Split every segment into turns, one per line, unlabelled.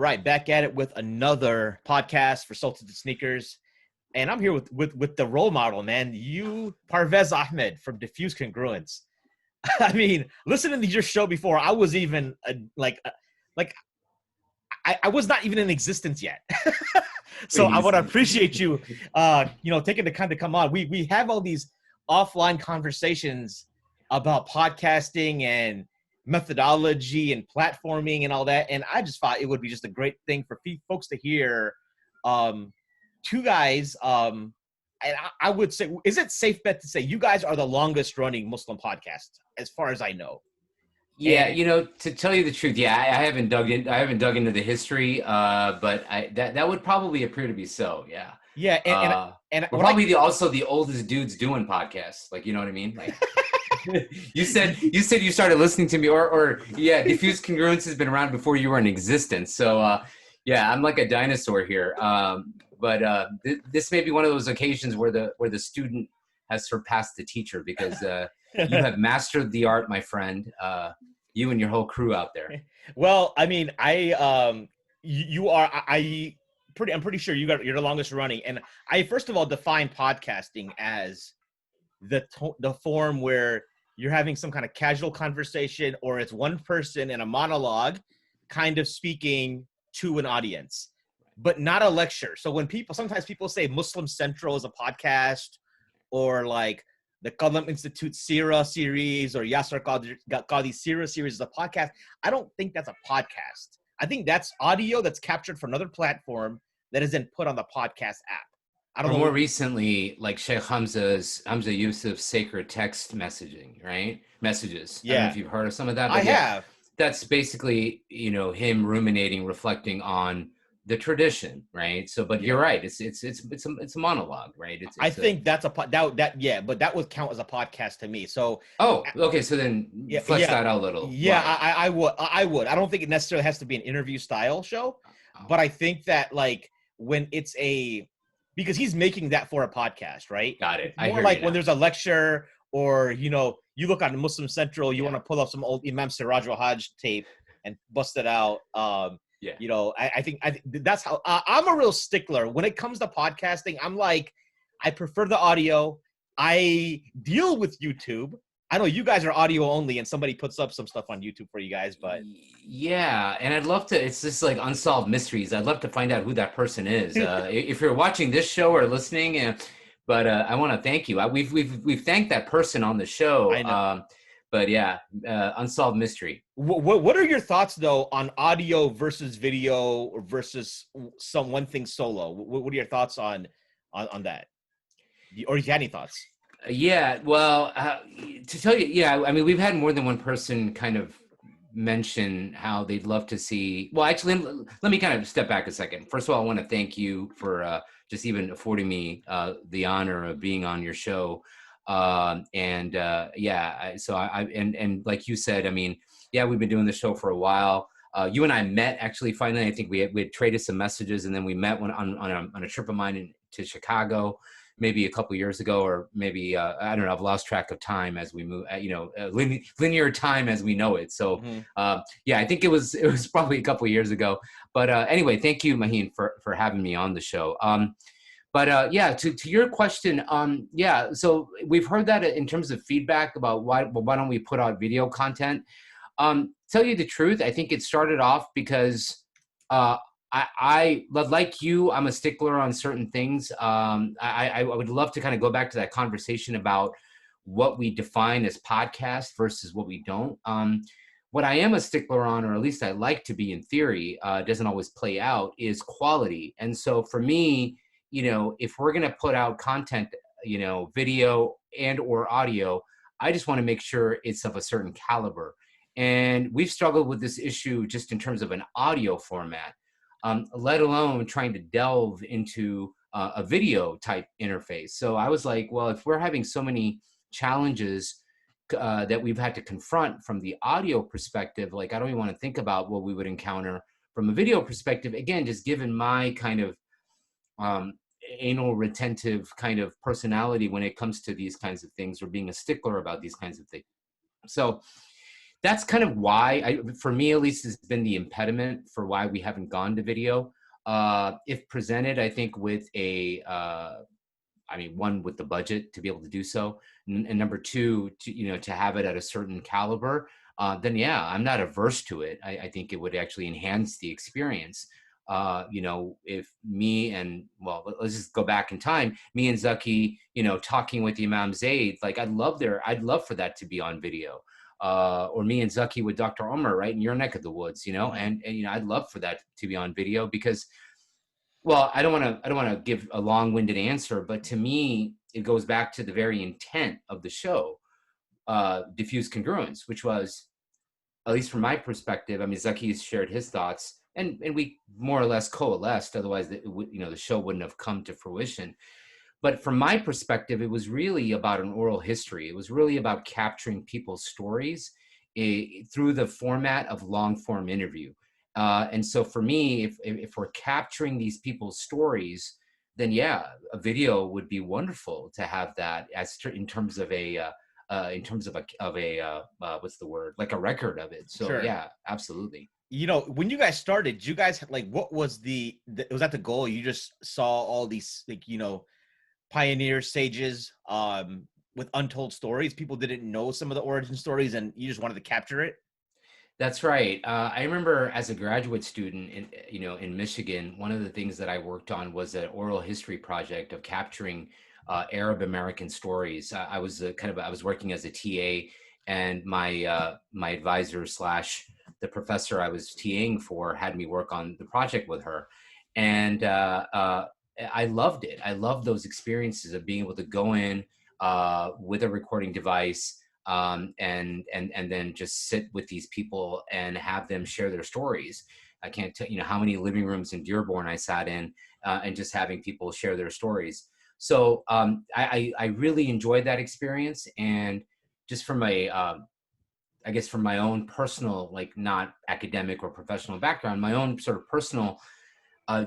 right, back at it with another podcast for Salted Sneakers. And I'm here with the role model, man. You, Parvez Ahmed from Diffused Congruence. I mean, listening to your show before, I was even I was not even in existence yet. So I want to appreciate you, taking the time to come on. We have all these offline conversations about podcasting and methodology and platforming and all that. And I just thought it would be just a great thing for folks to hear. Two guys, and I would say, is it safe bet to say you guys are the longest running Muslim podcast, as far as I know?
Yeah, to tell you the truth, I haven't dug into the history, but that would probably appear to be so. Yeah.
Yeah, and
we're probably also the oldest dudes doing podcasts. Like, you know what I mean? Like, you said you started listening to me, or Diffused Congruence has been around before you were in existence. So I'm like a dinosaur here. But this may be one of those occasions where the student has surpassed the teacher, because you have mastered the art, my friend. You and your whole crew out there.
Well, I mean, I'm pretty sure you're the longest running. And I first of all define podcasting as the form where you're having some kind of casual conversation, or it's one person in a monologue kind of speaking to an audience, but not a lecture. So when sometimes people say Muslim Central is a podcast, or like the Qalam Institute Sira series or Yasser Qadhi Sira series is a podcast, I don't think that's a podcast. I think that's audio that's captured from another platform that is then put on the podcast app. I don't know.
More recently, like Sheikh Hamza Yusuf's sacred text messaging, right? Messages.
Yeah.
I don't know if you've heard of some of that.
But I have.
That's basically, him ruminating, reflecting on the tradition, right? So, but you're right. It's a monologue, right?
I think that's but that would count as a podcast to me. So.
Oh, okay. So then flesh that out a little.
Yeah, I would. I don't think it necessarily has to be an interview style show, but I think that like when it's because he's making that for a podcast, right?
Got it.
More like when there's a lecture, or you look on Muslim Central, you want to pull up some old Imam Siraj al-Hajj tape and bust it out. I think that's how I'm a real stickler when it comes to podcasting. I'm like, I prefer the audio. I deal with YouTube. I know you guys are audio only, and somebody puts up some stuff on YouTube for you guys, but
yeah, and I'd love to. It's just like unsolved mysteries. I'd love to find out who that person is. If you're watching this show or listening, but I want to thank you. We've thanked that person on the show.
I know.
But yeah, unsolved mystery.
What are your thoughts though on audio versus video versus one thing solo? What are your thoughts on that? Or you have any thoughts?
Yeah, well, to tell you, I mean, we've had more than one person kind of mention how they'd love to see. Well, actually, let me kind of step back a second. First of all, I want to thank you for just even affording me the honor of being on your show. So like you said, I mean, we've been doing the show for a while. You and I met actually finally. I think we had traded some messages, and then we met on a trip of mine to Chicago, maybe a couple years ago, or maybe I don't know. I've lost track of time as we move. Linear time as we know it. So I think it was probably a couple years ago. But anyway, thank you, Maheen, for having me on the show. To your question, so we've heard that in terms of feedback about why don't we put out video content? Tell you the truth, I think it started off because I like you, I'm a stickler on certain things. I would love to kind of go back to that conversation about what we define as podcast versus what we don't. What I am a stickler on, or at least I like to be in theory, doesn't always play out, is quality. And so for me, if we're going to put out content, video and or audio, I just want to make sure it's of a certain caliber. And we've struggled with this issue just in terms of an audio format, let alone trying to delve into a video type interface. So I was like, well, if we're having so many challenges that we've had to confront from the audio perspective, like I don't even want to think about what we would encounter from a video perspective. Again, just given my kind of anal retentive kind of personality when it comes to these kinds of things, or being a stickler about these kinds of things. So that's kind of why for me at least, has been the impediment for why we haven't gone to video. If presented, I think with one, with the budget to be able to do so, and number two, to have it at a certain caliber, then yeah, I'm not averse to it. I think it would actually enhance the experience. If me and, well, let's just go back in time, me and Zaki, talking with Imam Zaid, like I'd love for that to be on video. Or me and Zaki with Dr. Omar, right in your neck of the woods, and I'd love for that to be on video because, well, I don't want to give a long-winded answer, but to me, it goes back to the very intent of the show, Diffused Congruence, which was, at least from my perspective, I mean, Zaki has shared his thoughts, and we more or less coalesced. Otherwise, the show wouldn't have come to fruition. But from my perspective, it was really about an oral history. It was really about capturing people's stories through the format of long-form interview. And so for me, if we're capturing these people's stories, then yeah, a video would be wonderful to have that in terms of a what's the word, like a record of it. So sure. Yeah, absolutely.
When you guys started, you guys like, what was was that the goal? You just saw all these pioneer sages with untold stories. People didn't know some of the origin stories, and you just wanted to capture it.
That's right. I remember as a graduate student in Michigan, one of the things that I worked on was an oral history project of capturing Arab American stories. I was working as a TA, and my advisor / the professor I was TAing for had me work on the project with her, and I loved it. I loved those experiences of being able to go in with a recording device. And then just sit with these people and have them share their stories. I can't tell how many living rooms in Dearborn I sat in, and just having people share their stories. So I really enjoyed that experience, and just from from my own personal, like not academic or professional background, my own sort of personal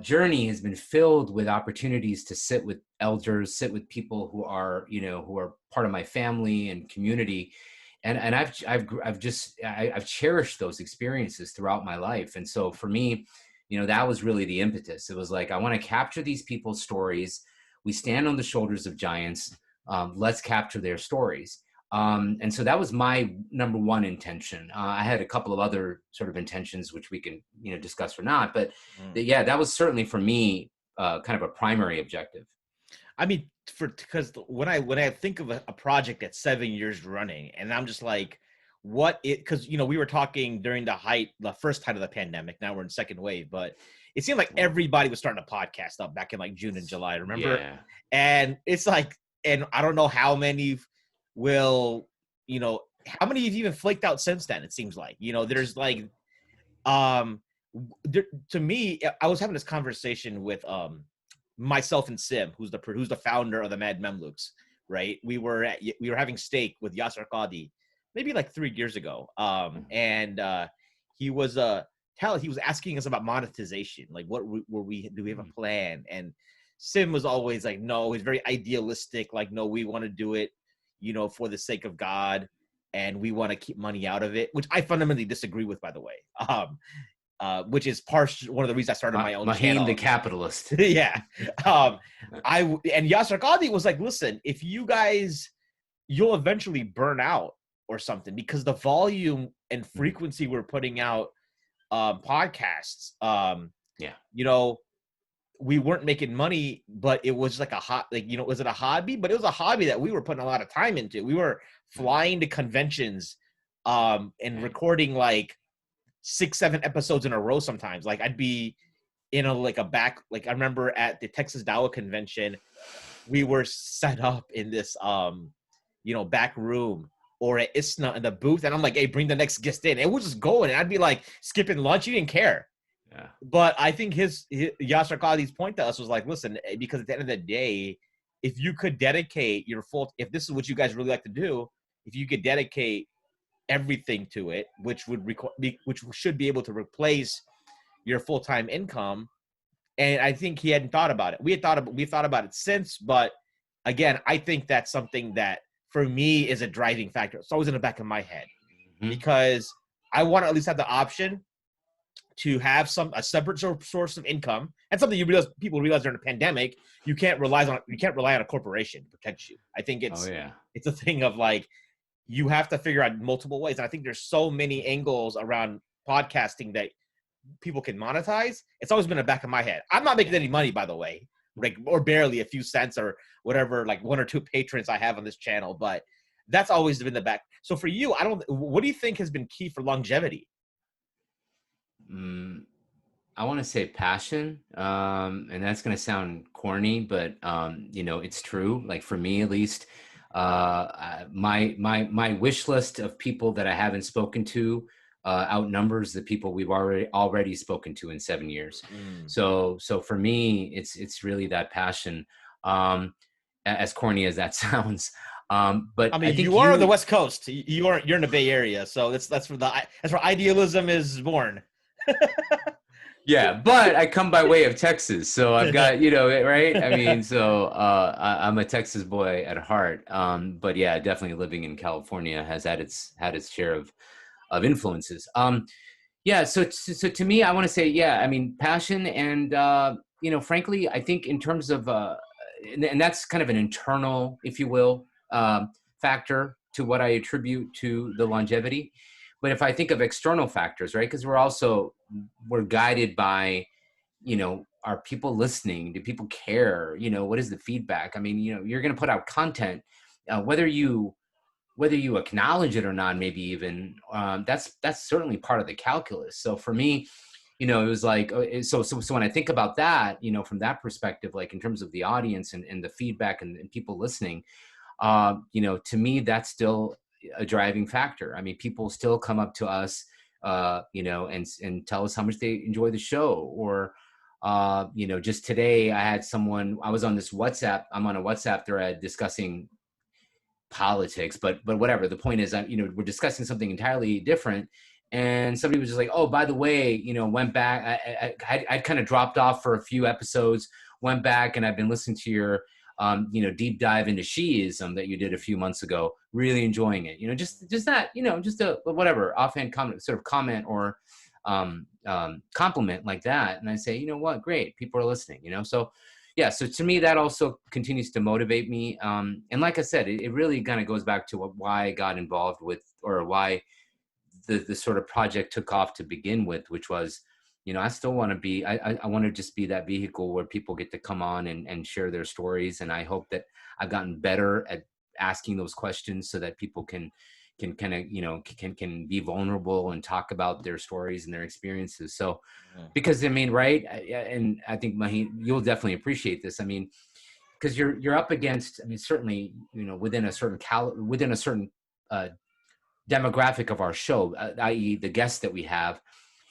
journey has been filled with opportunities to sit with elders, sit with people who are part of my family and community, and I've cherished those experiences throughout my life. And so for me, that was really the impetus. It was like, I want to capture these people's stories. We stand on the shoulders of giants. Let's capture their stories. And so that was my number one intention. I had a couple of other sort of intentions, which we can, discuss or not, but yeah, that was certainly for me, kind of a primary objective.
I mean, because when I think of a project that's 7 years running, and I'm just like, because we were talking during the first height of the pandemic. Now we're in second wave, but it seemed like everybody was starting a podcast up back in like June and July. Remember? Yeah. And it's like, and I don't know how many will, how many have even flaked out since then? It seems like, there's like, to me, I was having this conversation with myself and Sim, who's the founder of the Mad Memlooks, right? We were having steak with Yasser Qadi maybe like 3 years ago, and he was asking us about monetization, like do we have a plan? And Sim was always like, no, he's very idealistic, like, no, we want to do it for the sake of God, and we want to keep money out of it, which I fundamentally disagree with, by the way. Which is one of the reasons I started my own channel.
The capitalist.
Yeah. And Yasser Qadi was like, listen, if you'll eventually burn out or something, because the volume and frequency we're putting out podcasts, we weren't making money, but it was like was it a hobby? But it was a hobby that we were putting a lot of time into. We were flying to conventions and recording like 6-7 episodes in a row sometimes. Like I'd be in I remember at the Texas Dawah convention, we were set up in this back room, or at ISNA in the booth, and I'm like, hey, bring the next guest in. And we're just going, and I'd be like skipping lunch. He didn't care. Yeah. But I think his Yasser Qadi's point to us was like, listen, because at the end of the day, if you could dedicate if this is what you guys really like to do, if you could dedicate everything to it, which should be able to replace your full-time income. And I think he hadn't thought about it. We thought about it since, but again, I think that's something that for me is a driving factor. It's always in the back of my head. because I want to at least have the option to have a separate source of income, and something people realize during the pandemic, you can't rely on a corporation to protect you. I think it's a thing of like, you have to figure out multiple ways. And I think there's so many angles around podcasting that people can monetize. It's always been in the back of my head. I'm not making any money, by the way, like, or barely a few cents or whatever, like 1 or 2 patrons I have on this channel, but that's always been the back. So for you, what do you think has been key for longevity?
I want to say passion, and that's going to sound corny, but it's true. Like for me, at least, my wish list of people that I haven't spoken to outnumbers the people we've already spoken to in 7 years. So for me, it's really that passion. As corny as that sounds. But
I mean, you are on the West Coast. You're in the Bay Area, so that's where idealism is born.
Yeah, but I come by way of Texas, so I've got, right? I mean, so I'm a Texas boy at heart. But yeah, definitely living in California has had its share of influences. Yeah, so to me, I want to say, I mean, passion and frankly, I think in terms of and that's kind of an internal, if you will, factor to what I attribute to the longevity. But if I think of external factors, right, because we're guided by, are people listening? Do people care? What is the feedback? I mean, you're going to put out content, whether you acknowledge it or not, maybe even, that's certainly part of the calculus. So for me, it was like, so when I think about that, from that perspective, like in terms of the audience and the feedback and people listening, to me, that's still a driving factor. I mean, people still come up to us, and tell us how much they enjoy the show. Or, just today I was on this WhatsApp, I'm on a WhatsApp thread discussing politics, but whatever. The point is, we're discussing something entirely different. And somebody was just like, oh, by the way, went back. I kind of dropped off for a few episodes, went back, and I've been listening to your, deep dive into Shi'ism that you did a few months ago. Really enjoying it. Just that, just a whatever offhand comment or compliment like that. And I say, you know what, great, people are listening. So yeah. So to me, that also continues to motivate me. And like I said, it really kind of goes back to why I got involved with, or why the sort of project took off to begin with, which was, I still want to be, I want to just be that vehicle where people get to come on and share their stories. And I hope that I've gotten better at asking those questions so that people can kind of, can be vulnerable and talk about their stories and their experiences. So, because I mean, right. And I think Maheen, you'll definitely appreciate this. I mean, because you're up against, I mean, certainly, within a certain demographic of our show, i.e. the guests that we have,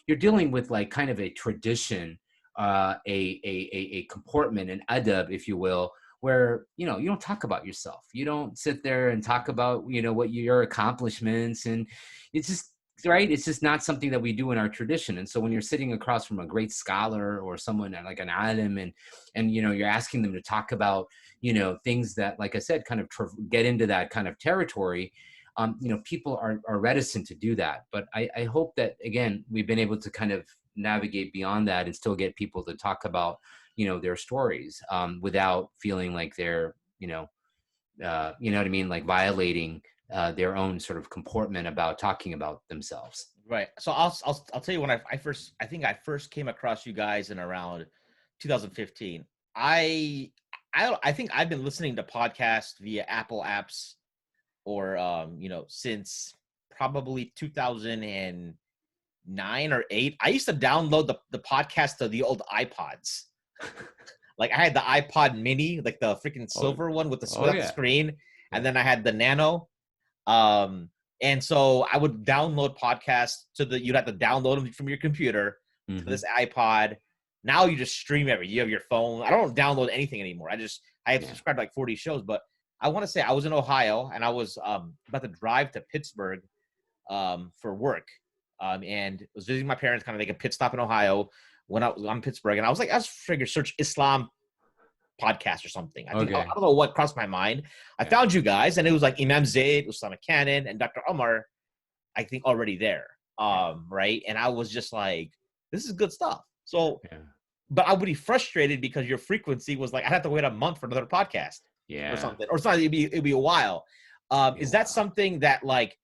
you're dealing with like kind of a tradition, a comportment, an adab, if you will, where, you don't talk about yourself. You don't sit there and talk about, what your accomplishments, and it's just, right. It's just not something that we do in our tradition. And so when you're sitting across from a great scholar or someone like an alim, and, you're asking them to talk about, things that, like I said, kind of get into that kind of territory, people are reticent to do that. But I hope that, again, we've been able to kind of navigate beyond that and still get people to talk about, their stories, without feeling like they're, you know what I mean? Like violating their own sort of comportment about talking about themselves.
Right. So I'll tell you when I first came across you guys in around 2015. I think I've been listening to podcasts via Apple apps, or since probably 2009 or 8. I used to download the podcast to the old iPods. Like I had the iPod mini, like the freaking silver one with the screen, and then I had the Nano. And so I would download podcasts you'd have to download them from your computer to this iPod. Now you just stream everything. You have your phone. I don't download anything anymore. I have subscribed to like 40 shows, but I want to say I was in Ohio and I was about to drive to Pittsburgh for work, and was visiting my parents, kind of like a pit stop in Ohio when I was on Pittsburgh. And I was figured search Islam podcast or something. I don't know what crossed my mind. I found you guys, and it was like Imam Zaid, Usama Cannon, and Dr. Omar. I think, already there. Right. And I was just like, this is good stuff. So, but I would be frustrated because your frequency was like, I'd have to wait a month for another podcast or something, or something. It'd be a while. Is that something that like,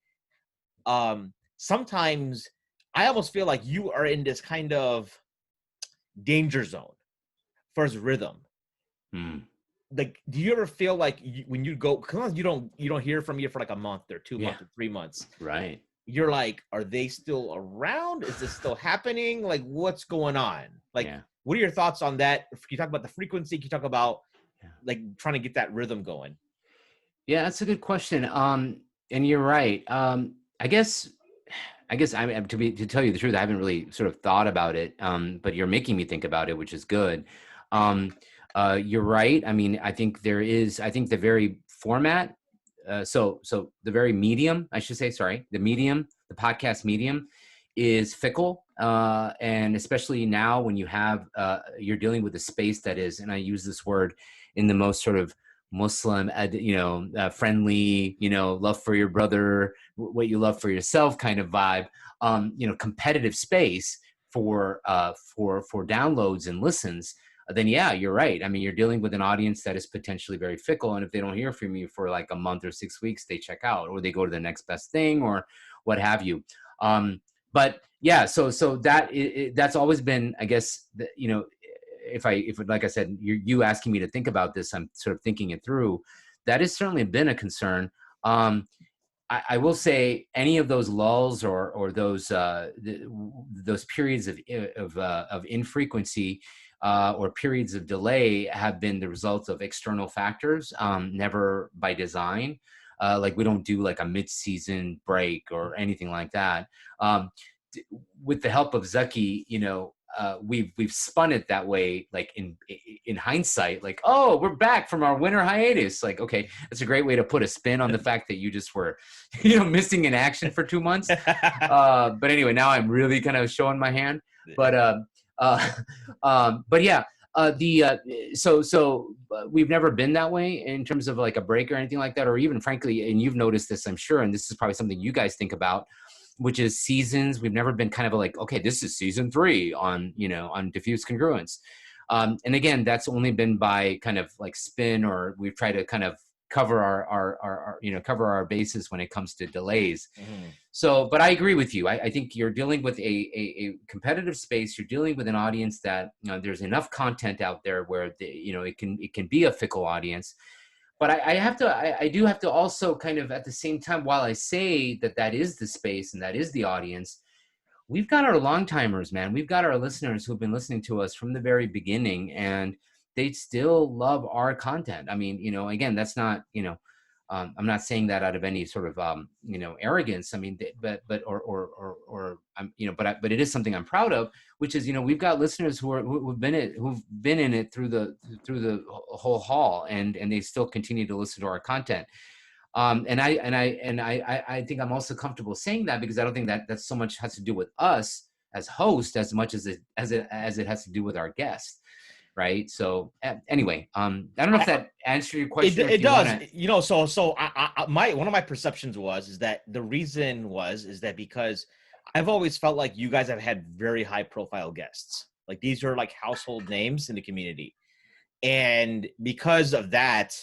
sometimes I almost feel like you are in this kind of danger zone for his rhythm. Like, do you ever feel like when you go, because you don't hear from you for like a month or 2 months or 3 months,
right?
You're like, are they still around? Is this still happening? Like, what's going on? Like, what are your thoughts on that? Can you talk about the frequency? Can you talk about like trying to get that rhythm going?
Yeah, that's a good question. And you're right. I guess to tell you the truth, I haven't really sort of thought about it. But you're making me think about it, which is good. You're right. I mean, I think the very format. So the very medium, I should say, the podcast medium is fickle. And especially now when you have, you're dealing with a space that is, and I use this word in the most sort of Muslim, friendly, love for your brother, what you love for yourself kind of vibe, competitive space for downloads and listens, then yeah, you're right. I mean, you're dealing with an audience that is potentially very fickle. And if they don't hear from you for like a month or 6 weeks, they check out or they go to the next best thing or what have you. But yeah, so that's always been, I guess, if like I said, you asking me to think about this, I'm sort of thinking it through. That has certainly been a concern. I will say any of those lulls or those periods of infrequency or periods of delay have been the result of external factors, never by design. Like we don't do like a mid-season break or anything like that. With the help of Zaki, we've spun it that way, like in hindsight, like, oh, we're back from our winter hiatus. Like, okay, that's a great way to put a spin on the fact that you just were, missing in action for 2 months. But anyway, now I'm really kind of showing my hand. But yeah, so we've never been that way in terms of like a break or anything like that, or even frankly, and you've noticed this, I'm sure, and this is probably something you guys think about, which is seasons. We've never been kind of like, okay, this is season 3 on Diffused Congruence. And again, that's only been by kind of like spin, or we've tried to kind of cover our bases when it comes to delays. Mm-hmm. So, but I agree with you. I think you're dealing with a competitive space. You're dealing with an audience that, there's enough content out there where it can be a fickle audience. But I do have to also kind of at the same time, while I say that is the space and that is the audience, we've got our long timers, man. We've got our listeners who've been listening to us from the very beginning, and they still love our content. I mean, again, that's not, I'm not saying that out of any sort of, arrogance. I mean, but it is something I'm proud of, which is, we've got listeners who've been in it through the whole haul, and they still continue to listen to our content. And I think I'm also comfortable saying that because I don't think that so much has to do with us as hosts as much as it has to do with our guests. Right. So anyway, I don't know if that answered your question.
It does. So one of my perceptions is that the reason is that because I've always felt like you guys have had very high profile guests. Like these are like household names in the community. And because of that,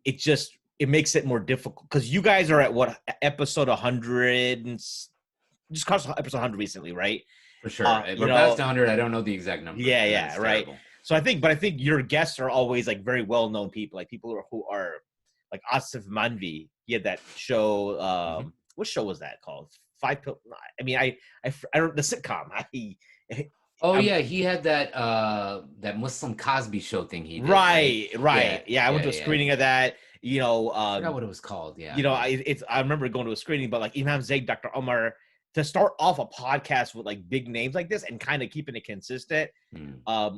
it makes it more difficult because you guys are at what, episode 100 and just crossed episode 100 recently, right?
For sure. We're past 100. I don't know the exact number.
Yeah, right. Terrible. So I think your guests are always like very well-known people, like people who are like Asif Manvi. He had that show. Mm-hmm. What show was that called? I don't, the sitcom.
He had that Muslim Cosby show thing he did.
Right. Yeah, I went to a screening of that.
I forgot what it was called. Yeah.
I remember going to a screening, but like Imam Zaid, Dr. Omar, to start off a podcast with like big names like this and kind of keeping it consistent. I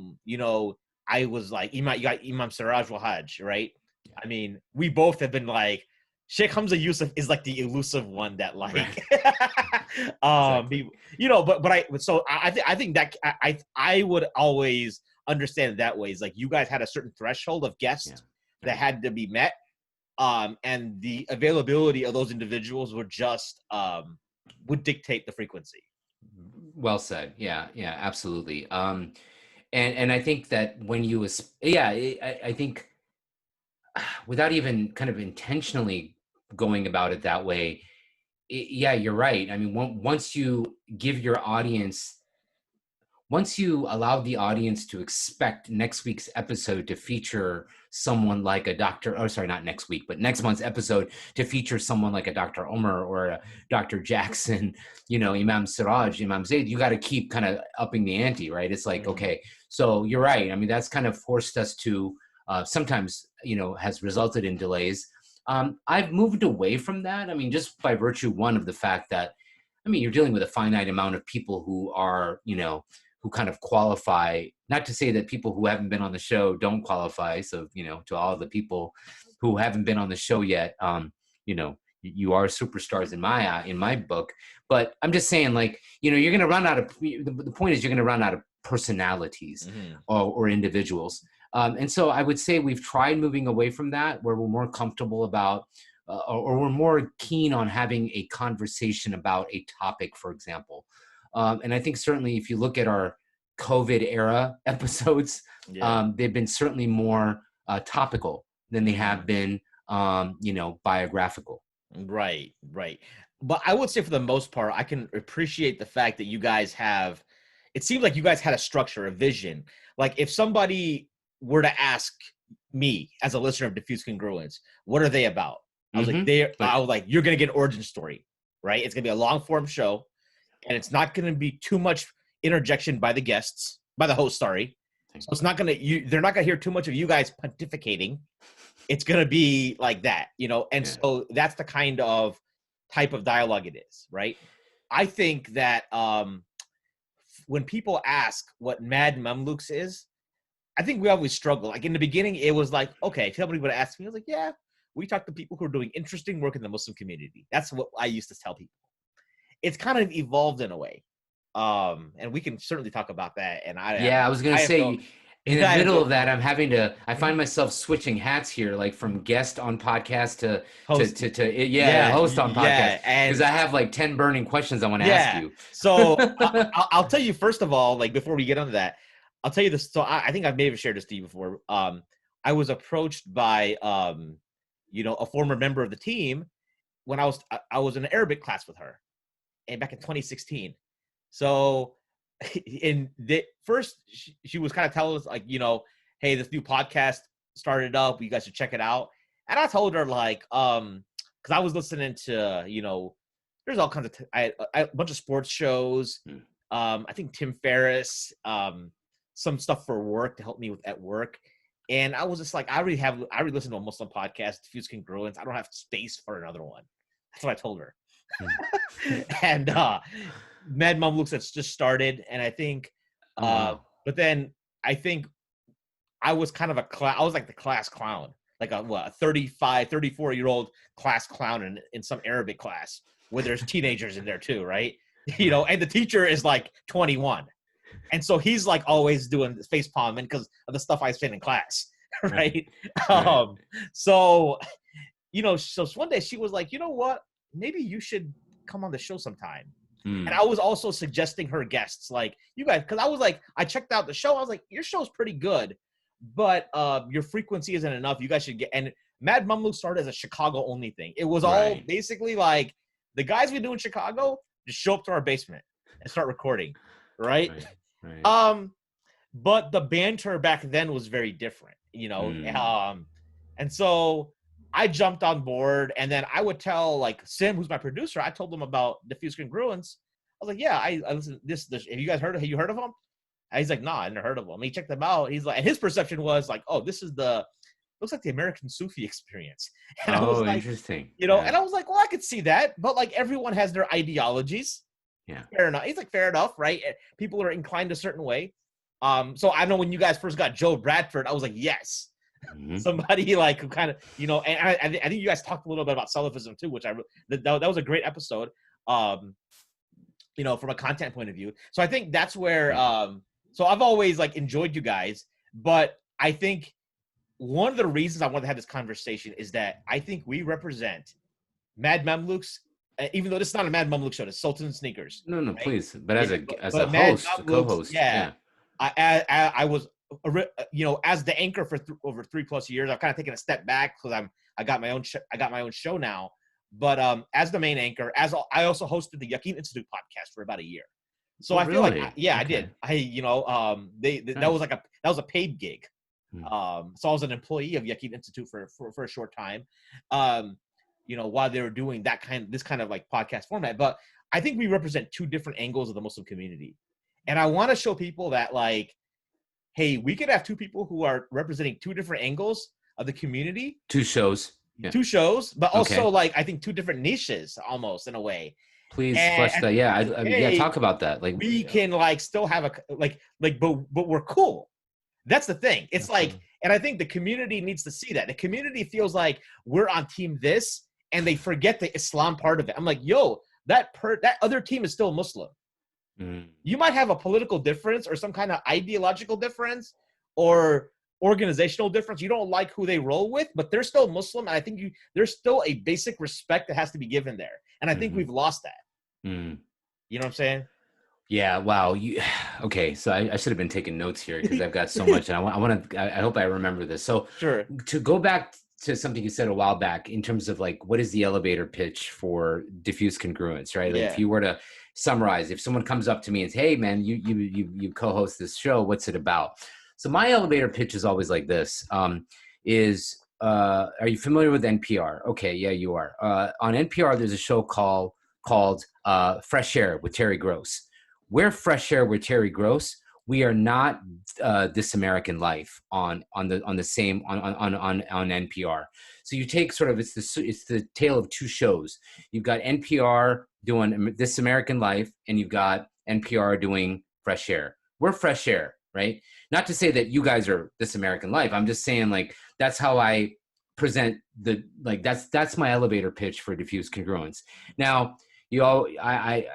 was like, you got Imam Siraj Wahaj, right? Yeah. I mean, we both have been like, Sheikh Hamza Yusuf is like the elusive one that like, exactly. I think that I would always understand it that way. Is like you guys had a certain threshold of guests that had to be met. and the availability of those individuals would dictate the frequency.
Well said. Yeah, yeah, absolutely. And I think that when you I think without even kind of intentionally going about it that way, yeah, you're right. I mean, once you give your audience, once you allow the audience to expect next week's episode to feature someone like a Dr. Oh, sorry, not next week, but next month's episode to feature someone like a Dr. Omar or a Dr. Jackson, Imam Siraj, Imam Zaid, you got to keep kind of upping the ante, right? It's like, okay, so you're right. I mean, that's kind of forced us to sometimes, has resulted in delays. I've moved away from that. I mean, just by virtue, one, of the fact that, I mean, you're dealing with a finite amount of people who are, who kind of qualify, not to say that people who haven't been on the show don't qualify. So, to all the people who haven't been on the show yet, you are superstars in my book. But I'm just saying, like, you're going to run out of, the point is you're going to run out of personalities or individuals. And so I would say we've tried moving away from that, where we're more comfortable about, or we're more keen on having a conversation about a topic, for example. And I think certainly if you look at our COVID era episodes, they've been certainly more topical than they have been, biographical.
Right. But I would say for the most part, I can appreciate the fact that you guys it seems like you guys had a structure, a vision. Like if somebody were to ask me as a listener of Diffused Congruence, what are they about? I was like, you're going to get an origin story, right? It's going to be a long form show. And it's not going to be too much interjection by the guests, by the host, sorry. So it's not going to, they're not going to hear too much of you guys pontificating. It's going to be like that, and so that's the kind of type of dialogue it is, right? I think that when people ask what Mad Mamluks is, I think we always struggle. Like in the beginning, it was like, okay, if somebody would have asked me, I was like, yeah, we talk to people who are doing interesting work in the Muslim community. That's what I used to tell people. It's kind of evolved in a way. And we can certainly talk about that. And
I was going to say, in the middle of that, I find myself switching hats here, like from guest on podcast to host on podcast. Because I have like 10 burning questions I want to ask you.
So I'll tell you, first of all, like before we get into that, I'll tell you this. So I think I may have shared this to you before. I was approached by, a former member of the team when I was in an Arabic class with her. And back in 2016. So in the first, she was kind of telling us like, hey, this new podcast started up. You guys should check it out. And I told her like, because I was listening to, there's all kinds of, a bunch of sports shows. I think Tim Ferriss, some stuff for work to help me at work. And I was just like, I already listen to a Muslim podcast, Diffused Congruence. I don't have space for another one. That's what I told her. And Mad Mamluks that's just started, and I think but then I think I was kind of I was like the class clown, like a 35 34-year-old class clown in some Arabic class where there's teenagers in there too, right? And the teacher is like 21, and so he's like always doing face palming because of the stuff I said in class, right? So so one day she was like, you know what, maybe you should come on the show sometime. And I was also suggesting her guests, like, you guys, because I was like, I checked out the show. I was like, your show's pretty good, but your frequency isn't enough. You guys should get, and Mad Mamluk started as a Chicago only thing. It was all basically like the guys we do in Chicago just show up to our basement and start recording. Right. But the banter back then was very different, and so I jumped on board, and then I would tell like Sim, who's my producer, I told him about Diffused Congruence. I was like, yeah, I listened to this. Have you guys heard of him? And he's like, no, I never heard of him. He checked them out. He's like, and his perception was like, oh, this is looks like the American Sufi experience. And I was like,
interesting.
And I was like, well, I could see that, but like everyone has their ideologies.
Yeah.
Fair enough. He's like, fair enough, right? People are inclined a certain way. So I know when you guys first got Joe Bradford, I was like, yes. Somebody like who kind of and I think you guys talked a little bit about Salafism too, which that was a great episode, from a content point of view. So I think that's where so I've always like enjoyed you guys, but I think one of the reasons I wanted to have this conversation is that I think we represent Mad Mamluks, even though this is not a Mad Mamluk show, it's Sultan and Sneakers.
No, no,
Right?
please. But
Yeah,
as a
but Mad
host, a
Mamluks,
co-host,
yeah.
yeah.
I was, as the anchor for over 3+ years, I've kind of taken a step back because I got my own show now. But as the main anchor, I also hosted the Yakin Institute podcast for about a year. So I feel
really?
like, yeah,
Okay.
I did.
Nice.
That was a paid gig.
Hmm.
So I was an employee of Yakin Institute for a short time. While they were doing this kind of like podcast format. But I think we represent two different angles of the Muslim community. And I want to show people that, like, hey, we could have two people who are representing two different angles of the community.
Two shows. Yeah.
Two shows, but also
Okay.
like I think two different niches almost in a way.
Please
And
flesh that. Yeah, talk about that. Like
we can like still have but we're cool. That's the thing. It's like, and I think the community needs to see that. The community feels like we're on team this, and they forget the Islam part of it. I'm like, yo, that other team is still Muslim. You might have a political difference or some kind of ideological difference or organizational difference. You don't like who they roll with, but they're still Muslim. And I think there's still a basic respect that has to be given there. And I think we've lost that. You know what I'm saying?
Yeah. Wow. Okay. So I should have been taking notes here because I've got so much, and I hope I remember this. So
sure.
To go back to something you said a while back in terms of like, what is the elevator pitch for diffuse congruence, right? Like if you were to summarize, if someone comes up to me and says, hey man, you co-host this show, what's it about? So my elevator pitch is always like this, are you familiar with NPR? Okay. Yeah, you are. On NPR, there's a show called Fresh Air with Terry Gross. We're Fresh Air with Terry Gross. We are not This American Life on NPR. So you take sort of it's the tale of two shows. You've got NPR doing This American Life, and you've got NPR doing Fresh Air. We're Fresh Air, right? Not to say that you guys are This American Life. I'm just saying like that's how I present that's my elevator pitch for diffuse congruence. Now. I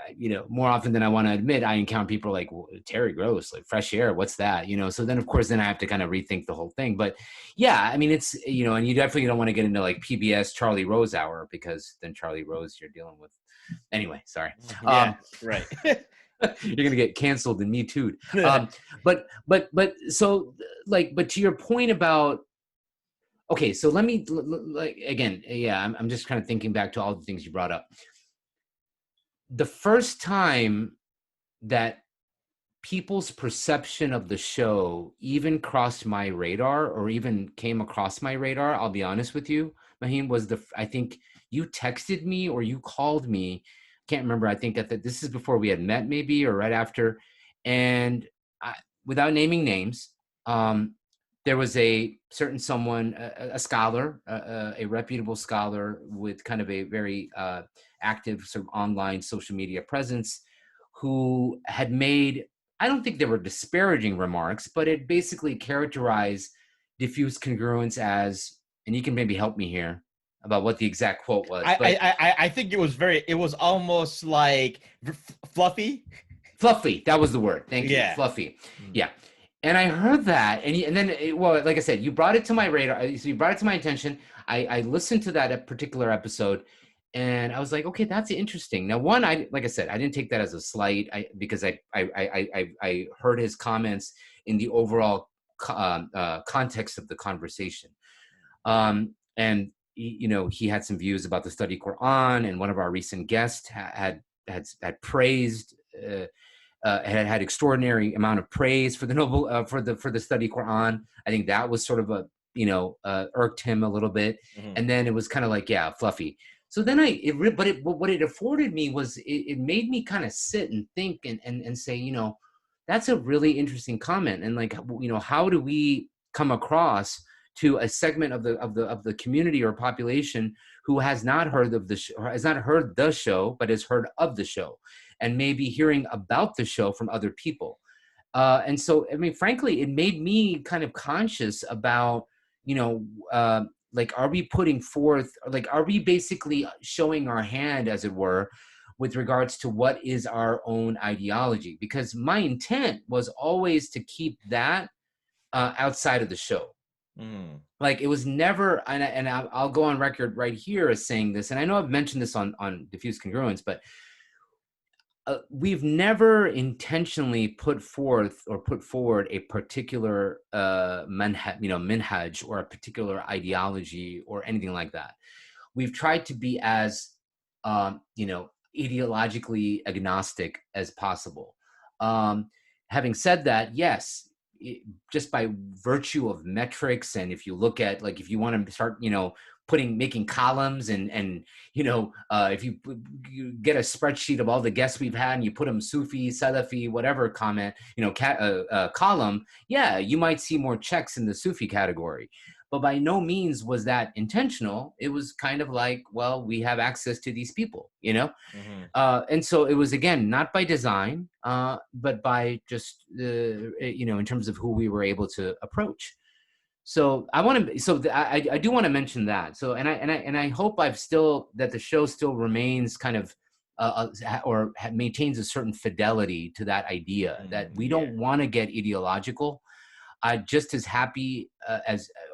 more often than I want to admit, I encounter people like, well, Terry Gross, like Fresh Air, what's that? So then of course, then I have to kind of rethink the whole thing. But yeah, I mean, it's, and you definitely don't want to get into like PBS Charlie Rose hour, because then Charlie Rose you're dealing with. Anyway, sorry.
Yeah, right.
You're going to get canceled and me too. But to your point about, okay, so let me again, yeah, I'm just kind of thinking back to all the things you brought up. The first time that people's perception of the show even crossed my radar or even came across my radar, I'll be honest with you, Mahim, was I think you texted me or you called me. Can't remember. I think this is before we had met maybe, or right after. And without naming names, there was a certain someone, a scholar, a reputable scholar with kind of a very active sort of online social media presence, who had made, I don't think they were disparaging remarks, but it basically characterized diffuse congruence as, and you can maybe help me here about what the exact quote was.
I think it was almost like fluffy.
Fluffy, that was the word. Thank you. Fluffy. Yeah. And I heard that, and then, like I said, you brought it to my radar. So you brought it to my attention. I listened to that particular episode, and I was like, okay, that's interesting. Now, one, like I said, I didn't take that as a slight, because I heard his comments in the overall context of the conversation, and he had some views about the study Quran, and one of our recent guests had praised. Had extraordinary amount of praise for the noble for the study Quran. I think that was sort of irked him a little bit, and then it was kind of like, yeah, fluffy. So then what it afforded me was it made me kind of sit and think and say, that's a really interesting comment, and like, how do we come across to a segment of the community or population who has not heard of has not heard the show, but has heard of the show, and maybe hearing about the show from other people. And so, I mean, frankly, it made me kind of conscious about, like, are we putting forth, like, are we basically showing our hand, as it were, with regards to what is our own ideology? Because my intent was always to keep that outside of the show. Like, it was never, I'll go on record right here as saying this, and I know I've mentioned this on Diffused Congruence, but we've never intentionally put forward a particular minhaj or a particular ideology or anything like that. We've tried to be as ideologically agnostic as possible. Having said that, yes, just by virtue of metrics, and if you look at, like, if you want to start making columns, and if you get a spreadsheet of all the guests we've had and you put them Sufi, Salafi, whatever column, yeah, you might see more checks in the Sufi category. But by no means was that intentional. It was kind of like, well, we have access to these people, and so it was, again, not by design, but by just in terms of who we were able to approach. So I do want to mention that. So and I hope that the show still remains kind of or maintains a certain fidelity to that idea, that we don't want to get ideological. I'm just as happy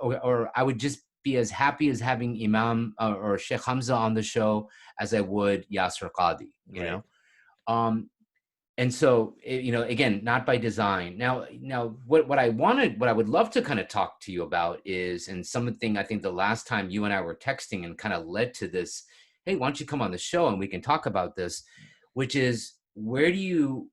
or I would just be as happy as having Imam or Sheikh Hamza on the show as I would Yasser Qadi, you know? And so, again, not by design. Now, what I would love to kind of talk to you about is, and something I think the last time you and I were texting and kind of led to this, hey, why don't you come on the show and we can talk about this, which is, where do you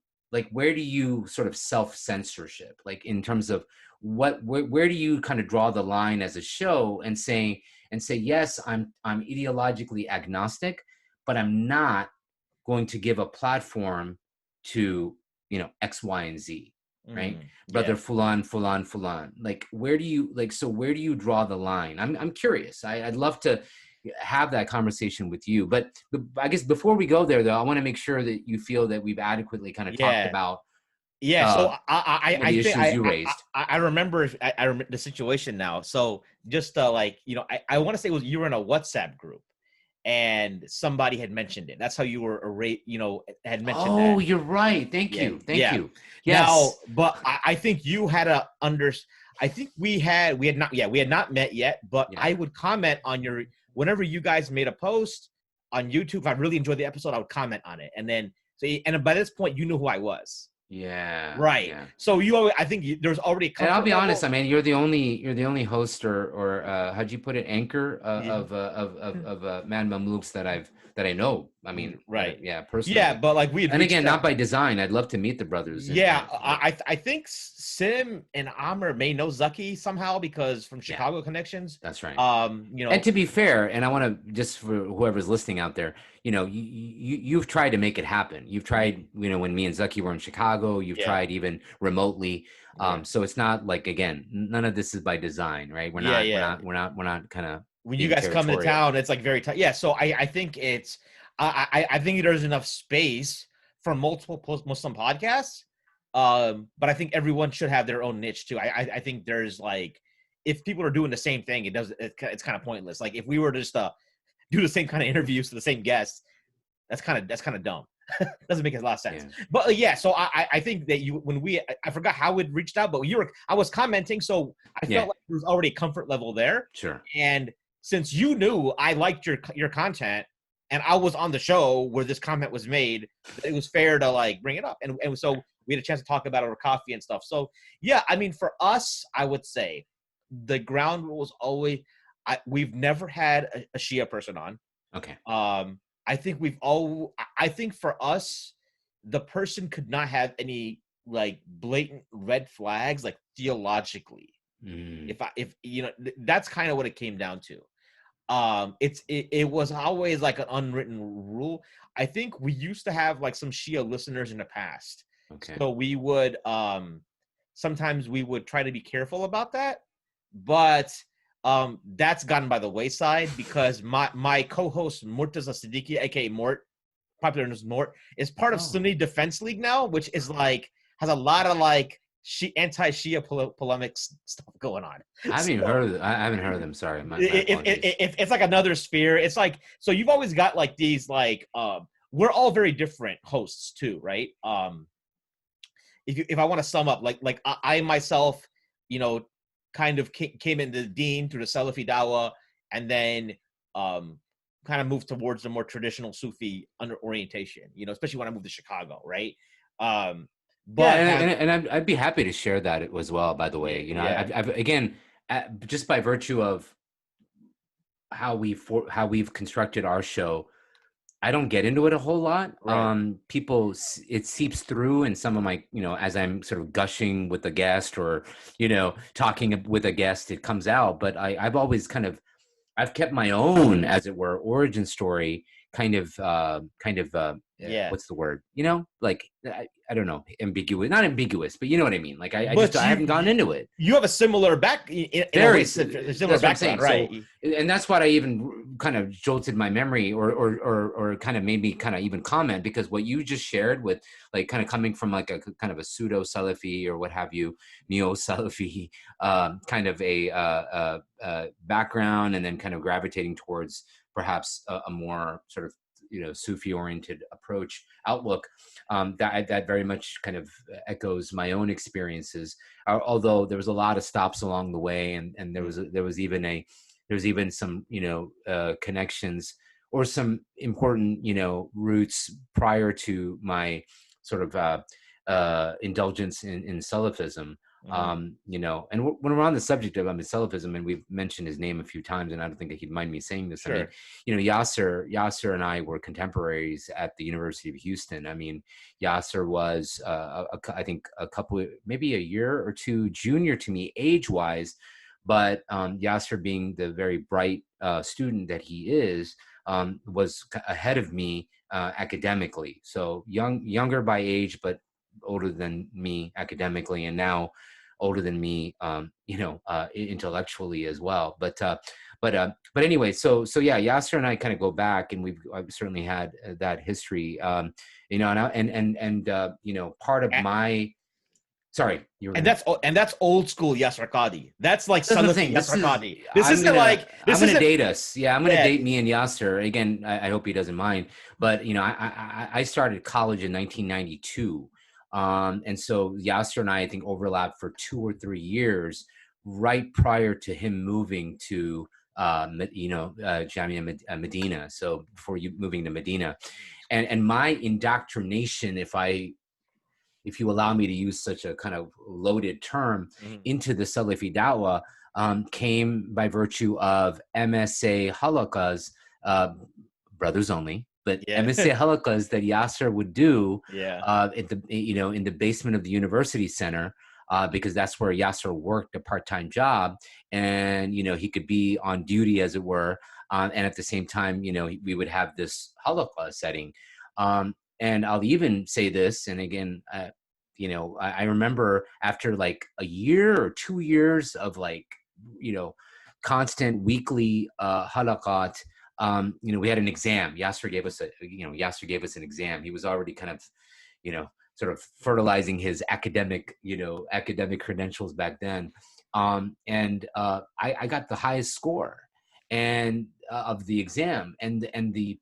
sort of self-censorship, like, in terms of where do you kind of draw the line as a show and say, yes, I'm ideologically agnostic, but I'm not going to give a platform to X, Y, and Z, right? Brother Fulan. Like, where do you draw the line? I'm curious. I'd love to have that conversation with you, but I guess before we go there, though, I want to make sure that you feel that we've adequately kind of talked about
so
the issues you raised.
I remember the situation now. So just I want to say you were in a WhatsApp group and somebody had mentioned it. That's how you were had mentioned that.
Oh, you're right. Thank you. Yes.
Now, but I think you had I think we had not met yet, but I would comment on whenever you guys made a post on YouTube. If I really enjoyed the episode, I would comment on it. And then, and by this point, you knew who I was.
Yeah.
Right.
Yeah.
So I think there's already.
And I'll be honest. I mean, you're the only host or how'd you put it, anchor of Mad Mamluks that I know. I mean,
right.
Personally.
Yeah, but like
again, not by design. I'd love to meet the brothers.
I think Sim and Amr may know Zaki somehow because from Chicago connections.
That's right.
And
to be fair, and I want to, just for whoever's listening out there, you've tried to make it happen. You've tried, when me and Zaki were in Chicago, you've tried even remotely. So it's not like, again, none of this is by design, right? We're not kind of,
when you guys come into town, it's like very tight. Yeah. So I think it's, I think there's enough space for multiple Muslim podcasts. But I think everyone should have their own niche too. I think there's like, if people are doing the same thing, it's kind of pointless. Like if we were just do the same kind of interviews to the same guests, that's kind of dumb. Doesn't make a lot of sense. Yeah. But so I think that I forgot how it reached out, but I was commenting, so I felt like there was already a comfort level there.
Sure.
And since you knew I liked your content, and I was on the show where this comment was made, it was fair to like bring it up, and so we had a chance to talk about it over coffee and stuff. So yeah, I mean, for us, I would say the ground rule is always, we've never had a Shia person on.
Okay.
I think for us, the person could not have any like blatant red flags, like theologically. If that's kind of what it came down to. It was always like an unwritten rule. I think we used to have like some Shia listeners in the past.
Okay.
So we would sometimes we would try to be careful about that, but that's gotten by the wayside because my co-host Murtaza Siddiqui, aka Mort, popular known as Mort, is part of Sunni Defense League now, which is like has a lot of like anti-Shia polemics stuff going on.
I haven't heard of them. Sorry,
it's like another sphere. It's like, so you've always got like these like we're all very different hosts too, right? If I want to sum up, like I myself, kind of came into the Deen through the Salafi Dawah, and then kind of moved towards the more traditional Sufi orientation, you know, especially when I moved to Chicago, right?
Yeah,
But
I'd be happy to share that as well. By the way, you know,
yeah,
I've again, just by virtue of how we've constructed our show, I don't get into it a whole lot.
right.
People, it seeps through in some of my, you know, as I'm sort of gushing with a guest or, you know, talking with a guest, it comes out. But I've always I've kept my own, as it were, origin story
Yeah.
what's the word? You know, like I don't know, ambiguous, not ambiguous, but you know what I mean. Like I
But
just I haven't gone into it.
you have a similar in a
Very,
way, similar
that's what I'm saying.
background,
So,
right?
and that's what I even kind of jolted my memory, or kind of made me kind of even comment, because what you just shared with, like, kind of coming from like a kind of a pseudo Salafi or what have you, neo Salafi, kind of a background, and then kind of gravitating towards perhaps a more sort of, you know, Sufi oriented approach outlook, that very much kind of echoes my own experiences, although there was a lot of stops along the way, and there was even some, you know, connections or some important, you know, roots prior to my sort of indulgence in Salafism. You know, and when we're on the subject of Salafism, and we've mentioned his name a few times, and I don't think he'd mind me saying this.
Sure.
I mean, you know, Yasser and I were contemporaries at the University of Houston. I mean, Yasser was, I think, maybe a year or two junior to me age-wise, but Yasser, being the very bright student that he is, was ahead of me academically. So younger by age, but older than me academically, and now older than me, you know, intellectually as well. But anyway, so yeah, Yasser and I kind of go back, and I've certainly had that history, you know, and you know, part of my, sorry, you were
And
gonna.
that's old school Yasser Qadi. That's like
That's what I'm
Salafi
saying.
Yasser Qadi.
I'm gonna date us. Yeah, I'm gonna
yeah.
date me and Yasser again. I hope he doesn't mind. But you know, I started college in 1992, and so Yasser and I think overlapped for 2 or 3 years, right prior to him moving to you know, Jamia Medina. So before you moving to Medina, and my indoctrination, if you allow me to use such a kind of loaded term, into the Salafi Dawah, came by virtue of MSA halaqas, brothers only, but
Yeah.
MSA halaqas that Yasser would do
Yeah.
at the, you know, in the basement of the university center, because that's where Yasser worked a part-time job, and you know, he could be on duty, as it were, and at the same time, you know, we would have this halaqah setting. And I'll even say this, and again, you know, I remember after like a year or 2 years of, like, you know, constant weekly halaqat, you know, we had an exam. Yasser gave us an exam. He was already kind of, you know, sort of fertilizing his academic credentials back then. And I got the highest score and of the exam, and the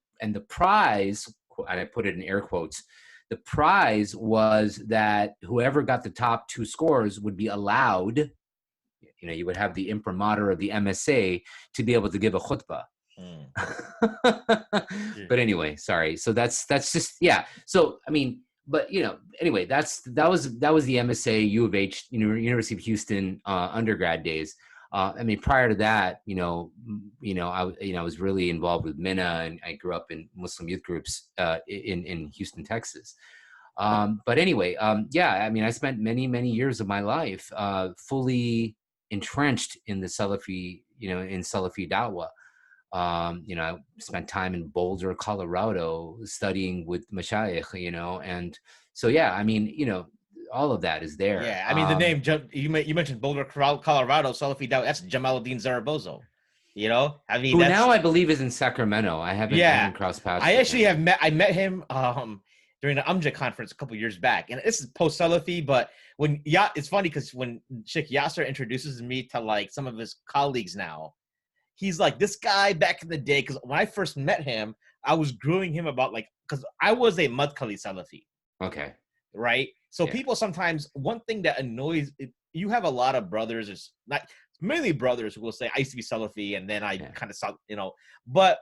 prize, and I put it in air quotes, the prize was that whoever got the top 2 scores would be allowed, you know, you would have the imprimatur of the MSA to be able to give a khutbah. But anyway, sorry. So that's just, yeah. So, I mean, but you know, anyway, that was the MSA U of H, you know, University of Houston undergrad days. I mean, prior to that, I was really involved with Minna, and I grew up in Muslim youth groups in Houston, Texas. But anyway, yeah, I mean, I spent many, many years of my life fully entrenched in the Salafi, in Salafi Dawah. I spent time in Boulder, Colorado, studying with Mashayikh, and so, yeah, I mean, all of that is there.
Yeah, I mean, the name you mentioned Boulder, Colorado, Salafi Dawah. That's Jamaluddin Zarabozo. I mean,
who now I believe is in Sacramento. I haven't crossed paths.
I actually have met. I met him during the Umja conference a couple years back, and this is post Salafi. But it's funny because when Sheikh Yasser introduces me to like some of his colleagues now, he's like, this guy back in the day. Because when I first met him, I was grilling him about because I was a Madkhali Salafi.
Okay.
Right. So people sometimes, one thing that annoys you have a lot of brothers, it's not mainly brothers who will say, I used to be Salafi and then I kind of saw, you know, but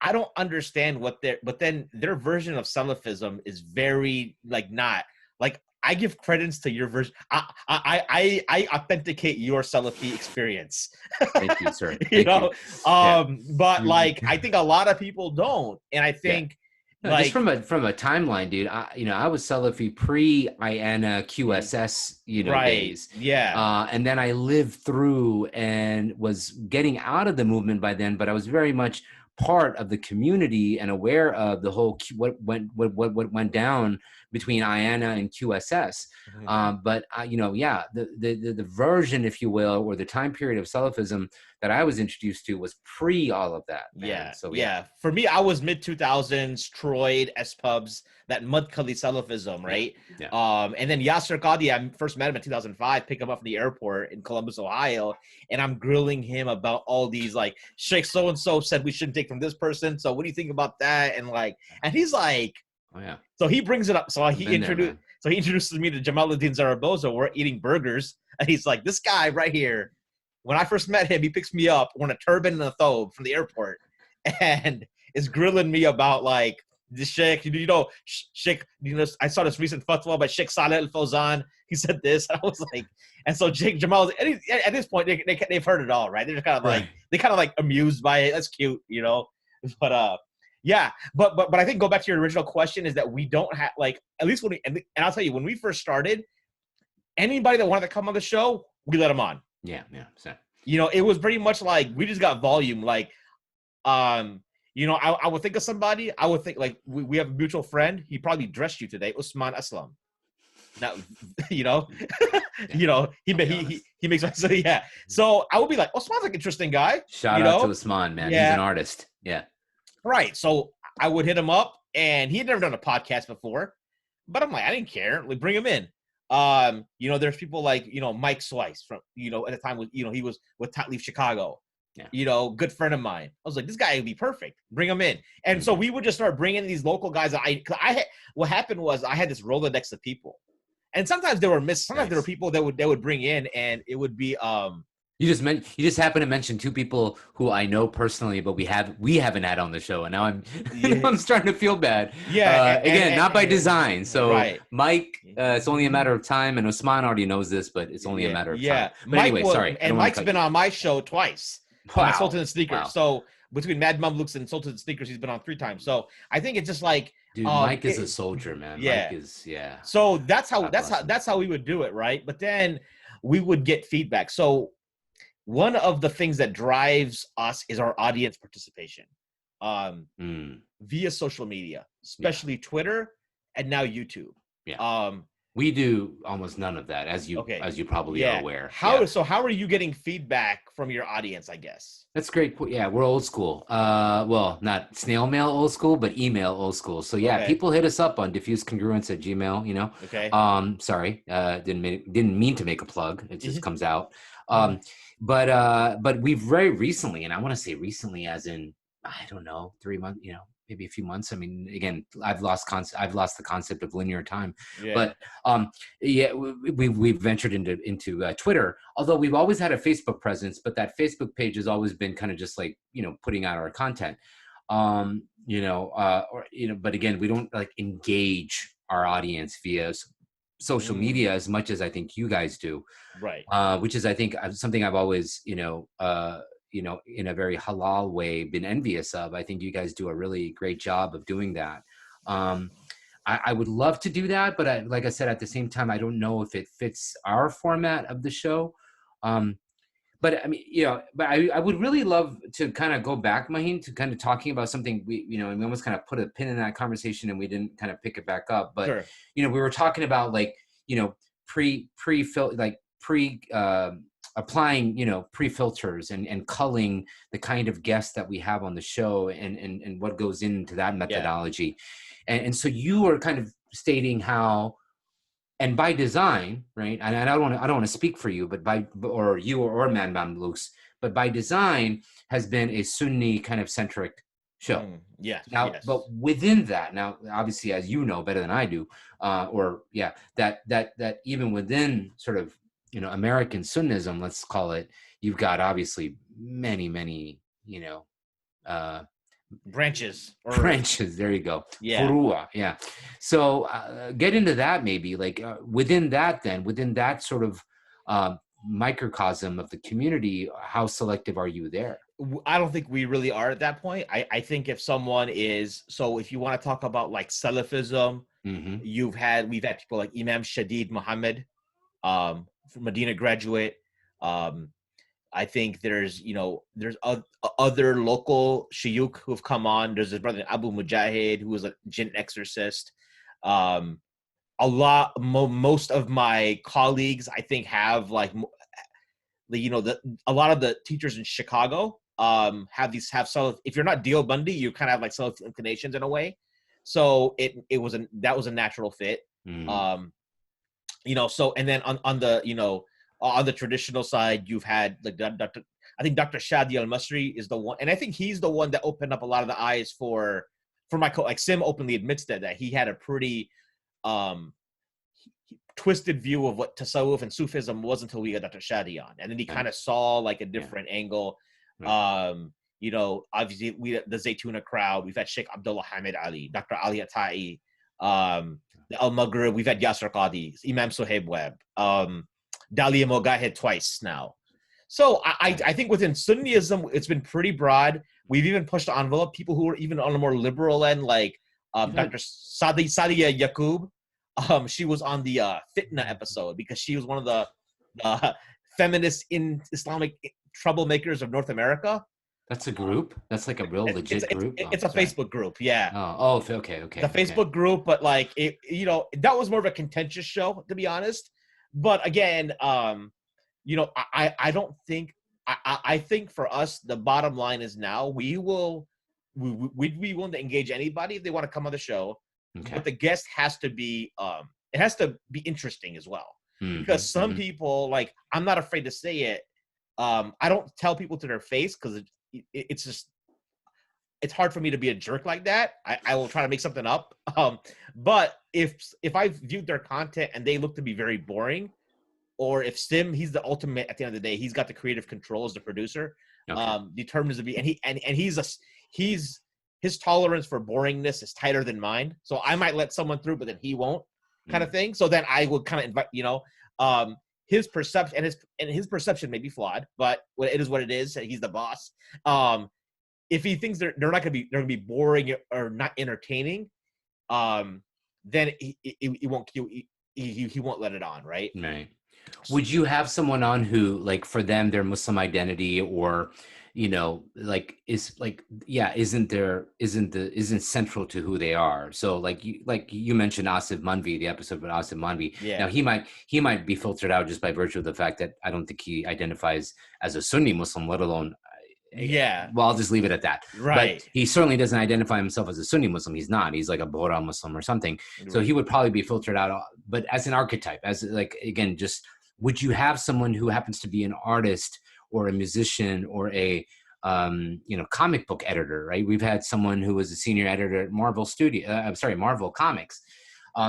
I don't understand but then their version of Salafism is very like not like I give credence to your version. I authenticate your Salafi experience.
Thank you, sir.
You
Thank
know,
you.
but like I think a lot of people don't, and I think
No,
like
just from a timeline, dude. I was Salafi pre-IANA QSS,
right,
days.
yeah,
And then I lived through and was getting out of the movement by then, but I was very much part of the community and aware of the whole what went down between IANA and QSS. But the version, if you will, or the time period of Salafism that I was introduced to was pre all of that, man. So
yeah. For me, I was mid 2000s, Troid, S Pubs, that Mudcully Salafism, right?
Yeah.
And then Yasser Qadi, I first met him in 2005, pick him up from the airport in Columbus, Ohio, and I'm grilling him about all these like Sheikh so and so said we shouldn't take from this person. So what do you think about that? And he's like,
oh yeah.
So he brings it up. So he introduces me to Jamaluddin Zaragoza. We're eating burgers, and he's like, "This guy right here." When I first met him, he picks me up wearing a turban and a thobe from the airport, and is grilling me about like the Sheikh. Sheikh. I saw this recent fatwa by Sheikh Saleh Al Fawzan. He said this. And I was like, and so Jake Jamal. At this point, they've heard it all, right? They're just kind of like amused by it. That's cute, But yeah, but I think go back to your original question is that we don't have like at least and I'll tell you when we first started, anybody that wanted to come on the show, we let them on.
Yeah. So.
It was pretty much like we just got volume. Like, I would think of somebody. I would think like we have a mutual friend. He probably dressed you today, Usman Aslam. Now, he makes so yeah. So I would be like, Usman's an interesting guy.
Shout out to Usman, man. Yeah. He's an artist. Yeah.
Right. So I would hit him up, and he had never done a podcast before, but I'm like, I didn't care. Like, bring him in. There's people like, Mike Slice from, at the time was, he was with Leaf Chicago, good friend of mine. I was like, this guy would be perfect. Bring him in. And so we would just start bringing these local guys. What happened was I had this Rolodex of people, and sometimes they were sometimes there were people that would bring in, and it would be,
you just happen to mention two people who I know personally, but we haven't had on the show, and now I'm starting to feel bad.
Yeah,
again, not by design. So
right.
Mike, it's only a matter of time, and Usman already knows this, but it's only a matter of time. But anyway, sorry.
And Mike's been on my show twice.
Wow.
Sultan and Sneakers.
Wow.
So between Mad Mamluks and Sultan and Sneakers, he's been on 3 times. So I think it's just like,
dude, Mike is a soldier, man.
Yeah.
Mike is, yeah.
So that's how we would do it, right? But then we would get feedback. So one of the things that drives us is our audience participation via social media, especially Twitter and now YouTube.
Yeah. We do almost none of that, as you probably are aware.
So how are you getting feedback from your audience, I guess?
That's great. Yeah, we're old school. Well, not snail mail old school, but email old school. So yeah, people hit us up on diffusecongruence@gmail,
Okay.
Sorry, didn't mean to make a plug. It just comes out. But we've very recently, and I want to say recently as in, I don't know, 3 months, maybe a few months. I mean, again, I've lost the concept of linear time, but we've ventured into Twitter, although we've always had a Facebook presence, but that Facebook page has always been kind of just like, putting out our content, but again, we don't like engage our audience via social media as much as I think you guys do.
Right.
Which is, I think, something I've always, in a very halal way, been envious of. I think you guys do a really great job of doing that. I would love to do that, but like I said, at the same time, I don't know if it fits our format of the show. But I mean, but I would really love to kind of go back, Maheen, to kind of talking about something we almost kind of put a pin in that conversation and we didn't kind of pick it back up. But,
sure.
We were talking about like, applying, pre-filters and culling the kind of guests that we have on the show and what goes into that methodology. Yeah. And so you were kind of stating how, and by design, right? And I don't want to speak for you, but or Man Mamluks, but by design has been a Sunni kind of centric show. Now, but within that, now obviously, as you know better than I do, that even within sort of American Sunnism, let's call it, you've got obviously many, uh,
Branches or
branches. There you go.
yeah.
Furua. Yeah. So get into that maybe, like within that sort of uh, microcosm of the community, how selective are you there?
I don't think we really are at that point. I think if someone is, so if you want to talk about like Salafism,
Mm-hmm.
we've had people like Imam Shadid Muhammad, from Medina graduate. Um, I think there's other local shayukh who have come on. There's his brother Abu Mujahid, who was a jinn exorcist. Um, most of my colleagues, I think, have like a lot of the teachers in Chicago have some. If you're not Dio Bundy, you kind of have like some inclinations in a way. So that was a natural fit.
Mm.
Um, so and then on the traditional side, you've had like Dr. I think Dr. Shadi Al Masri is the one, and I think he's the one that opened up a lot of the eyes for my like Sim openly admits that he had a pretty um twisted view of what tasawwuf and Sufism was until we got Dr. Shadi on, and then he
Yeah.
kind of saw like a
Yeah.
different angle.
Right.
Obviously the Zaytuna crowd, we've had Sheikh Abdullah Hamid Ali, Dr. Ali Atai, the Al Maghrib, we've had Yasser Qadi, Imam Suhaib Webb, Dalia Mogahed twice now. So I think within Sunniism, it's been pretty broad. We've even pushed the envelope. People who are even on a more liberal end, like Dr. Sadia Yaqub. She was on the Fitna episode because she was one of the feminists in Islamic troublemakers of North America.
That's a group. That's like a real legit group.
It's a Facebook group, yeah.
Okay.
The Facebook group, but like that was more of a contentious show, to be honest. But again, I don't think I think for us the bottom line is now we'd be willing to engage anybody if they want to come on the show.
Okay.
But the guest has to be it has to be interesting as well.
Mm-hmm.
Because some people, like, I'm not afraid to say it. I don't tell people to their face because it's just it's hard for me to be a jerk like that. I will try to make something up. But if I viewed their content and they look to be very boring, or if Sim, he's the ultimate at the end of the day, he's got the creative control as the producer, determines to be, and he's his tolerance for boringness is tighter than mine. So I might let someone through, but then he won't, kind of thing. So then I would kind of invite, his perception and his perception may be flawed, but it is what it is. He's the boss. If he thinks they're not gonna be boring or not entertaining, then he won't let it on, right?
Right. Would you have someone on who, like, for them, their Muslim identity, or, like, isn't central to who they are? So like you mentioned Asif Manvi, the episode with Asif Manvi.
Yeah.
Now he might be filtered out just by virtue of the fact that I don't think he identifies as a Sunni Muslim, let alone.
Yeah.
Well, I'll just leave it at that.
Right.
But he certainly doesn't identify himself as a Sunni Muslim. He's not. He's like a Bora Muslim or something. So he would probably be filtered out. But as an archetype, as like, again, just, would you have someone who happens to be an artist or a musician or a comic book editor, right? We've had someone who was a senior editor at Marvel Comics.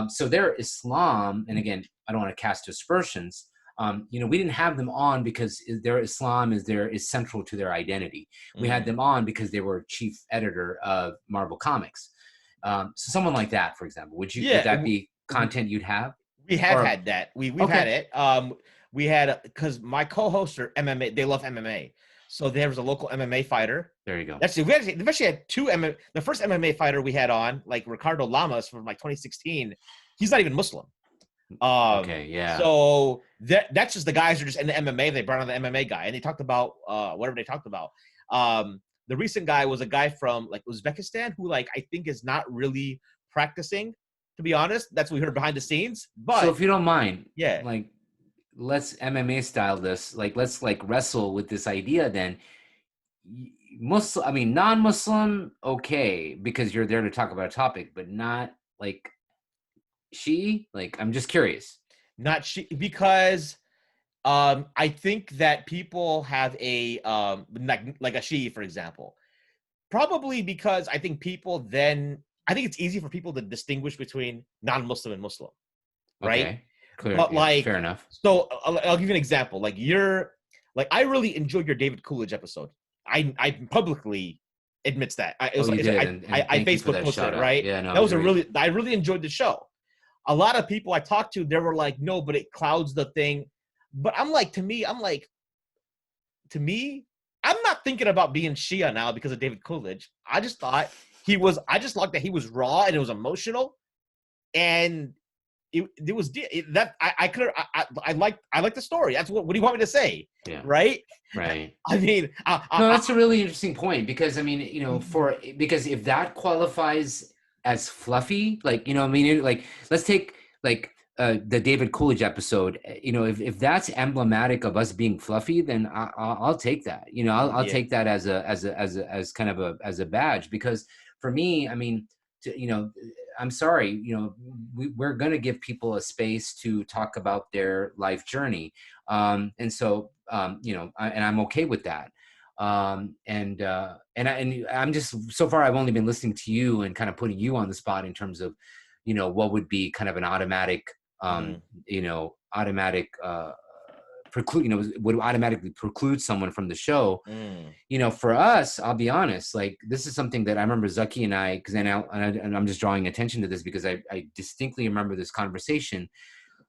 So their Islam, and again, I don't want to cast aspersions. We didn't have them on because their Islam is central to their identity. We had them on because they were chief editor of Marvel Comics. So someone like that, for example, would that be content you'd have?
We have had that. We've had it. We had, because my co-hosts are MMA. They love MMA. So there was a local MMA fighter.
There you go.
We actually had two MMA. The first MMA fighter we had on, like Ricardo Lamas from like 2016, he's not even Muslim.
Okay, yeah.
So that's just the guys who are just in the MMA. They brought on the MMA guy, and they talked about whatever they talked about. The recent guy was a guy from like Uzbekistan who, like, I think is not really practicing, to be honest. That's what we heard behind the scenes. But
so if you don't mind,
yeah,
like, let's MMA style this. Like, let's like wrestle with this idea then. Non-Muslim, okay, because you're there to talk about a topic, but not like like, I'm just curious.
Not she, because I think that people have a like a Shi'i, for example, probably because I think it's easy for people to distinguish between non-Muslim and Muslim, right?
Okay. Clear.
But
Yeah.
like,
Fair enough.
so I'll give you an example. Like I really enjoyed your David Coolidge episode. I publicly admits that.
Oh, you did, and
I
thank you for
Facebook
that
posted
shout
it,
out.
right?
Yeah, no,
That
it was
was
great.
I really enjoyed the show. A lot of people I talked to, they were like, no, but it clouds the thing. But I'm like, to me, I'm not thinking about being Shia now because of David Coolidge. I just liked that he was raw and it was emotional, and it was that I like the story. That's what do you want me to say?
Yeah.
Right.
Right.
I mean,
No, that's a really interesting point, because I mean, because if that qualifies as fluffy, like, I mean, like, let's take like the David Coolidge episode. If that's emblematic of us being fluffy, then I'll take that. I'll
Yeah.
take that as kind of a badge, because for me, I mean, I'm sorry, we're going to give people a space to talk about their life journey. And so, and I'm okay with that. And I'm just, so far, I've only been listening to you and kind of putting you on the spot in terms of, what would be kind of an automatic, would automatically preclude someone from the show. For us, I'll be honest, like, this is something that I remember Zaki and I, because and I'm just drawing attention to this because I distinctly remember this conversation,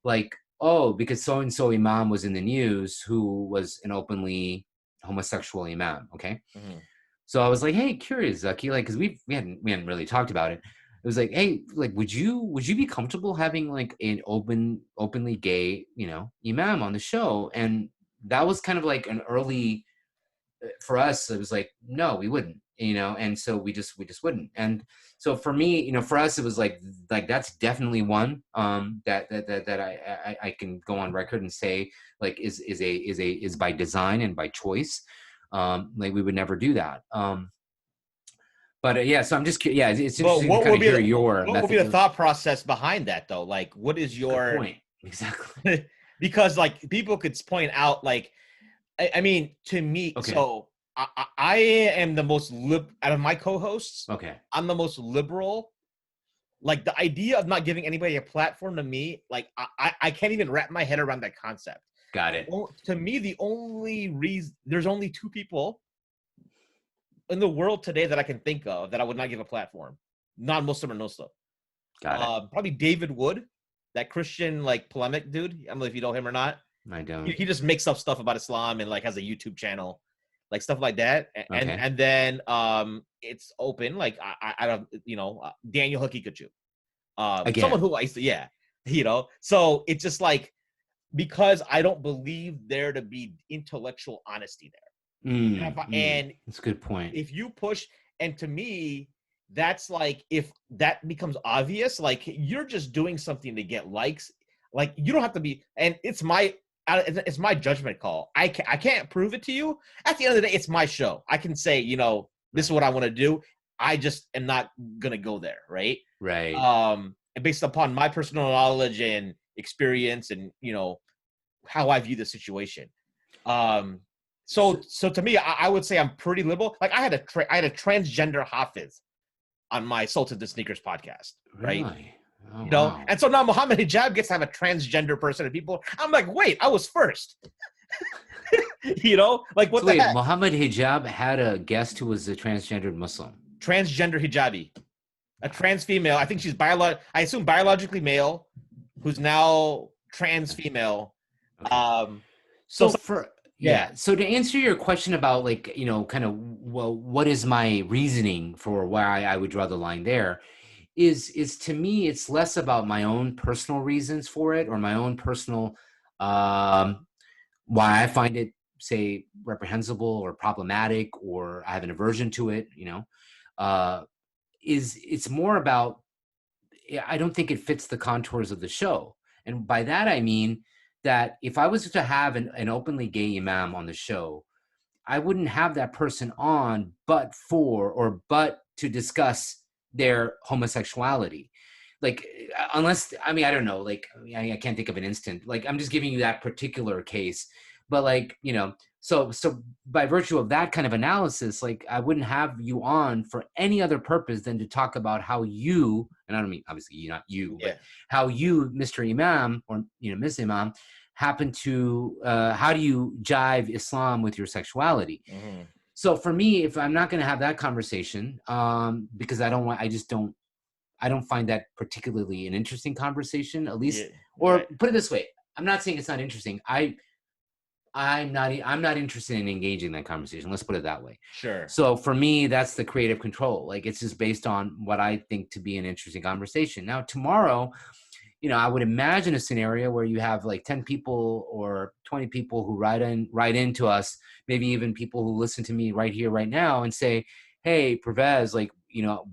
like, oh, because so-and-so imam was in the news who was an openly homosexual imam. Okay. So I was like, hey, curious, Zaki, like, because we hadn't really talked about it. It was like, hey, like, would you be comfortable having like an openly gay, imam on the show? And that was kind of like an early, for us, it was like, no, we wouldn't, and so we just wouldn't. And so for me, for us, it was like that's definitely one that I can go on record and say, like, is by design and by choice. Like, we would never do that. But yeah, so I'm just curious. Yeah, it's interesting to kind of hear your
what would be the thought process behind that, though? Like, what is your
point? Exactly.
Because like people could point out, like, I mean, to me,
Okay.
so I am the most out of my co-hosts.
Okay.
I'm the most liberal. Like, the idea of not giving anybody a platform, to me, like, I can't even wrap my head around that concept.
Got it.
Well, to me, the only reason, there's only two people in the world today that I can think of that I would not give a platform, non-Muslim or Muslim.
Got it.
Probably David Wood, that Christian, like, polemic dude. I don't know if you know him or not.
I don't.
He just makes up stuff about Islam and like has a YouTube channel, like stuff like that. And then it's open, like, I don't, Daniel Hakikachu.
Again.
Someone who likes to, yeah, so it's just like, because I don't believe there to be intellectual honesty there. And
that's a good point.
If you push, and to me, that's like, if that becomes obvious, like, you're just doing something to get likes. Like, you don't have to be, and it's my judgment call. I can't prove it to you. At the end of the day, it's my show. I can say, this is what I want to do. I just am not gonna go there, right?
Right.
And based upon my personal knowledge and experience, and how I view the situation. So to me, I would say I'm pretty liberal. Like, I had a transgender Hafiz on my Sultan the Sneakers podcast, right?
Really? Oh,
wow. And so now Muhammad Hijab gets to have a transgender person, and people, I'm like, wait, I was first. Like, what
so
the
wait,
heck?
Muhammad Hijab had a guest who was a transgendered Muslim.
Transgender hijabi, a trans female. I think she's I assume biologically male, who's now trans female.
Okay. So to answer your question about, like, kind of, well, what is my reasoning for why I would draw the line there, is to me, it's less about my own personal reasons for it, or my own personal why I find it, say, reprehensible or problematic, or I have an aversion to it. It's more about, I don't think it fits the contours of the show. And by that, I mean that if I was to have an openly gay imam on the show, I wouldn't have that person on but to discuss their homosexuality. Like, unless, I mean, I don't know, like, I can't think of an instant. Like, I'm just giving you that particular case But like, so by virtue of that kind of analysis, like I wouldn't have you on for any other purpose than to talk about how you, and I don't mean obviously you, not you, but how you, Mr. Imam, or Miss Imam, happen to how do you jive Islam with your sexuality?
Mm-hmm.
So for me, if I'm not going to have that conversation, because I don't find that particularly an interesting conversation, at least, or put it this way, I'm not saying it's not interesting. I'm not interested in engaging in that conversation. Let's put it that way.
Sure.
So for me, that's the creative control. Like it's just based on what I think to be an interesting conversation. Now, tomorrow, I would imagine a scenario where you have like 10 people or 20 people who write into us, maybe even people who listen to me right here, right now, and say, hey, Parvez, like,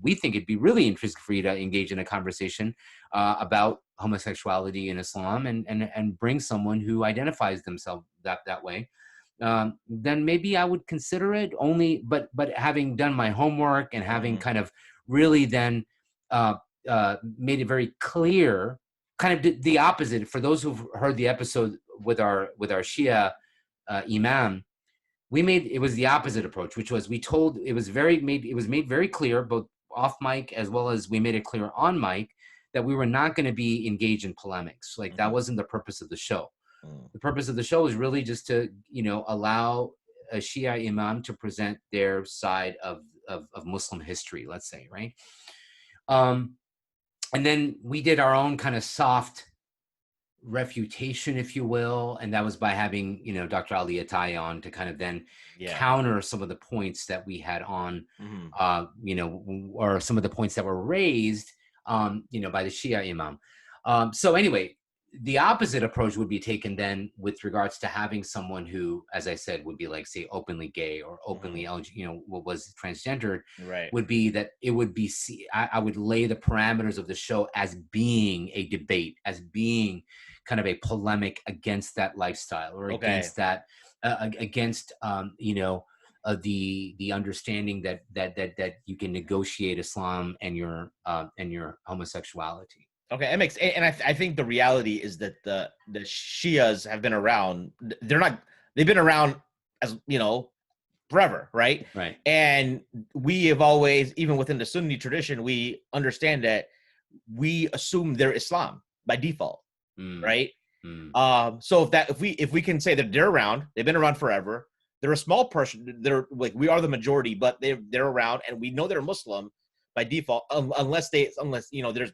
we think it'd be really interesting for you to engage in a conversation about homosexuality in Islam, and bring someone who identifies themselves that way. Then maybe I would consider it, only, but having done my homework and having kind of really then made it very clear, kind of the opposite. For those who've heard the episode with our Shia Imam, it was the opposite approach, which was it was made very clear, both off mic as well as we made it clear on mic, that we were not going to be engaged in polemics. Like that wasn't the purpose of the show. The purpose of the show is really just to, allow a Shia Imam to present their side of Muslim history, let's say, right? And then we did our own kind of soft refutation, if you will, and that was by having Dr. Ali Attai on to kind of then counter some of the points that we had on, or some of the points that were raised, by the Shia Imam. So anyway, the opposite approach would be taken then with regards to having someone who, as I said, would be like, say, openly gay or openly what was transgendered,
right?
Would be that it would be, I would lay the parameters of the show as being a debate, as being kind of a polemic against that lifestyle, or against that, against the understanding that you can negotiate Islam and your homosexuality.
Okay, that makes, and I think the reality is that the Shias have been around. They've been around as forever, right?
Right.
And we have always, even within the Sunni tradition, we understand that we assume they're Islam by default, right? So if we can say that they're around, they've been around forever. They're a small person. They're like, we are the majority, but they're around, and we know they're Muslim by default, unless there's,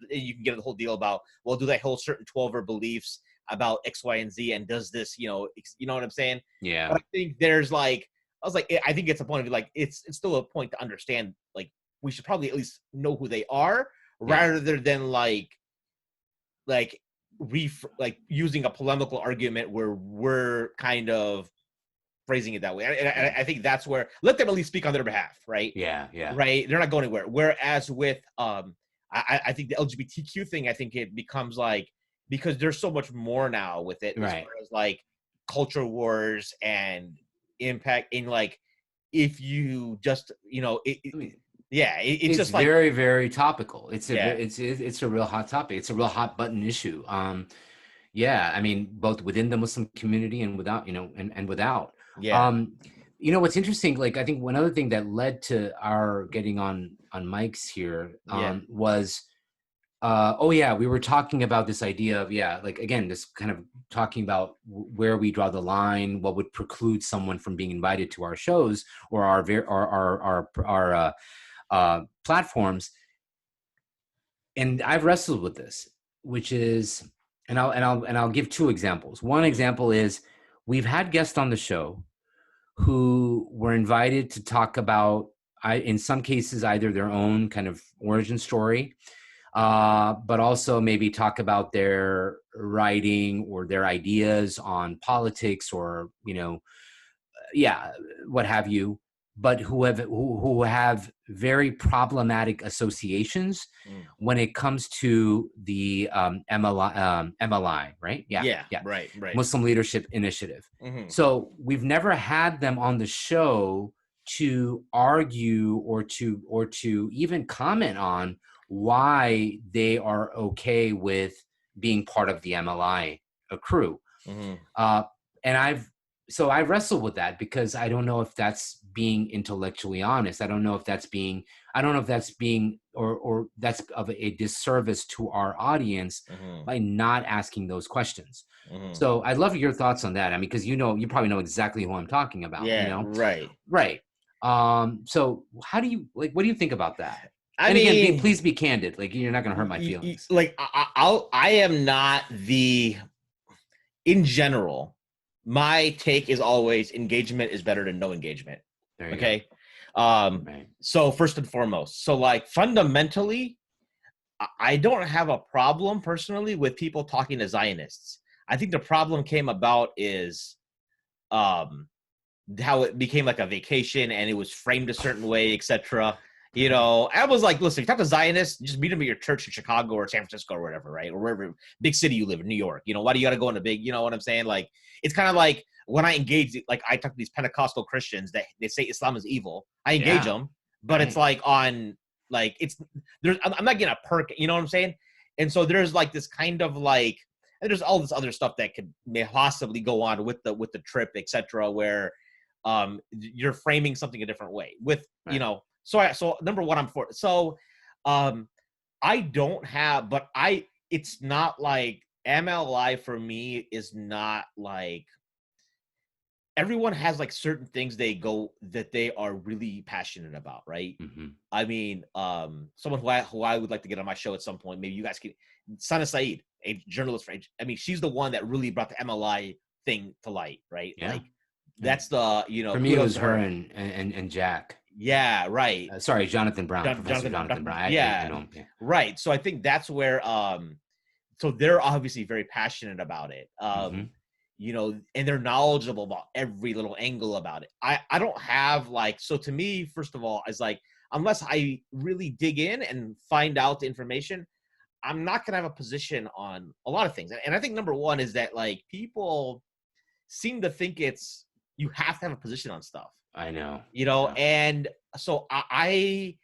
you can get the whole deal about, well, do they hold certain 12 beliefs about X, Y, and Z, and does this, you know what I'm saying?
Yeah.
But I think there's like, I think it's a point of like, it's still a point to understand, like, we should probably at least know who they are, rather than like using a polemical argument where we're kind of phrasing it that way. And I think that's where, let them at least speak on their behalf, right?
Yeah.
Right? They're not going anywhere. Whereas with I think the LGBTQ thing, I think it becomes like, because there's so much more now with it, as far as like culture wars and impact in, like, if you just it's just like
very, very topical. It's a real hot topic. It's a real hot button issue. I mean, both within the Muslim community and without, and without. What's interesting, like, I think one other thing that led to our getting on mics here was, we were talking about this idea of, like, again, this kind of talking about where we draw the line, what would preclude someone from being invited to our shows or our platforms. And I've wrestled with this, which is, and I'll give two examples. One example is, we've had guests on the show who were invited to talk about, in some cases, either their own kind of origin story, but also maybe talk about their writing or their ideas on politics, or what have you, but who have very problematic associations when it comes to the MLI, right?
Right.
Muslim Leadership Initiative. So we've never had them on the show to argue or to even comment on why they are okay with being part of the MLI crew. And so I wrestle with that because I don't know if that's being intellectually honest. I don't know if that's being, or that's of a disservice to our audience
Mm-hmm.
by not asking those questions.
Mm-hmm.
So I'd love your thoughts on that. I mean, because you probably know exactly who I'm talking about,
Yeah, right.
Right. So how do you, like, what do you think about that?
I
And again,
mean,
please be candid. Like, you're not going to hurt my feelings.
like I am not in general, my take is always engagement is better than no engagement.
There you
Okay.
go. Right.
So first and foremost, so like fundamentally, I don't have a problem personally with people talking to Zionists. I think the problem came about is um how it became like a vacation and it was framed a certain way, etc. You know, I was like, listen, if you talk to Zionists, just meet them at your church in Chicago or San Francisco or whatever, right? Or wherever big city you live in, New York. You know, why do you got to go in a big, you know what I'm saying? Like, it's kind of like when I engage, like I talk to these Pentecostal Christians that they say Islam is evil. I engage them, but it's like on, like, it's, I'm not getting a perk, you know what I'm saying? And so there's like this kind of like, and there's all this other stuff that could may possibly go on with the trip, etc., where you're framing something a different way with, you know, so number one, I'm for, so I don't have, but it's not like MLI for me is not like, everyone has like certain things that they are really passionate about, right?
Mm-hmm.
I mean, someone who I would like to get on my show at some point, maybe you guys can, Sana Saeed, a journalist, I mean, she's the one that really brought the MLI thing to light, right?
Yeah.
Like, that's the, you know,
for me it was her and Jack.
Yeah, right.
Sorry, Jonathan Brown, Professor Jonathan Brown.
Yeah,
I know him. Yeah.
Right. So I think that's where so they're obviously very passionate about it. You know, and they're knowledgeable about every little angle about it. I don't have like, so to me, first of all, is like, unless I really dig in and find out the information, I'm not gonna have a position on a lot of things. And I think number one is that like people seem to think it's, you have to have a position on stuff.
I know.
You know, and so I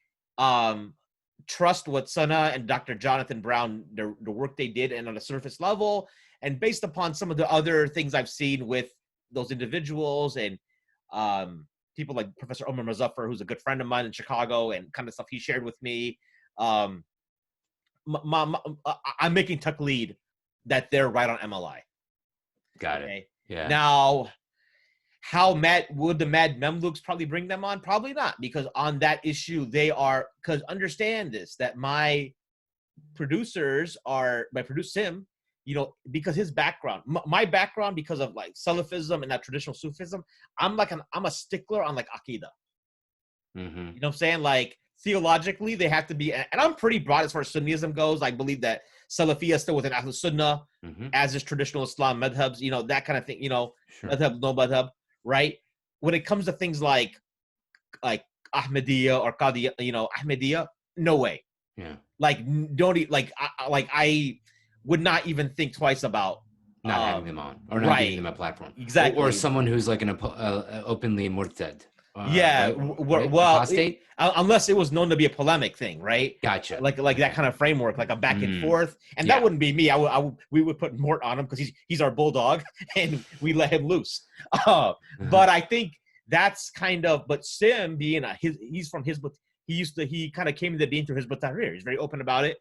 trust what Sana and Dr. Jonathan Brown, the work they did, and on a surface level, and based upon some of the other things I've seen with those individuals and people like Professor Omar Muzaffar, who's a good friend of mine in Chicago, and kind of stuff he shared with me. I'm making taqleed that they're right on MLI.
Got it. Yeah.
Now, how would the Mad Memluks probably bring them on? Probably not, because on that issue, they are, because understand this, that my producer Sim, you know, because his background, my background, because of like Salafism and that traditional Sufism, I'm a stickler on like Aqidah.
Mm-hmm.
You know what I'm saying? Like, theologically, they have to be, and I'm pretty broad as far as Sunnism goes. I believe that Salafiyya is still within Ahlul Sunnah, as is traditional Islam, madhabs, you know, that kind of thing, you know, madhab, no madhab, right? When it comes to things like Ahmadiyya or Qadiyya, you know, Ahmadiyya, no way.
Yeah.
Like, don't, like, I would not even think twice about
not having them on, or not giving them a platform.
Exactly.
Or someone who's like an openly murtad.
Well,
apostate?
Unless it was known to be a polemic thing, right?
Gotcha.
Like that kind of framework, like a back and forth, and that wouldn't be me. We would put Mort on him because he's our bulldog, and we let him loose. But I think that's kind of, but Sim being he's from Hizbut, he kind of came into being through Hizbut Tahrir. He's very open about it.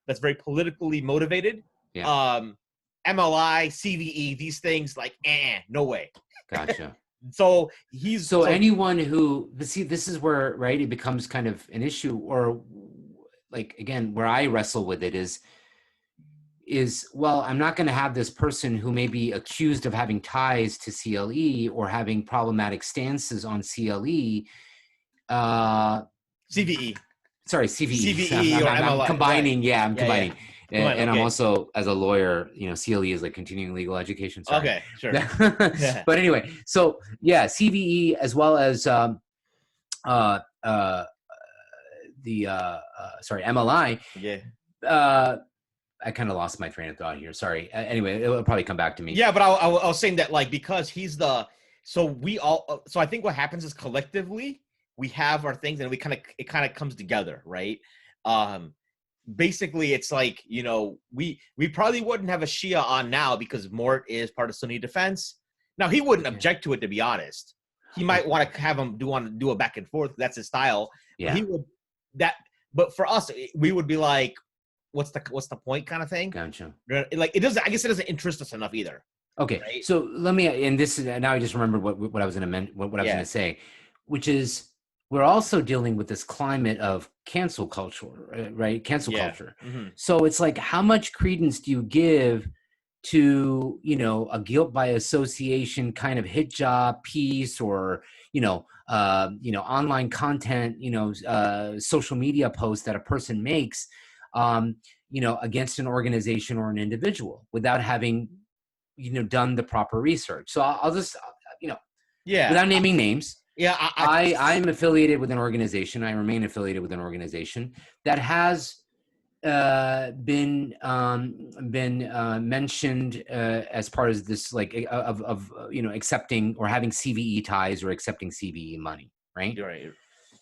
That's very politically motivated.
Yeah.
MLI, CVE, these things, like, no way.
Gotcha.
So
anyone who, see, this is where, right, it becomes kind of an issue, or like, again, where I wrestle with it is, well, I'm not going to have this person who may be accused of having ties to CLE or having problematic stances on CLE.
CVE.
Sorry, CVE.
CVE or MLI.
I'm combining.
Right.
I'm combining.
Yeah.
And I'm also, as a lawyer, you know, CLE is like continuing legal education. Sorry.
Okay, sure.
But anyway, so yeah, CVE as well as MLI.
Yeah.
I kind of lost my train of thought here. Sorry. Anyway, it'll probably come back to me.
Yeah, but I was saying that, like, because so I think what happens is collectively we have our things and it kind of comes together, right? Basically, it's like, you know, we probably wouldn't have a Shia on now because Mort is part of Sunni defense. Now he wouldn't object to it, to be honest. He might want to have him do a back and forth. That's his style.
Yeah.
But he would but for us, we would be like, what's the point kind of thing.
Gotcha.
Like it doesn't. I guess it doesn't interest us enough either.
Okay.
Right?
So let me. And this is now. I just remembered what I was going to what I was going to say, which is we're also dealing with this climate of cancel culture, right? Cancel culture.
Mm-hmm.
So it's like, how much credence do you give to, a guilt by association kind of hit job piece, or, online content, social media post that a person makes, against an organization or an individual without having, done the proper research. So I'll just, without naming names.
Yeah,
I'm affiliated with an organization. I remain affiliated with an organization that has been mentioned as part of this, like of accepting or having CVE ties or accepting CVE money, right?
You're right.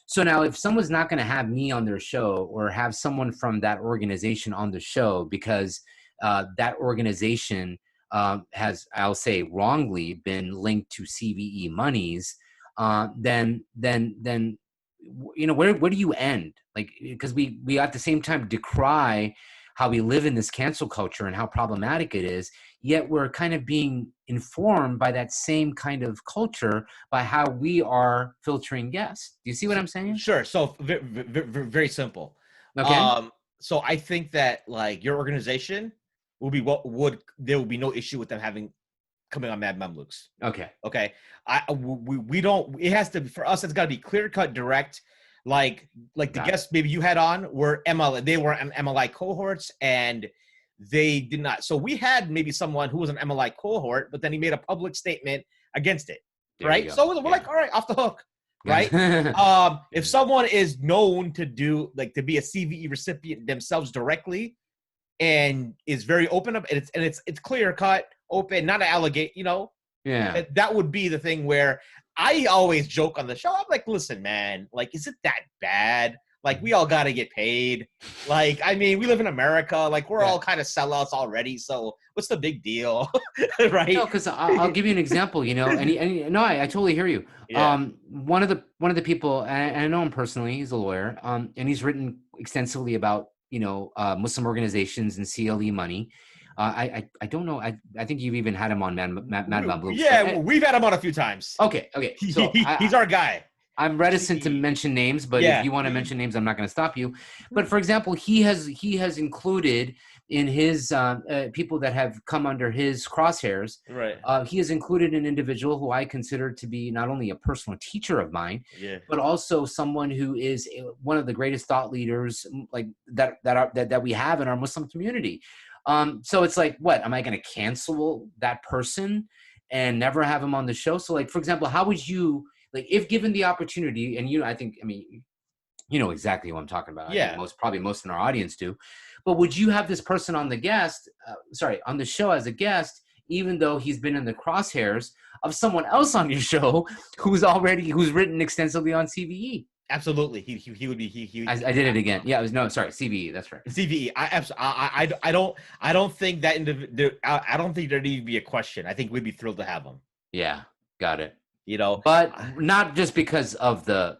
So now, if someone's not going to have me on their show or have someone from that organization on the show because that organization has, I'll say, wrongly been linked to CVE monies, then where do you end? Like, because we at the same time decry how we live in this cancel culture and how problematic it is, yet we're kind of being informed by that same kind of culture by how we are filtering guests. Do you see what I'm saying?
Sure. So very simple.
Okay.
So I think that, like, your organization will be there will be no issue with them coming on Mad Mamluks.
Okay.
We don't. It has to, for us. It's got to be clear cut, direct. Like the guests maybe you had on were MLI. They were on MLI cohorts, and they did not. So we had maybe someone who was an MLI cohort, but then he made a public statement against it, right? So we're like, all right, off the hook, right? If someone is known to be a CVE recipient themselves directly, and is very open up, and it's clear cut, open, not an allegate, that would be the thing where I always joke on the show. I'm like, listen, man, like, is it that bad? Like, we all got to get paid. Like, I mean, we live in America. Like, we're all kind of sellouts already. So what's the big deal? Right?
No, because I'll give you an example, and no, I totally hear you.
Yeah.
One of the people, and I know him personally, he's a lawyer, and he's written extensively about, Muslim organizations and CLE money. I don't know. I think you've even had him on Mad Mamluks.
Yeah, we've had him on a few times.
Okay. So
he's our guy.
I'm reticent to mention names, but if you want to mention names, I'm not going to stop you. But for example, he has included in his people that have come under his crosshairs.
Right.
He has included an individual who I consider to be not only a personal teacher of mine, but also someone who is one of the greatest thought leaders, like that we have in our Muslim community. So it's like, what, am I going to cancel that person and never have him on the show? So, like, for example, how would you, like, if given the opportunity, and you know exactly who I'm talking about.
Yeah.
I think most in our audience do. But would you have this person on the show as a guest, even though he's been in the crosshairs of someone else on your show who's written extensively on CVE?
Absolutely. He would be.
I did it again. Yeah, CVE. That's right.
CVE. I don't think that I don't think there needs to be a question. I think we'd be thrilled to have him.
Yeah, got it.
But
not just because of the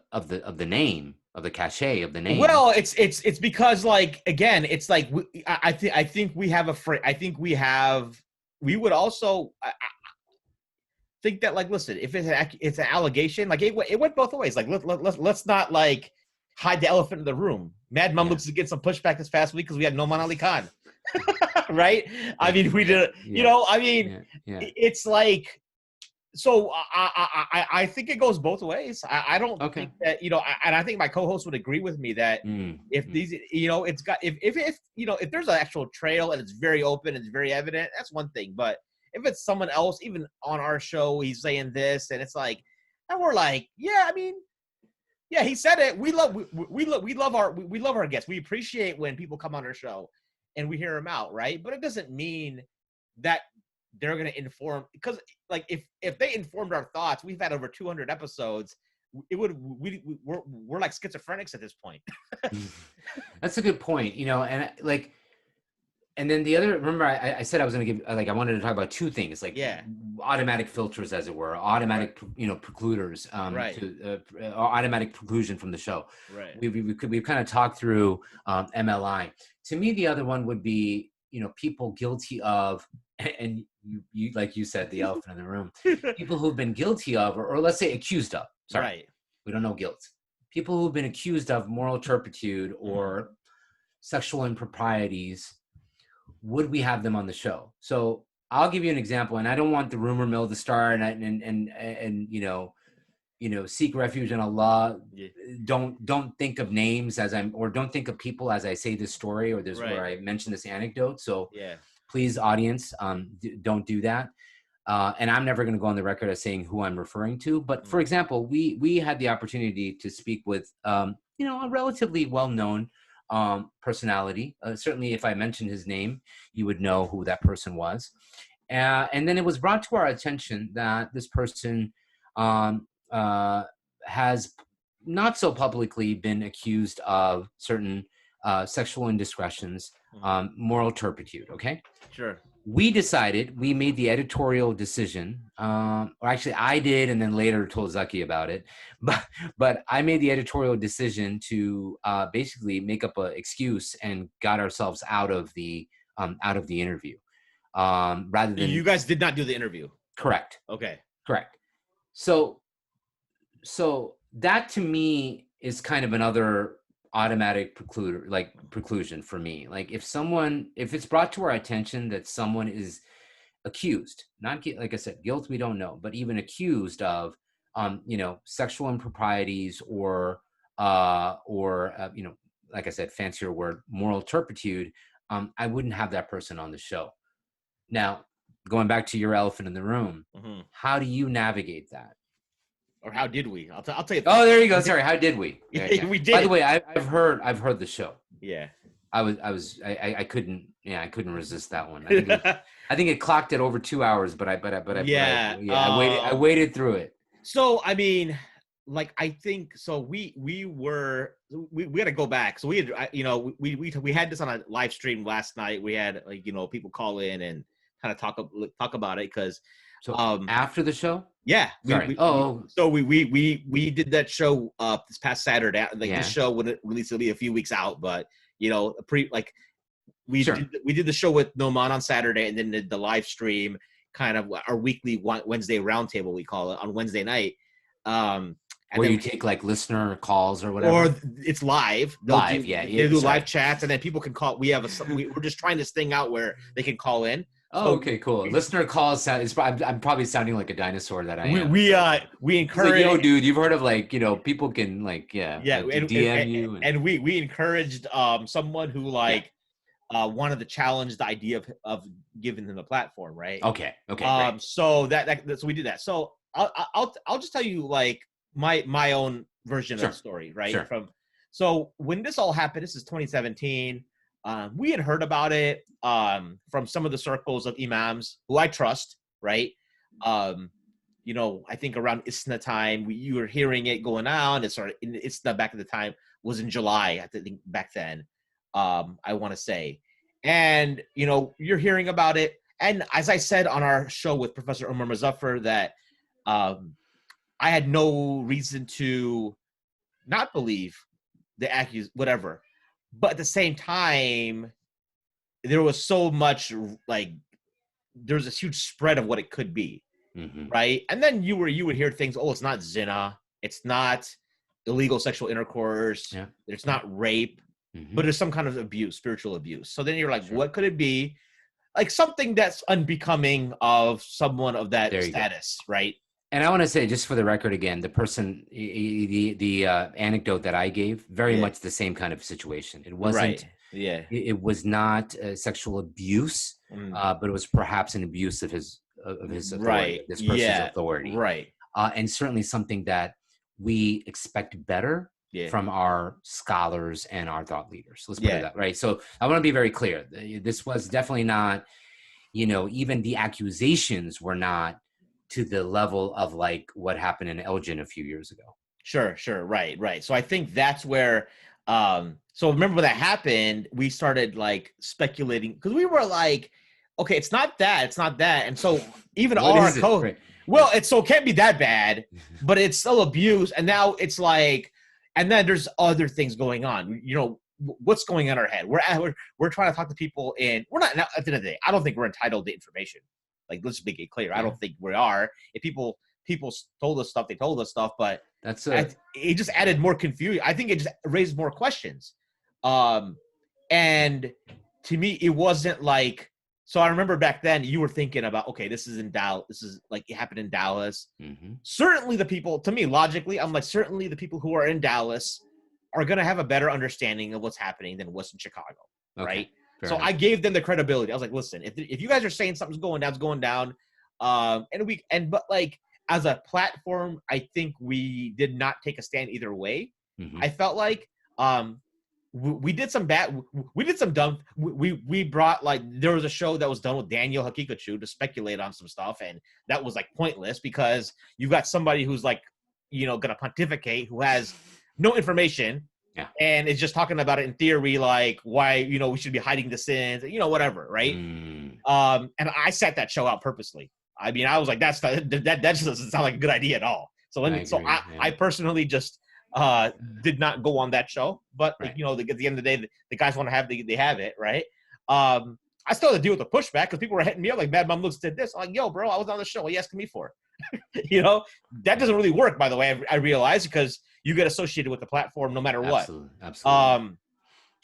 name, of the cachet of the name.
Well, it's because, like, again, it's like I think we have we would also think that, like, listen, if it's an allegation, like, it went both ways. Like, let's not, like, hide the elephant in the room. Mad Mamluks to get some pushback this past week because we had Noman Ali Khan, right? I mean, we did, it's like. So I think it goes both ways. I don't think that, and I think my co-host would agree with me that if these, it's got, if there's an actual trail and it's very open, it's very evident, that's one thing. But if it's someone else, even on our show, he's saying this, and it's like, and we're like, he said it. We love our guests. We appreciate when people come on our show and we hear them out, right? But it doesn't mean that they're going to inform, because, like, if they informed our thoughts, we've had over 200 episodes. We're like schizophrenics at this point.
That's a good point. And like, and then the other, remember I said I was going to give, like, I wanted to talk about two things. Like, automatic filters, as it were, automatic, precluders,
Right.
automatic preclusion from the show.
Right.
We've kind of talked through MLI. To me, the other one would be, people guilty of, and you like you said, the elephant in the room, people who've been guilty of, or let's say accused of. Sorry,
Right.
we don't know guilt. People who've been accused of moral turpitude or sexual improprieties. Would we have them on the show? So I'll give you an example, and I don't want the rumor mill to start and seek refuge in Allah.
Yeah.
Don't think of names or don't think of people as I say this story or this
Right.
where I mention this anecdote. So
Yeah.
please, audience, don't do that. And I'm never going to go on the record as saying who I'm referring to. But for example, we had the opportunity to speak with a relatively well-known personality. Certainly, if I mentioned his name, you would know who that person was. And then it was brought to our attention that this person has not so publicly been accused of certain sexual indiscretions, moral turpitude. Okay.
Sure.
We made the editorial decision, or actually I did, and then later told Zaki about it. But I made the editorial decision to basically make up an excuse and got ourselves out of the interview, rather than.
You guys did not do the interview.
Correct.
Okay.
Correct. So that to me is kind of another automatic preclusion for me. Like if it's brought to our attention that someone is accused, not like I said, guilt we don't know, but even accused of sexual improprieties or like I said, fancier word, moral turpitude, I wouldn't have that person on the show. Now, going back to your elephant in the room, how do you navigate that?
Or how did we? I'll tell you.
Oh, there you go. Sorry, how did we? Yeah.
We did.
By the way, I've heard the show.
Yeah.
I couldn't resist that one. I think it clocked at over 2 hours, but I waited through it.
So I mean, like I think so. We had to go back. So we had we had this on a live stream last night. We had people call in and kind of talk about it because.
So after the show.
Yeah. So we did that show this past Saturday. This show wouldn't release, it'll be a few weeks out, but we did the show with Noman on Saturday, and then did the live stream, kind of our weekly Wednesday roundtable, we call it, on Wednesday night.
Where you take like listener calls or whatever, or
it's live.
They
do live chats, and then people can call. We're just trying this thing out where they can call in.
Oh, okay, cool. Listener calls. I'm probably sounding like a dinosaur that I am.
We encourage.
Like, yo, dude, you've heard of people can DM you.
And we encouraged someone who wanted to challenge the idea of giving them a platform, right?
Okay.
So so we did that. So I'll just tell you my own version of the story, right?
Sure.
So when this all happened, this is 2017. We had heard about it from some of the circles of imams who I trust, right? I think around ISNA time, you were hearing it going on. It's ISNA back at the time was in July, I think back then, I want to say. And, you're hearing about it. And as I said on our show with Professor Umar Muzaffar, that I had no reason to not believe the whatever. But at the same time, there was so much there's this huge spread of what it could be, right? And then you would hear things. Oh, it's not zina, it's not illegal sexual intercourse, it's not rape, but it's some kind of abuse, spiritual abuse. So then you're like, what could it be? Like something that's unbecoming of someone of that status, right?
And I want to say, just for the record, again, the person, the anecdote that I gave, very much the same kind of situation. It wasn't, it was not sexual abuse, but it was perhaps an abuse of his authority, this person's authority,
right?
And certainly something that we expect better from our scholars and our thought leaders. Let's put it that right. So I want to be very clear. This was definitely not, even the accusations were not to the level of what happened in Elgin a few years ago.
Sure. Right. So I think that's where, so remember when that happened, we started speculating, because we were okay, it's not that. It's not that. And so even
What
all our
is it? Right.
well, it so it can't be that bad, but it's still abuse. And now it's like, and then there's other things going on. You know, what's going on in our head? We're trying to talk to people, and we're not, at the end of the day, I don't think we're entitled to information. Like, let's make it clear. I don't think we are. If people told us stuff, they told us stuff, but
That's
it just added more confusion. I think it just raised more questions. And to me, it wasn't like, so I remember back then you were thinking about, okay, this is in Dallas. This is like, it happened in Dallas. Certainly the people, to me, logically, I'm like, certainly the people who are in Dallas are going to have a better understanding of what's happening than what's in Chicago. Right.
Fair
so
enough.
I gave them the credibility. I was like, listen, if you guys are saying something's going down, it's going down. But like, as a platform, I think we did not take a stand either way. I felt like, we did some dumb. We brought, like, there was a show that was done with Daniel Hakikachu to speculate on some stuff, and that was like pointless because you got somebody who's like, you know, gonna pontificate, who has no information, and is just talking about it in theory, like why, you know, we should be hiding the sins, you know, whatever, right? And I sat that show out purposely. I mean, I was like, that just doesn't sound like a good idea at all. So I personally just did not go on that show, but you know, at the end of the day, the guys want to have, they have it, right? I still had to deal with the pushback because people were hitting me up like, Mad Mom Looks did this. I'm like, yo, bro, I was on the show. What are you asking me for? You know, that doesn't really work, by the way. I realize, because you get associated with the platform no matter what.
Absolutely.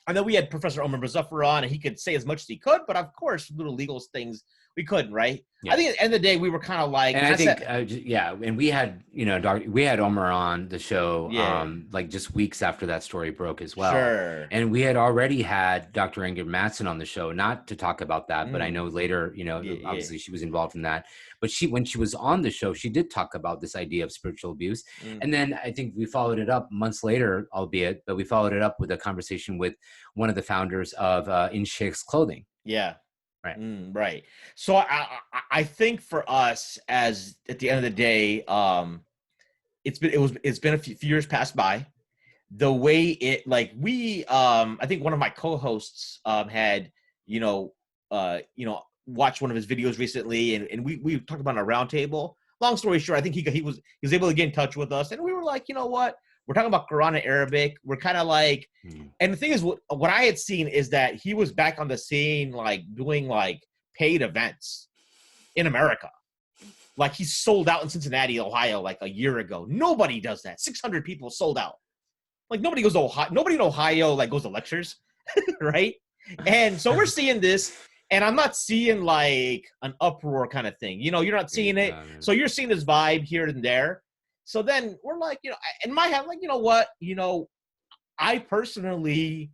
And then we had Professor Omar Muzaffar on, and he could say as much as he could, but of course, little legal things we couldn't, right? I think at the end of the day, we were kind of like,
and I think, and we had, you know, we had Omar on the show, like just weeks after that story broke as well.
Sure.
And we had already had Dr. Ingrid Mattson on the show, not to talk about that, but I know later, you know, obviously she was involved in that. But when she was on the show, she did talk about this idea of spiritual abuse. And then I think we followed it up months later, albeit, but we followed it up with a conversation with one of the founders of In Sheikh's Clothing.
Yeah.
Right.
Right. So I think for us, as at the end of the day, it's been a few years passed by. The way it, like, we I think one of my co-hosts had watched one of his videos recently, and we talked about a roundtable. Long story short, I think he was able to get in touch with us, and we were like, you know what? We're talking about Quran and Arabic. We're kind of like, and the thing is, what I had seen is that he was back on the scene, like doing like paid events in America. Like, he sold out in Cincinnati, Ohio, like a year ago. Nobody does that. 600 people sold out. Like, nobody goes to Ohio. Nobody in Ohio like goes to lectures, right? And so we're seeing this, and I'm not seeing like an uproar kind of thing. You know, you're not seeing it. So you're seeing this vibe here and there. So then we're like, you know, in my head, like, you know what? You know, I personally,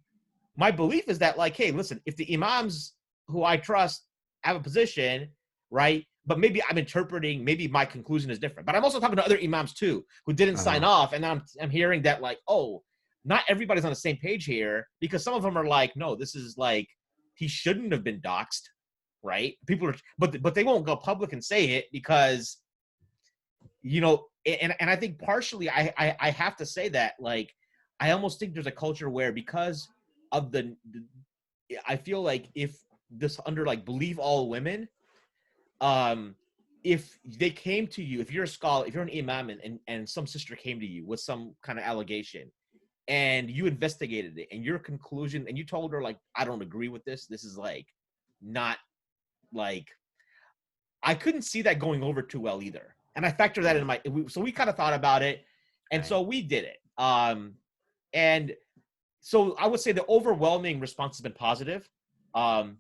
my belief is that, like, hey, listen, if the imams who I trust have a position, right? But maybe I'm interpreting, maybe my conclusion is different. But I'm also talking to other imams too who didn't sign off. And I'm hearing that, like, oh, not everybody's on the same page here, because some of them are like, no, this is like, he shouldn't have been doxxed, right? People are, but they won't go public and say it because, you know, and I think partially I have to say that, like, I almost think there's a culture where, because of I feel like if this under like believe all women, if they came to you, if you're a scholar, if you're an imam, and some sister came to you with some kind of allegation, and you investigated it, and your conclusion, and you told her, like, I don't agree with this. This is like not like, I couldn't see that going over too well either. And I factor that in so we kind of thought about it, and so we did it. And so I would say the overwhelming response has been positive. And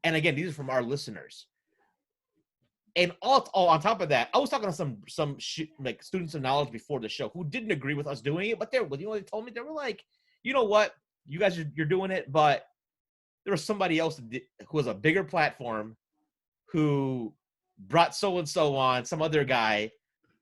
again, these are from our listeners. And on top of that, I was talking to some like students of knowledge before the show who didn't agree with us doing it, but you know what they told me? They were like, you know what, you guys you're doing it, but there was somebody else who was a bigger platform who brought so and so on, some other guy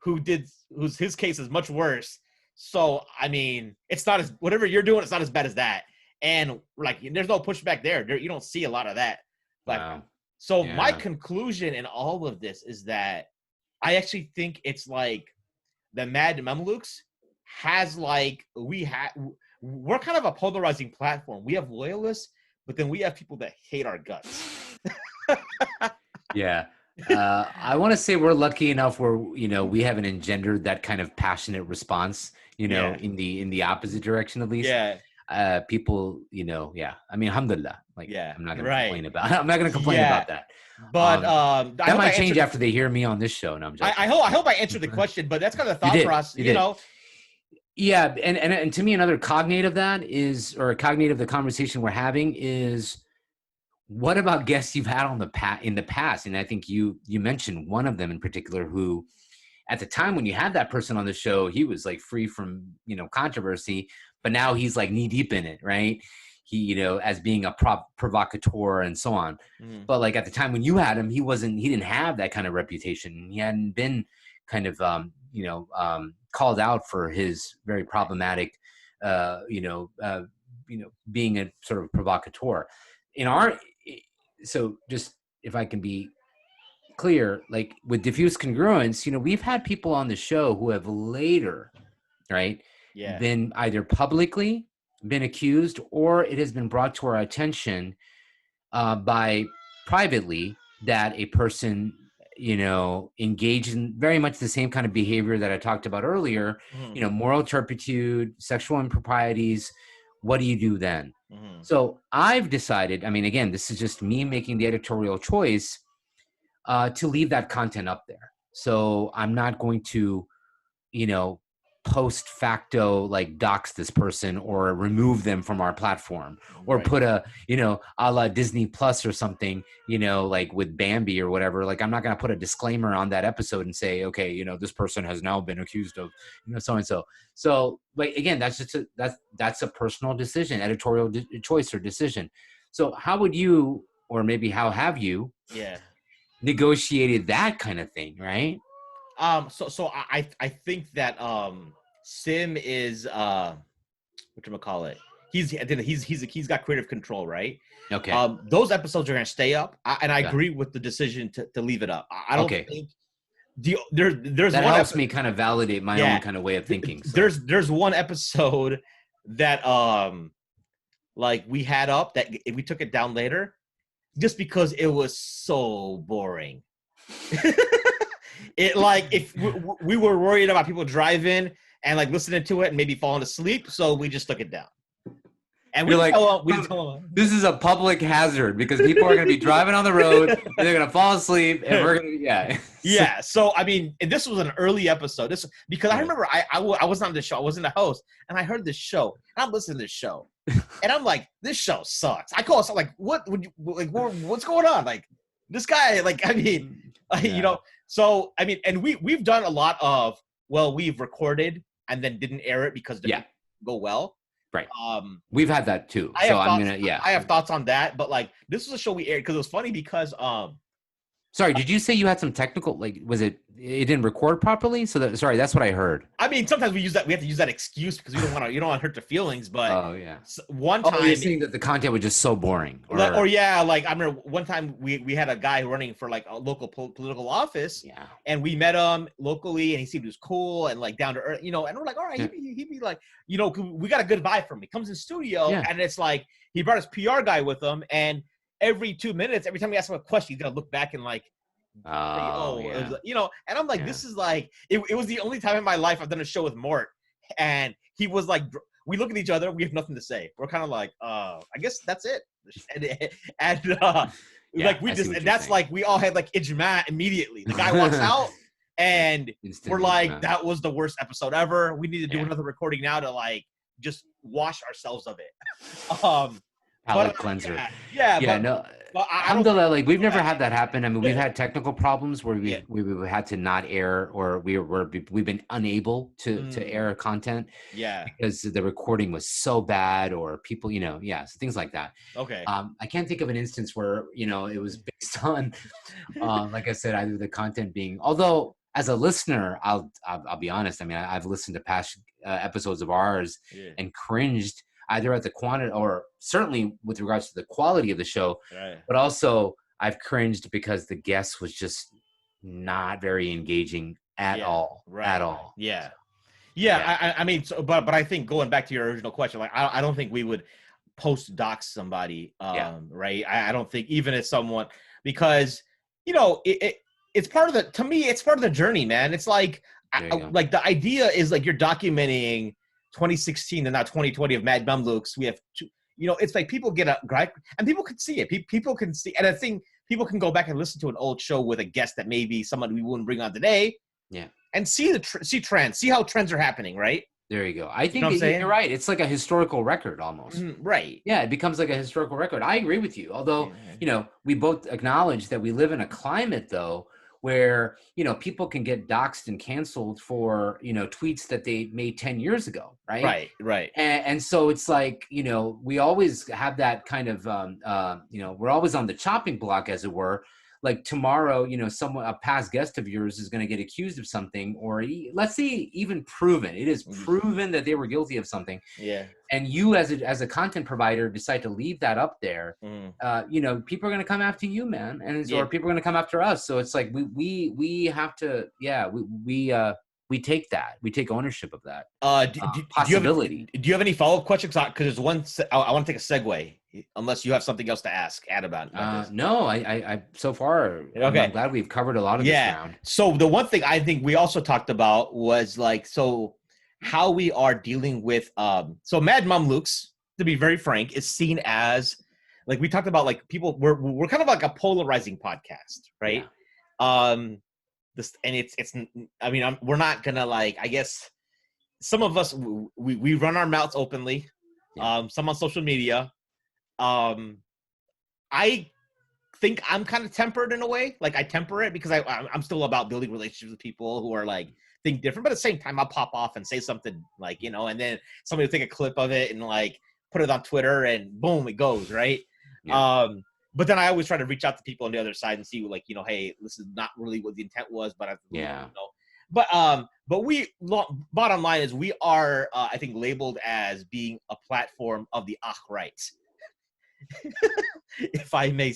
his case is much worse. So I mean, it's not as, whatever you're doing, it's not as bad as that. And like, there's no pushback there. You don't see a lot of that. But
wow.
So my conclusion in all of this is that I actually think it's like the Mad Mamluks has like, we're kind of a polarizing platform. We have loyalists, but then we have people that hate our guts.
Yeah. I want to say we're lucky enough where, we haven't engendered that kind of passionate response,
Yeah.
in the opposite direction, at least.
Yeah.
People, yeah. I mean, alhamdulillah, like
Yeah.
I'm not going to
Right.
complain about, I'm not going to complain
Yeah.
about that.
But I
That
hope I
might change
answered.
after they hear me on this show. No, I'm joking.
I hope I answered the question, but that's kind of the
You
thought
did.
process,
You
you
did.
know.
Yeah, and to me, another cognate of that is, or a cognate of the conversation we're having is, what about guests you've had on in the past? And I think you mentioned one of them in particular who, at the time when you had that person on the show, he was like free from controversy, but now he's like knee deep in it, right? He as being a provocateur and so on.
Mhm.
But like at the time when you had him, he didn't have that kind of reputation. He hadn't been kind of called out for his very problematic being a sort of provocateur. So just if I can be clear, like with diffuse congruence, we've had people on the show who have later, right,
Yeah.
been either publicly been accused, or it has been brought to our attention by privately that a person engaged in very much the same kind of behavior that I talked about earlier.
Mhm.
Moral turpitude, sexual improprieties. What do you do then?
Mhm.
So I've decided, I mean, again, this is just me making the editorial choice to leave that content up there. So I'm not going to, post facto like dox this person or remove them from our platform, or
Right.
put a, a la Disney Plus or something, like with Bambi or whatever. Like I'm not going to put a disclaimer on that episode and say, okay, this person has now been accused of, so and so. So like, again, that's just that's a personal decision, editorial choice or decision. So how would you, or maybe how have you
Yeah.
negotiated that kind of thing, right?
So I think that Sim is whatchamacallit. He's got creative control, right?
Okay.
Those episodes are gonna stay up, and I
Yeah.
agree with the decision to leave it up. I don't
Okay.
think there's
That
one
helps me kind of validate my own kind of way of thinking. So.
There's one episode that like we had up that if we took it down later just because it was so boring. It like if we were worried about people driving and like listening to it and maybe falling asleep, so we just took it down. And we
like,
tell them
this is a public hazard because people are going to be driving on the road and they're going to fall asleep, and we're going to
yeah. So I mean, this was an early episode. This because I remember I was on the show. I wasn't the host, and I heard this show. And I'm listening to this show, and I'm like, this show sucks. I call it like, what would you like? What's going on? Like this guy, like I mean, So I mean, and we've done a lot of we've recorded and then didn't air it because it didn't go well.
Right. We've had that too. I
have thoughts on that, but like this was a show we aired because it was funny because
Sorry, did you say you had some technical, like, it didn't record properly? Sorry, that's what I heard.
I mean, sometimes we have to use that excuse because you don't want to hurt the feelings, but one time
you're saying that the content was just so boring.
Like I remember one time we had a guy running for like a local political office, and we met him locally, and he seemed he was cool and like down to earth, and we're like, all right, he'd be like, we got a good vibe from him. He comes in studio, and it's like he brought his PR guy with him, and every 2 minutes, every time we ask him a question, he's gonna look back and like, and I'm like, this is like, it was the only time in my life I've done a show with Mort, and he was like, we look at each other, we have nothing to say. We're kind of like, I guess that's it, and like we just, and that's saying. Like we all had like ijma immediately. The guy walks out, and we're like, that was the worst episode ever. We need to do another recording now to like just wash ourselves of it.
Palate cleanser.
But
alhamdulillah, like we've never had that happen. I mean, we've had technical problems where we had to not air, or we've been unable to air content. Because the recording was so bad, or people, so things like that.
Okay.
I can't think of an instance where it was based on, like I said, either the content being. Although as a listener, I'll be honest. I mean, I've listened to past episodes of ours and cringed. Either at the quantity, or certainly with regards to the quality of the show, but also I've cringed because the guest was just not very engaging at all. At all.
I mean, but I think going back to your original question, like I don't think we would post dox somebody, right? I don't think even if someone, because, it's part of to me, it's part of the journey, man. It's like, like the idea is like you're documenting 2016 and now 2020 of Mad Mamluks. We have two, it's like people get a gripe and people can see it. People can see, and I think people can go back and listen to an old show with a guest that maybe someone we wouldn't bring on today.
Yeah.
And see trends, see how trends are happening, right?
There you go. I think you're right. It's like a historical record almost.
Right.
Yeah, it becomes like a historical record. I agree with you. Although, we both acknowledge that we live in a climate, though, where, people can get doxxed and canceled for, tweets that they made 10 years ago, right?
Right.
And so it's like, we always have that kind of, we're always on the chopping block, as it were. Like tomorrow, a past guest of yours is going to get accused of something, or let's say even proven. It is proven that they were guilty of something.
Yeah.
And you, as a content provider, decide to leave that up there. People are going to come after you, man, or people are going to come after us. So it's like we have to, we take that. We take ownership of that possibility.
Do you have any follow-up questions? Because there's one. I want to take a segue. Unless you have something else to add about this.
No, I so far,
okay.
I'm glad we've covered a lot of this ground.
So the one thing I think we also talked about was how we are dealing with so Mad Mamluks, to be very frank, is seen as we talked about people we're kind of like a polarizing podcast, right? Yeah. We're not gonna I guess some of us we run our mouths openly, some on social media. I think I'm kind of tempered in a way. I temper it because I'm still about building relationships with people who are think different, but at the same time I'll pop off and say something and then somebody will take a clip of it and put it on Twitter and boom, it goes, right? Yeah. But then I always try to reach out to people on the other side and see hey, this is not really what the intent was, but But bottom line is we are I think labeled as being a platform of the Akh-Right. If I may,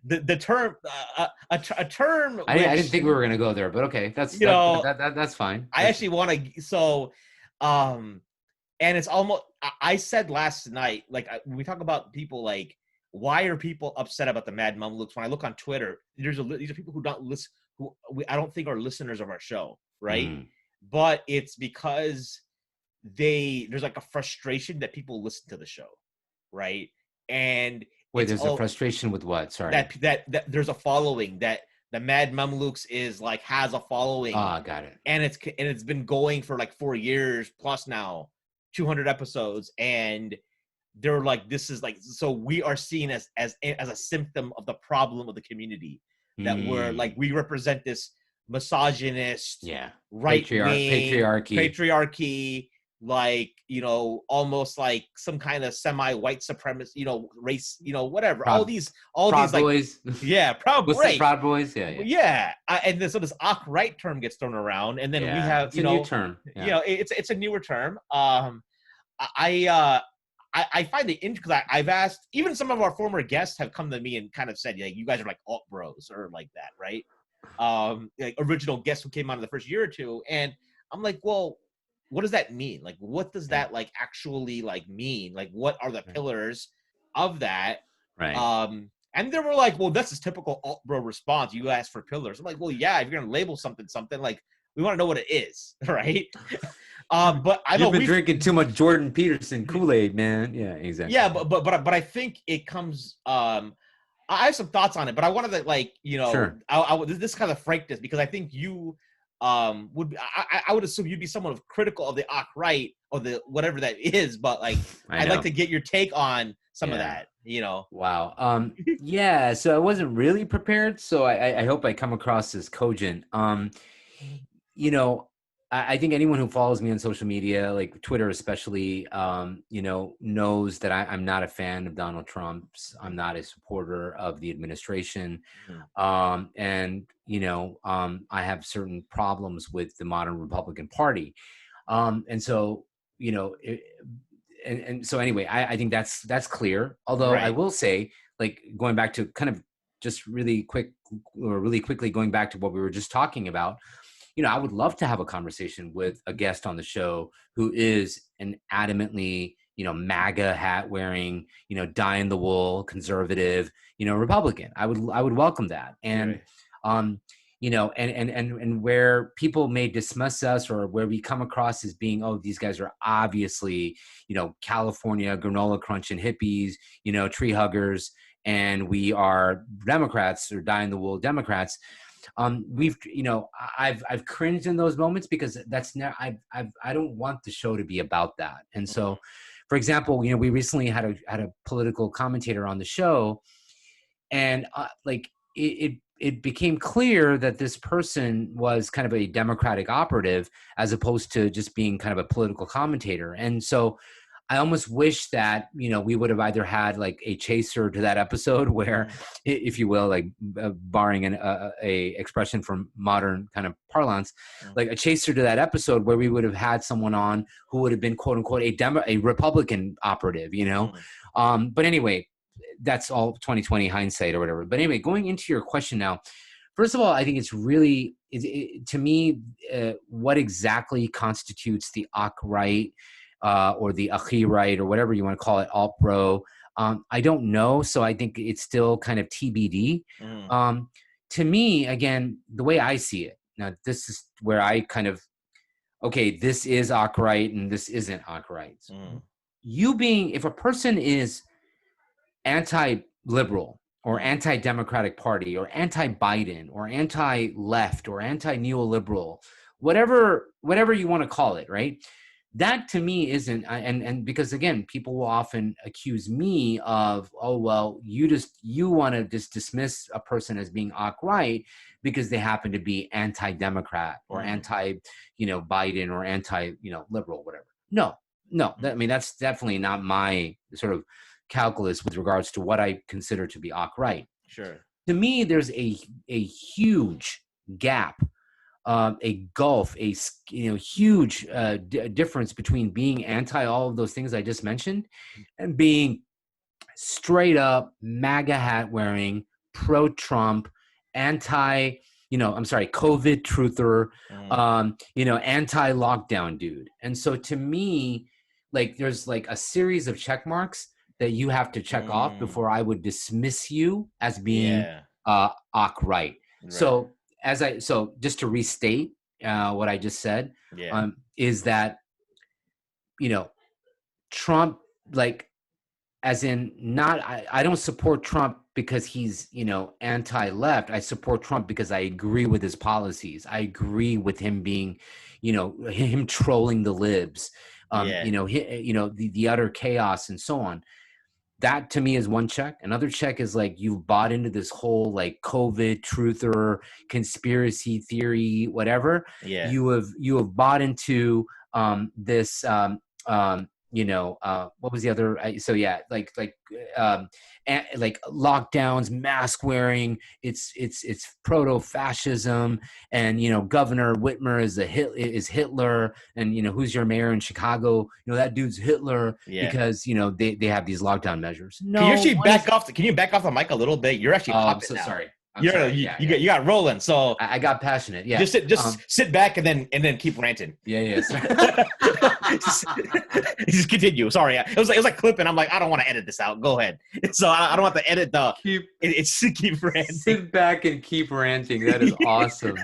the term a term.
I didn't think we were gonna go there, but okay, that's fine.
I actually want to and it's almost. I said last night, when we talk about people, why are people upset about the Mad Mamluks? When I look on Twitter, these are people who don't listen, I don't think are listeners of our show, right? But it's because there's a frustration that people listen to the show, right? And
wait, there's a frustration with what? Sorry.
That there's a following, that the Mad Mamluks is has a following.
Got it.
And it's been going for 4 years plus now, 200 episodes, and they're this is so we are seen as a symptom of the problem of the community, that we're we represent this misogynist, right patriarchy, almost some kind of semi-white supremacist, race, whatever. Proud
Boys.
Proud
What's
right.
Proud Boys? Yeah.
And then so this Akh-Right term gets thrown around, and then we have
it's a new term.
It's a newer term. I find it interesting because I've asked, even some of our former guests have come to me and kind of said, you guys are alt bros or that, right? Original guests who came on in the first year or two, and I'm well, what does that mean? What does that actually mean? What are the pillars of that?
Right.
And they were well, that's this typical alt bro response. You ask for pillars. I'm well, yeah, if you're gonna label something, we want to know what it is, right? But I know
you've been drinking too much Jordan Peterson Kool-Aid, man. Yeah, exactly.
Yeah, but I think it comes. I have some thoughts on it, but I wanted to
sure.
This kind of frankness, because I think you would be, I would assume you'd be someone critical of the Akh-Right or the whatever that is, but I'd like to get your take on some of that.
Wow. Yeah. So I wasn't really prepared. So I hope I come across as cogent. I think anyone who follows me on social media, Twitter especially, knows that I'm not a fan of Donald Trump's. I'm not a supporter of the administration. And, I have certain problems with the modern Republican Party. And so, and so anyway, I think that's clear. Although I will say, going back to kind of just really quickly going back to what we were just talking about, I would love to have a conversation with a guest on the show who is an adamantly, MAGA hat wearing, dyed in the wool conservative, Republican. I would welcome that. And, and where people may dismiss us, or where we come across as being, oh, these guys are obviously, California granola crunching hippies, tree huggers, and we are Democrats or dyed in the wool Democrats. I've cringed in those moments, because that's never, I don't want the show to be about that. And so, for example, we recently had a political commentator on the show, and it became clear that this person was kind of a Democratic operative, as opposed to just being kind of a political commentator. And so I almost wish that, we would have either had like a chaser to that episode where, if you will, like barring a expression from modern kind of parlance, like a chaser to that episode where we would have had someone on who would have been quote unquote a Republican operative, But anyway, that's all 2020 hindsight or whatever. But anyway, going into your question now, first of all, I think it's really, to me, what exactly constitutes the Akh-Right, or the Akh-Right, or whatever you want to call it, alt-bro. I don't know. So I think it's still kind of TBD. To me, again, the way I see it, now this is where I kind of, okay, this is Akh-Right and this isn't Akh-Right. If a person is anti-liberal or anti-democratic party or anti-Biden or anti-left or anti-neoliberal, whatever you want to call it, right? That to me isn't, and because again, people will often accuse me of, oh, well, you want to just dismiss a person as being Akh-Right because they happen to be anti-democrat or anti, Biden or anti, liberal, whatever. No, that's definitely not my sort of calculus with regards to what I consider to be Akh-Right.
Sure.
To me, there's a huge gap, a gulf, a huge difference between being anti all of those things I just mentioned and being straight up MAGA hat wearing, pro-Trump, COVID truther, anti-lockdown dude. And so to me, like, there's like a series of check marks that you have to check off before I would dismiss you as being Akh-Right. So just to restate what I just said, is that, Trump, like, as in I don't support Trump because he's, anti-left. I support Trump because I agree with his policies. I agree with him being, him trolling the libs, the utter chaos and so on. That to me is one check. Another check is like, you've bought into this whole like COVID truther, conspiracy theory, whatever.
Yeah.
You have bought into this what was the other? Like lockdowns, mask wearing. It's proto-fascism, and Governor Whitmer is Hitler, and who's your mayor in Chicago? That dude's Hitler because they have these lockdown measures. No,
can you actually Can you back off the mic a little bit? You're actually popping now.
Sorry.
You got rolling, so
I got passionate. Yeah,
just sit back and then keep ranting.
Yeah.
Just continue. Sorry, it was like clipping. I'm like, I don't want to edit this out. Go ahead. So I don't want to edit the. Keep ranting.
Sit back and keep ranting. That is awesome.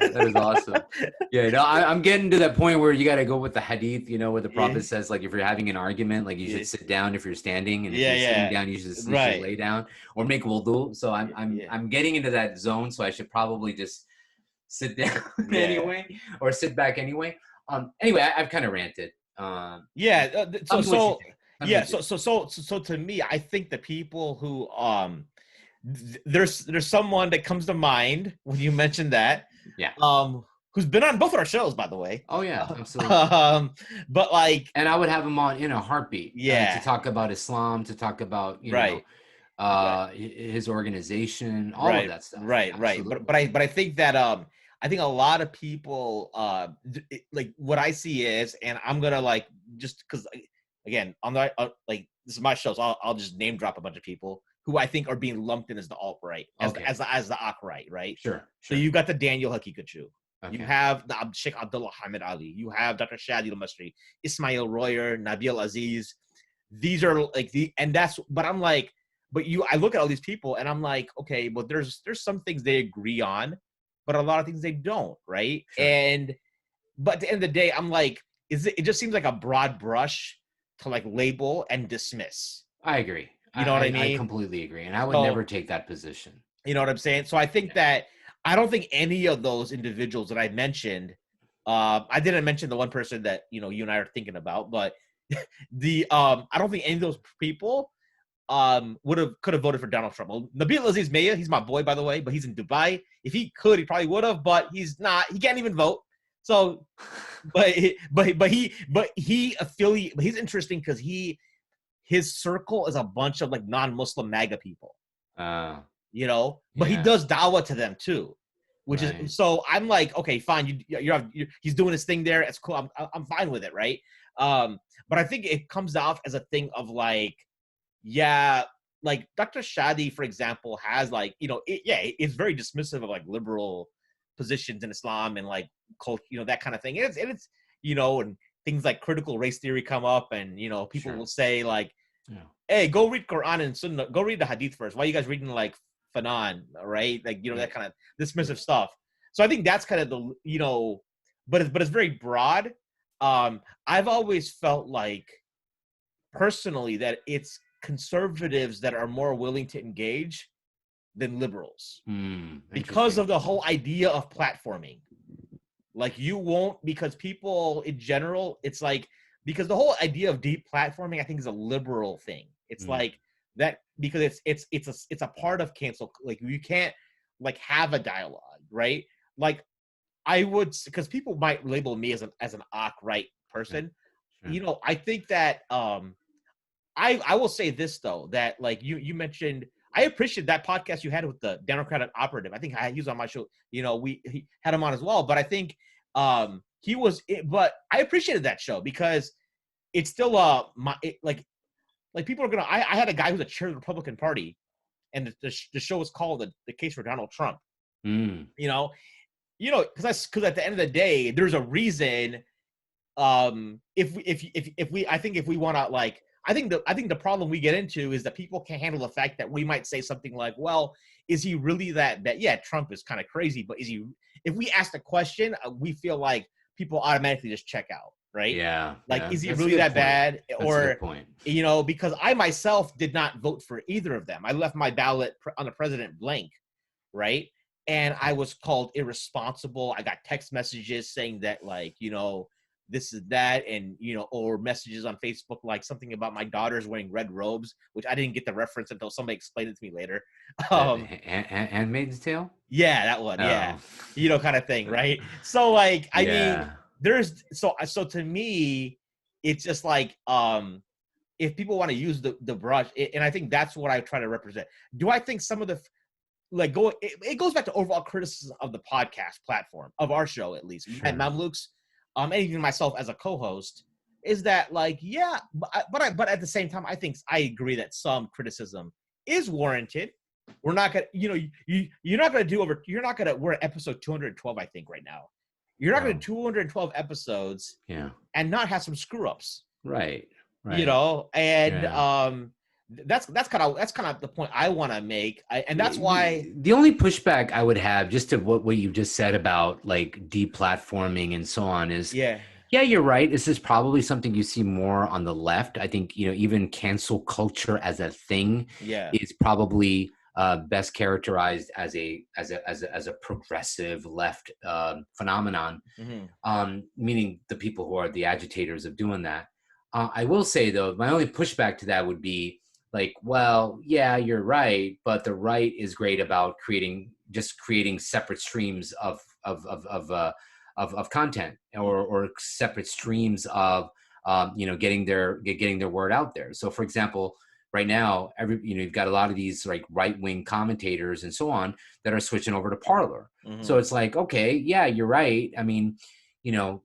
Yeah, I'm getting to that point where you got to go with the hadith. Where the prophet says, like, if you're having an argument, like, you should sit down if you're standing, and if you're sitting down, you should lay down or make wudu. So I'm getting into that zone, so I should probably just sit down anyway, or sit back anyway. Anyway, I've kind of ranted.
So to me, I think the people who there's someone that comes to mind when you mentioned that, who's been on both of our shows, by the way.
Oh yeah, absolutely.
But like,
and I would have him on in a heartbeat. To talk about Islam, to talk about his organization, all of that stuff.
Right. But I think that I think a lot of people like what I see is, and I'm gonna like, just because again, I'm not like, this is my show, so I'll just name drop a bunch of people who I think are being lumped in as the alt-right, as the Akh-Right, right?
Sure.
So you got the Daniel Hakikachu. Okay. You have the Sheikh Abdullah Hamid Ali. You have Dr. Shadi al-Masri, Ismail Royer, Nabil Aziz. these are like and that's, but I'm like, I look at all these people and I'm like, okay, but there's some things they agree on, but a lot of things they don't, right?
Sure.
But at the end of the day, I'm like, it just seems like a broad brush to like label and dismiss.
I agree.
You know what I
I
mean?
completely agree. And I would
So,
never take that position.
you know what I'm saying? So I think that I don't think any of those individuals that I mentioned, I didn't mention the one person that, you know, you and I are thinking about, but I don't think any of those people could have voted for Donald Trump. Well, Nabil Aziz Maya, he's my boy, by the way, but he's in Dubai. If he could, he probably would have, but he's not. He can't even vote. So, he's interesting because his circle is a bunch of like non-Muslim MAGA people. You know, but he does dawah to them too, which is, so I'm like, okay, fine, he's doing his thing there. It's cool. I'm fine with it, right? But I think it comes off as a thing of like, yeah, like Dr. Shadi, for example, has like, you know, it's very dismissive of like liberal positions in Islam and like cult, you know, that kind of thing. And it's you know, and things like critical race theory come up, and you know, people will say like, hey, go read Quran and Sunnah, go read the Hadith first. Why are you guys reading like Fanan, right? Like, you know, that kind of dismissive stuff. So I think that's kind of the, you know, but it's very broad. I've always felt like personally that it's conservatives that are more willing to engage than liberals because of the whole idea of platforming. Like, you won't, because people in general, it's like, because the whole idea of deep platforming, I think, is a liberal thing. It's like that, because it's a part of cancel. Like, you can't like have a dialogue, right? Like, I would, because people might label me as an Akh-Right person. You know, I think that I will say this though, that like you mentioned, I appreciate that podcast you had with the Democratic operative. I think he was on my show. You know, he had him on as well. But I think but I appreciated that show because it's still like people are gonna. I had a guy who's a chair of the Republican Party, and the show was called the Case for Donald Trump. You know, because at the end of the day, there's a reason. If we want to like. I think the problem we get into is that people can't handle the fact that we might say something like, well, is he really that bad? Yeah, Trump is kind of crazy, but is he, if we ask the question, we feel like people automatically just check out, right?
Yeah.
Like, is he really that bad?
That's
or,
a good point.
You know, because I myself did not vote for either of them. I left my ballot on the president blank, right? And I was called irresponsible. I got text messages saying that, like, you know, this is that, and you know, or messages on Facebook like something about my daughters wearing red robes, which I didn't get the reference until somebody explained it to me later.
Handmaid's Tale?
Yeah, that one. Yeah, you know, kind of thing, right? So like, I mean, there's so to me, it's just like, if people want to use the brush, and I think that's what I try to represent. Do I think some of the like it goes back to overall criticism of the podcast platform of our show, at least, and Mamluks. And even myself as a co-host, is that like, yeah, but at the same time, I think I agree that some criticism is warranted. We're not gonna, you know, you're not gonna, we're at episode 212, I think, right now. You're not gonna 212 episodes, and not have some screw ups, right? You know, and that's kind of the point I want to make, and that's why
the only pushback I would have, just to what you just said about like deplatforming and so on, is you're right. This is probably something you see more on the left. I think, you know, even cancel culture as a thing is probably best characterized as a progressive left phenomenon, meaning the people who are the agitators of doing that. I will say though, my only pushback to that would be, like, well, yeah, you're right, but the right is great about creating separate streams of content, or separate streams of you know, getting their word out there. So, for example, right now, you've got a lot of these like right-wing commentators and so on that are switching over to Parler. So it's like, okay, yeah, you're right. I mean, you know,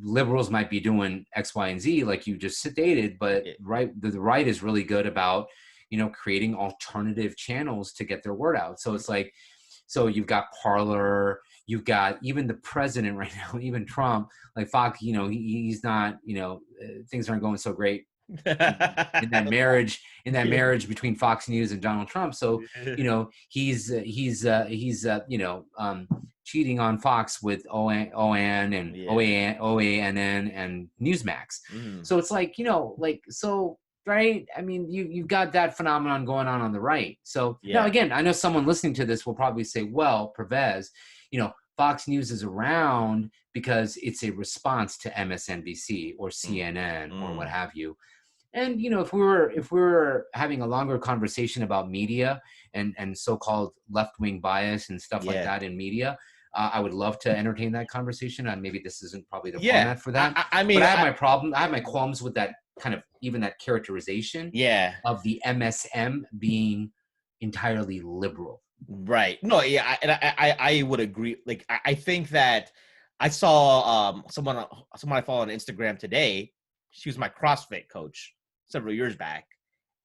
liberals might be doing X, Y, and Z, like you just stated, but the right is really good about, you know, creating alternative channels to get their word out. So it's like, so you've got Parler, you've got even the president right now, even Trump, like Fox, you know, he's not, you know, things aren't going so great in that marriage between Fox News and Donald Trump. So, he's cheating on Fox with OAN and OANN and Newsmax. So it's like, so, right. I mean, you've got that phenomenon going on the right. So now, again, I know someone listening to this will probably say, well, Parvez, Fox News is around because it's a response to MSNBC or CNN or what have you. And if we were having a longer conversation about media and so-called left-wing bias and stuff like that in media, I would love to entertain that conversation. And maybe this isn't probably the format for that.
I mean,
but I have my qualms with that kind of even that characterization of the MSM being entirely liberal.
Right. No, I would agree. Like, I think that I saw someone I follow on Instagram today. She was my CrossFit coach several years back,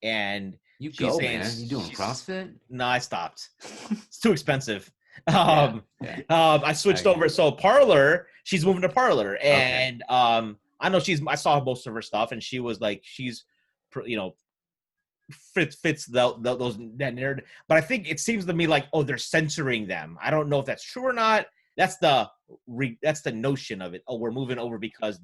and
she's saying, man, you doing CrossFit?
No, I stopped. It's too expensive. I switched over. So Parlor, she's moving to Parlor, and I know I saw most of her stuff, and she was like, she's, fits that nerd. But I think it seems to me like, they're censoring them. I don't know if that's true or not. That's the notion of it. We're moving over because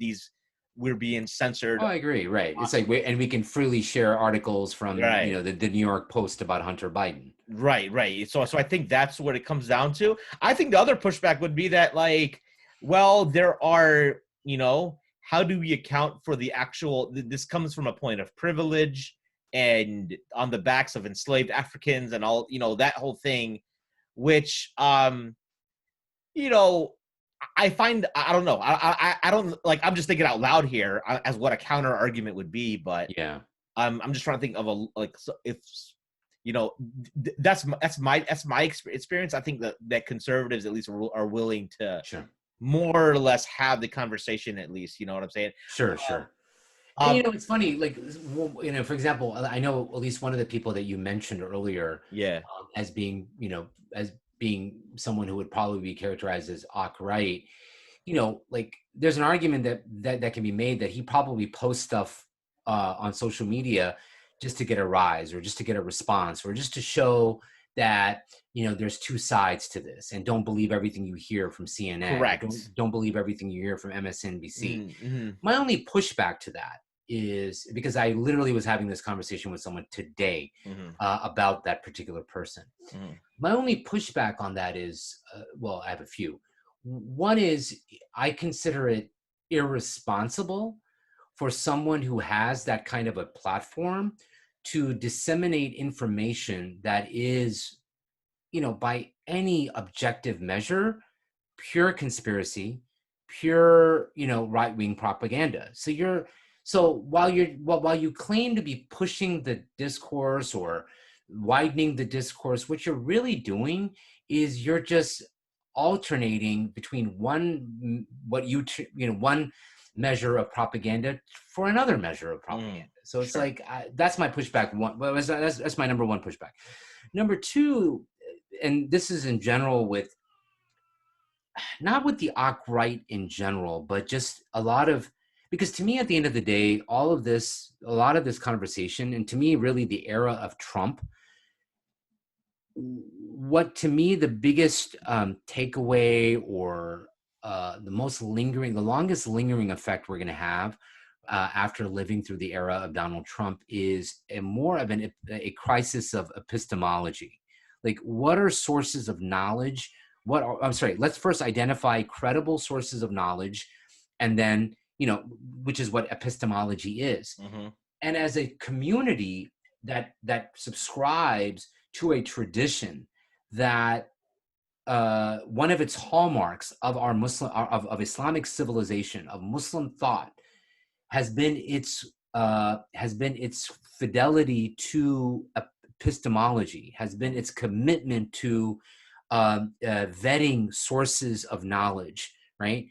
we're being censored.
I agree. Right. It's like we can freely share articles from the New York Post about Hunter Biden.
Right. So I think that's what it comes down to. I think the other pushback would be that, like, well, there are, how do we account for the actual? This comes from a point of privilege and on the backs of enslaved Africans and all, that whole thing, which, I find, I don't know. I don't, like, I'm just thinking out loud here as what a counter argument would be, but I'm just trying to think of that's my experience. I think that conservatives at least are willing to more or less have the conversation, at least, you know what I'm saying?
Sure. And, it's funny, like, for example, I know at least one of the people that you mentioned earlier, as being, as being someone who would probably be characterized as Akh-Right, like, there's an argument that can be made that he probably posts stuff on social media just to get a rise or just to get a response or just to show that, there's two sides to this, and don't believe everything you hear from CNN.
Correct.
Don't believe everything you hear from MSNBC. My only pushback to that is because I literally was having this conversation with someone today about that particular person. My only pushback on that is, well, I have a few. One is I consider it irresponsible for someone who has that kind of a platform to disseminate information that is, by any objective measure, pure conspiracy, pure, right-wing propaganda. So while you claim to be pushing the discourse or widening the discourse, what you're really doing is you're just alternating between one measure of propaganda for another measure of propaganda. So it's like, that's my pushback. That's my number one pushback. Number two, and this is in general not with the Akh-Right in general, but just because to me, at the end of the day, a lot of this conversation, and to me, really the era of Trump, what to me the biggest takeaway or the longest lingering effect we're going to have after living through the era of Donald Trump is more of a crisis of epistemology. Like, what are sources of knowledge? Let's first identify credible sources of knowledge, and then, which is what epistemology is. And as a community that subscribes to a tradition that one of its hallmarks of our of Islamic civilization, of Muslim thought, has been its fidelity to epistemology, has been its commitment to vetting sources of knowledge, right?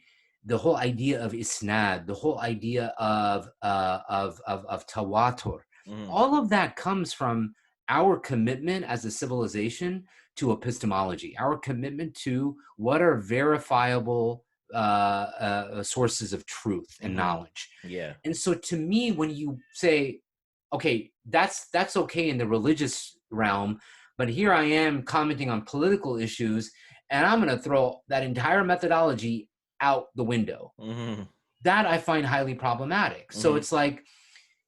The whole idea of isnad, the whole idea of tawatur, all of that comes from our commitment as a civilization to epistemology, our commitment to what are verifiable sources of truth and knowledge.
Yeah.
And so to me, when you say, okay, that's okay in the religious realm, but here I am commenting on political issues, and I'm going to throw that entire methodology out the window. That I find highly problematic. So it's like,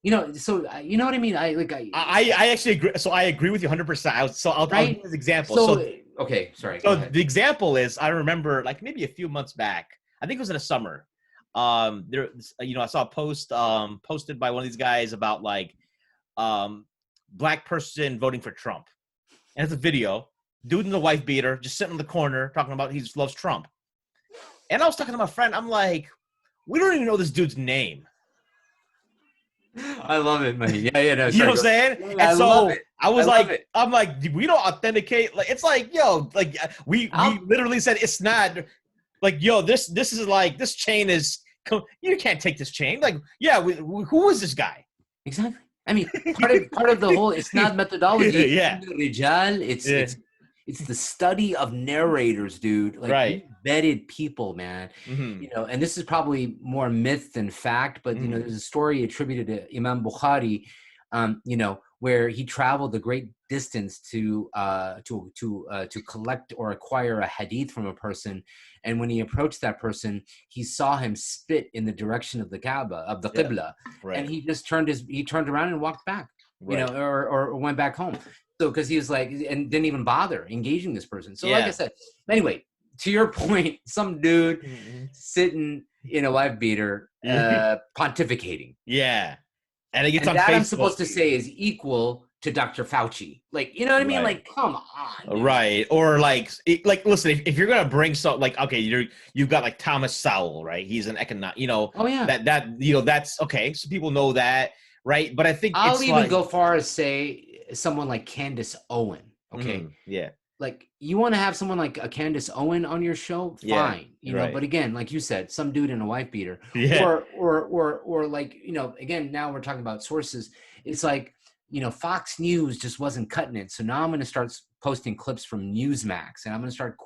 so you know what I mean?
I actually agree. So I agree with you 100%. I'll give this example.
So okay, sorry.
So the example is, I remember like maybe a few months back, I think it was in the summer. There, I saw a post posted by one of these guys about like black person voting for Trump, and it's a video, dude in the wife beater, just sitting in the corner talking about he loves Trump. And I was talking to my friend. I'm like, we don't even know this dude's name.
I love it, man. Yeah, no,
you know what I'm saying?
Yeah,
and so I'm like, we don't authenticate. Like, it's like, yo, like we literally said it's not like, yo, this is like, this chain is, you can't take this chain. Like, yeah, who is this guy?
Exactly. I mean, part of the whole, it's not methodology.
Yeah.
It's the study of narrators, dude. Like vetted people, man. And this is probably more myth than fact, but there's a story attributed to Imam Bukhari, where he traveled a great distance to collect or acquire a hadith from a person, and when he approached that person, he saw him spit in the direction of the Kaaba, of the Qibla, and he just turned around and walked back, or went back home. So because he was like, and didn't even bother engaging this person. So like I said, anyway, to your point, some dude sitting in a wife beater pontificating.
Yeah. And it gets on
that
Facebook.
I'm supposed to say is equal to Dr. Fauci. Like, you know what I mean? Like, come on. Dude.
Right. Or like, listen, if you're going to bring something like, okay, you've got like Thomas Sowell, right? He's an economic,
Oh yeah.
That's okay. So people know that. Right. But I think
I'll even go far as say someone like Candace Owen. Okay.
Yeah.
Like, you want to have someone like a Candace Owen on your show, fine, but again, like you said, some dude in a wife beater, or like, again, now we're talking about sources. It's like, Fox News just wasn't cutting it, so now I'm going to start posting clips from Newsmax, and I'm going to start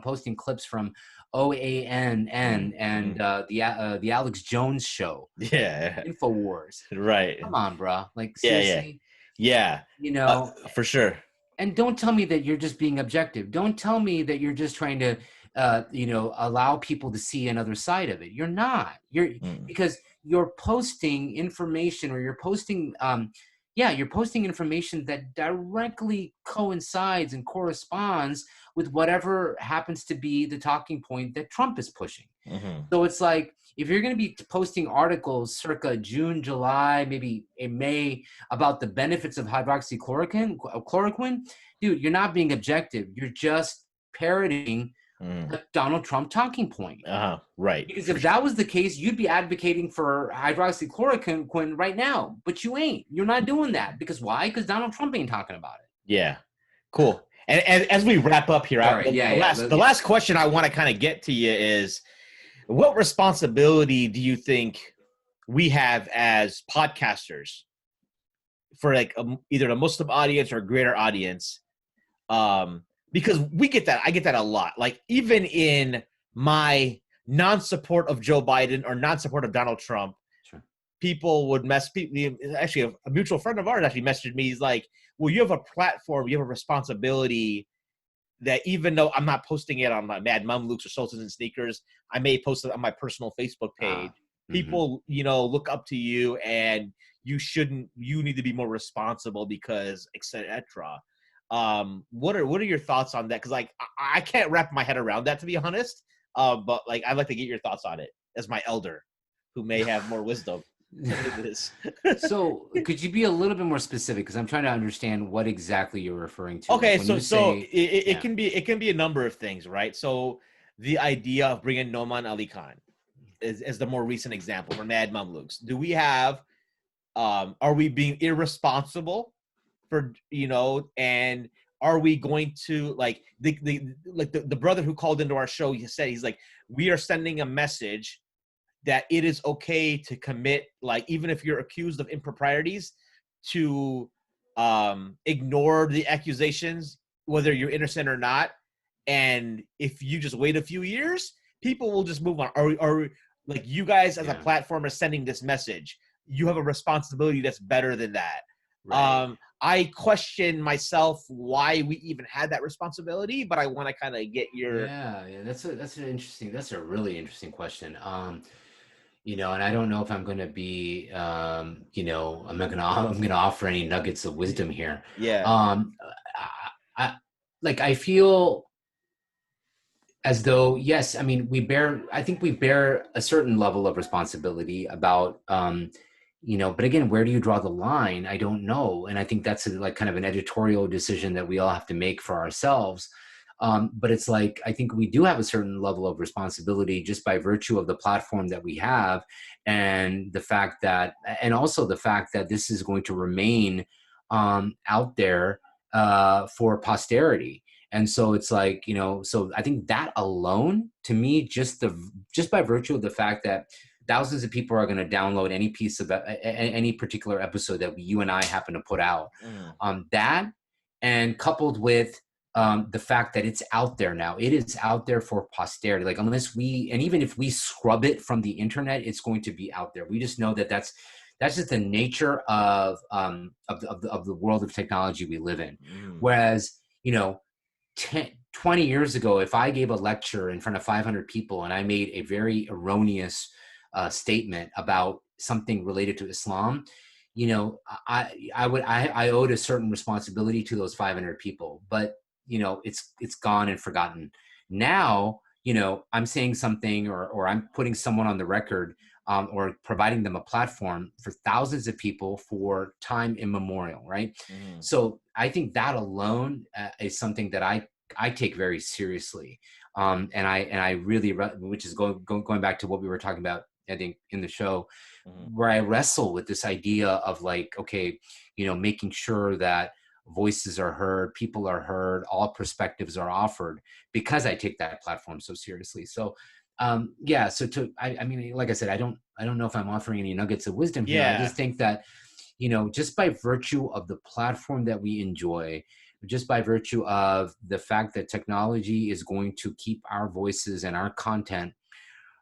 posting clips from OANN and the Alex Jones show, Infowars,
right?
Come on, bro, like seriously,
for sure.
And don't tell me that you're just being objective. Don't tell me that you're just trying to, allow people to see another side of it. You're not. Because you're posting information, or you're posting, you're posting information that directly coincides and corresponds with whatever happens to be the talking point that Trump is pushing. So it's like, if you're going to be posting articles circa June, July, maybe in May about the benefits of hydroxychloroquine, dude, you're not being objective. You're just parroting the Donald Trump talking point.
Right.
Because if that was the case, you'd be advocating for hydroxychloroquine right now, but you ain't. You're not doing that. Because why? Because Donald Trump ain't talking about it.
Yeah. Cool. And as we wrap up here, the last question I want to kind of get to you is, what responsibility do you think we have as podcasters for like either a Muslim audience or a greater audience? Because we get that. I get that a lot. Like, even in my non-support of Joe Biden or non-support of Donald Trump, people would actually, a mutual friend of ours actually messaged me. He's like, well, you have a platform, you have a responsibility that even though I'm not posting it on my Mad Mamluks or Sultans and Sneakers, I may post it on my personal Facebook page. People, look up to you, and you need to be more responsible because, et cetera. What are your thoughts on that? Because like, I can't wrap my head around that, to be honest. But like, I'd like to get your thoughts on it as my elder, who may have more wisdom.
So could you be a little bit more specific, because I'm trying to understand what exactly you're referring to?
Okay, it can be a number of things, right? So the idea of bringing Noman Ali Khan is the more recent example for Mad Mamluks. Do we have are we being irresponsible for, and are we going to, like, the brother who called into our show, he's like, we are sending a message that it is okay to commit, like, even if you're accused of improprieties, to ignore the accusations, whether you're innocent or not. And if you just wait a few years, people will just move on. Or like you guys as a
Yeah.
platform are sending this message. You have a responsibility that's better than that.
Right.
I question myself why we even had that responsibility, but I want to kind of get your
Yeah. That's a really interesting question. And I don't know if I'm going to be, I'm going to offer any nuggets of wisdom here.
yeah.
I feel as though, yes, I mean, I think we bear a certain level of responsibility about, but again, where do you draw the line? I don't know. And I think that's like kind of an editorial decision that we all have to make for ourselves. But it's like, I think we do have a certain level of responsibility just by virtue of the platform that we have, and also the fact that this is going to remain out there for posterity. And so it's like, so I think that alone, to me, just by virtue of the fact that thousands of people are going to download any piece of any particular episode that you and I happen to put out, that, and coupled with the fact that it's out there now, it is out there for posterity. Like even if we scrub it from the internet, it's going to be out there. We just know that that's just the nature of the world of technology we live in. Whereas, 20 years ago, if I gave a lecture in front of 500 people and I made a very erroneous statement about something related to Islam, I owed a certain responsibility to those 500 people, but it's gone and forgotten. Now, I'm saying something, or I'm putting someone on the record, or providing them a platform for thousands of people for time immemorial, right? So I think that alone is something that I take very seriously, and I really, which is going back to what we were talking about, I think, in the show, where I wrestle with this idea of like, okay, making sure that voices are heard, people are heard, all perspectives are offered, because I take that platform so seriously. So I mean, like I said, I don't know if I'm offering any nuggets of wisdom here. I just think that, just by virtue of the platform that we enjoy, just by virtue of the fact that technology is going to keep our voices and our content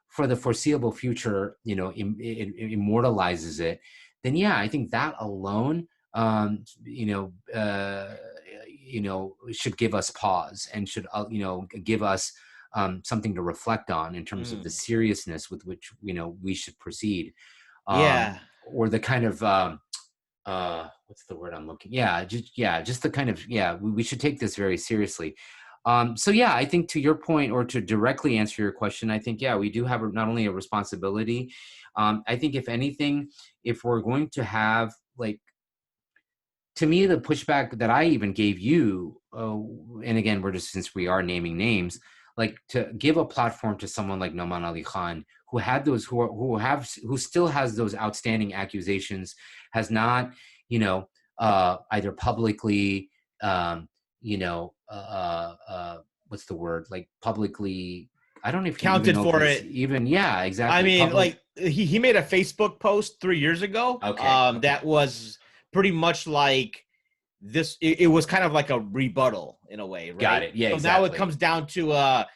for the foreseeable future, it immortalizes it, then yeah, I think that alone, should give us pause, and should, give us something to reflect on in terms of the seriousness with which, we should proceed. Or the kind of, what's the word I'm looking? Just the kind of, we should take this very seriously. So yeah, I think to your point, or to directly answer your question, I think, we do have not only a responsibility. I think if anything, if we're going to have, like, to me, the pushback that I even gave you, and again, since we are naming names, like, to give a platform to someone like Noman Ali Khan, who had those, who still has those outstanding accusations, has not, either publicly, what's the word? Like, publicly, I don't know if
counted for it.
Even, exactly.
I mean, like, he made a Facebook post 3 years ago.
Okay.
That was pretty much like this. It was kind of like a rebuttal in a way, right?
Got it. Yeah,
so
exactly.
Now it comes down to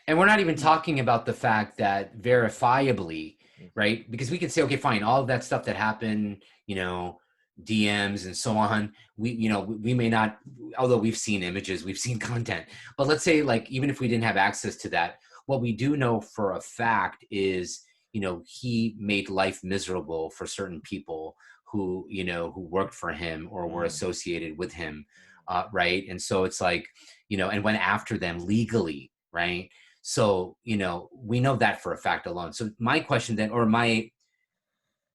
and we're not even talking about the fact that verifiably, right? Because we could say, okay, fine, all of that stuff that happened, DMs and so on, we may not, although we've seen images, we've seen content, but let's say, like, even if we didn't have access to that, what we do know for a fact is, he made life miserable for certain people who worked for him or were associated with him, right? And so it's like, and went after them legally, right? So, we know that for a fact alone. So my question then, or my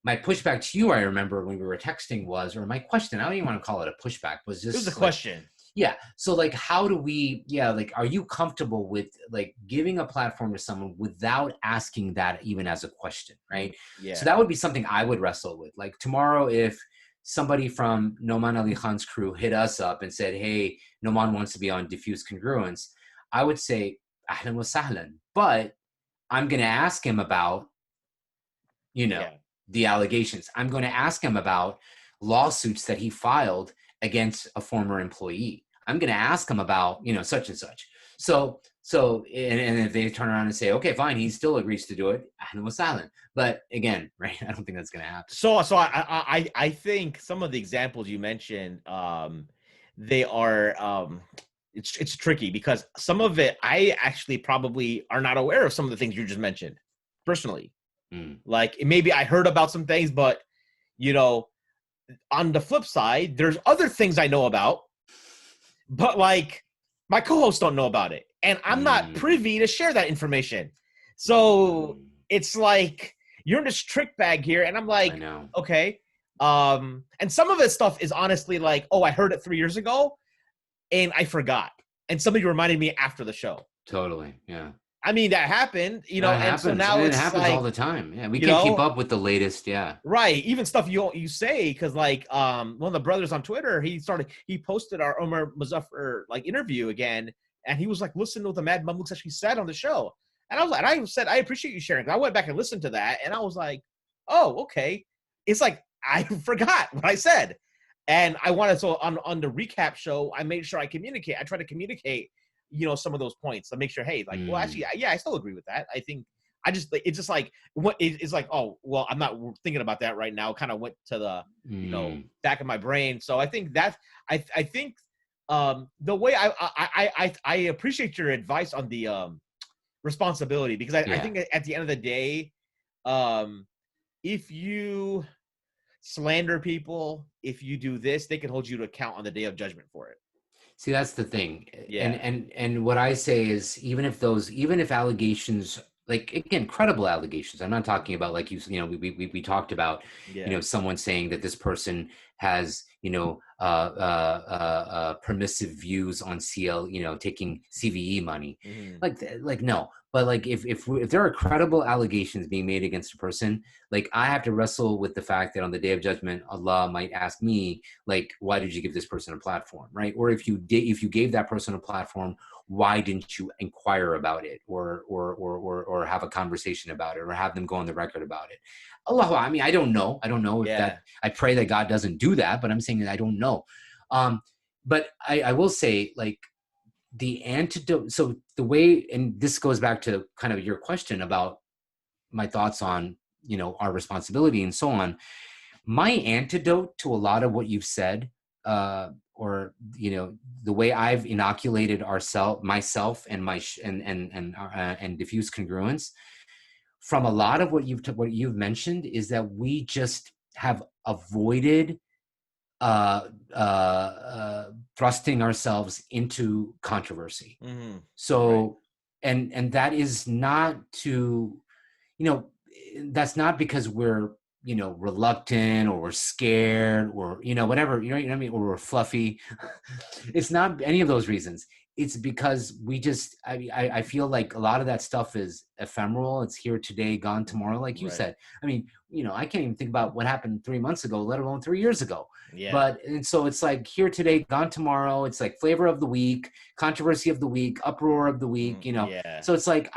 pushback to you, I remember when we were texting was, or my question, I don't even want to call it a pushback, was just,
it was a question.
Yeah. So, like, how do we, like, are you comfortable with, like, giving a platform to someone without asking that even as a question, right?
Yeah.
So that would be something I would wrestle with. Like, tomorrow, if somebody from Noman Ali Khan's crew hit us up and said, hey, Noman wants to be on Diffused Congruence, I would say, ahlan wa sahlan. But I'm going to ask him about, the allegations. I'm going to ask him about lawsuits that he filed against a former employee. I'm going to ask him about, such and such. So So, and if they turn around and say, okay, fine, he still agrees to do it, Ahlan wa sahlan. But again, right, I don't think that's going to happen.
So I think some of the examples you mentioned, they are, it's tricky because some of it I actually probably are not aware of some of the things you just mentioned personally. Like maybe I heard about some things, but you know, on the flip side, there's other things I know about, but like my co-hosts don't know about it, and I'm not privy to share that information. So it's like you're in this trick bag here, and I'm like,
I know.
okay. And some of this stuff is honestly like, oh, I heard it 3 years ago, and I forgot, and somebody reminded me after the show.
Totally, yeah.
I mean, that happened, you know,
That
and
happens.
so now
And it
it's
happens
like,
all the time. Yeah, we
you
can't keep
know,
up with the latest. Yeah,
right. Even stuff you say, because like one of the brothers on Twitter, he posted our Omar Muzaffar like interview again, and he was like, listen to what the Mad Mamluks actually said on the show. And I was like, I said, I appreciate you sharing. I went back and listened to that, and I was like, oh, okay. It's like I forgot what I said. And I wanted, so on the recap show, I made sure I communicate. I try to communicate, you know, some of those points to make sure, hey, like, well, actually, yeah, I still agree with that. I think it's just like what it's like, oh, well, I'm not thinking about that right now. Kind of went to the, you know, back of my brain. So I think that I think the way I appreciate your advice on the responsibility, because I think at the end of the day, if you slander people, if you do this, they can hold you to account on the day of judgment for it.
See, that's the thing.
Yeah.
And what I say is, even if allegations, like, again, credible allegations, I'm not talking about, like, you know, we talked about, you know, someone saying that this person has, you know, permissive views on CL, you know, taking CVE money, like no. But like, if there are credible allegations being made against a person, like, I have to wrestle with the fact that on the day of judgment, Allah might ask me, like, why did you give this person a platform, right? Or if you gave that person a platform, why didn't you inquire about it, or have a conversation about it, or have them go on the record about it? Allah, I mean, I don't know if that. I pray that God doesn't do that, but I'm saying that I don't know. But I will say, like, the antidote. So the way, and this goes back to kind of your question about my thoughts on, you know, our responsibility and so on. My antidote to a lot of what you've said, or, you know, the way I've inoculated myself and diffused congruence from a lot of what you've mentioned, is that we just have avoided thrusting ourselves into controversy. So, right. and that is not to, you know, that's not because we're, you know, reluctant, or we're scared, or, you know, whatever, you know what I mean, or we're fluffy. It's not any of those reasons. It's because we just, I feel like a lot of that stuff is ephemeral. It's here today, gone tomorrow, like you said. I mean, you know, I can't even think about what happened 3 months ago, let alone 3 years ago. But, and so it's like here today, gone tomorrow. It's like flavor of the week, controversy of the week, uproar of the week, you know. So it's like,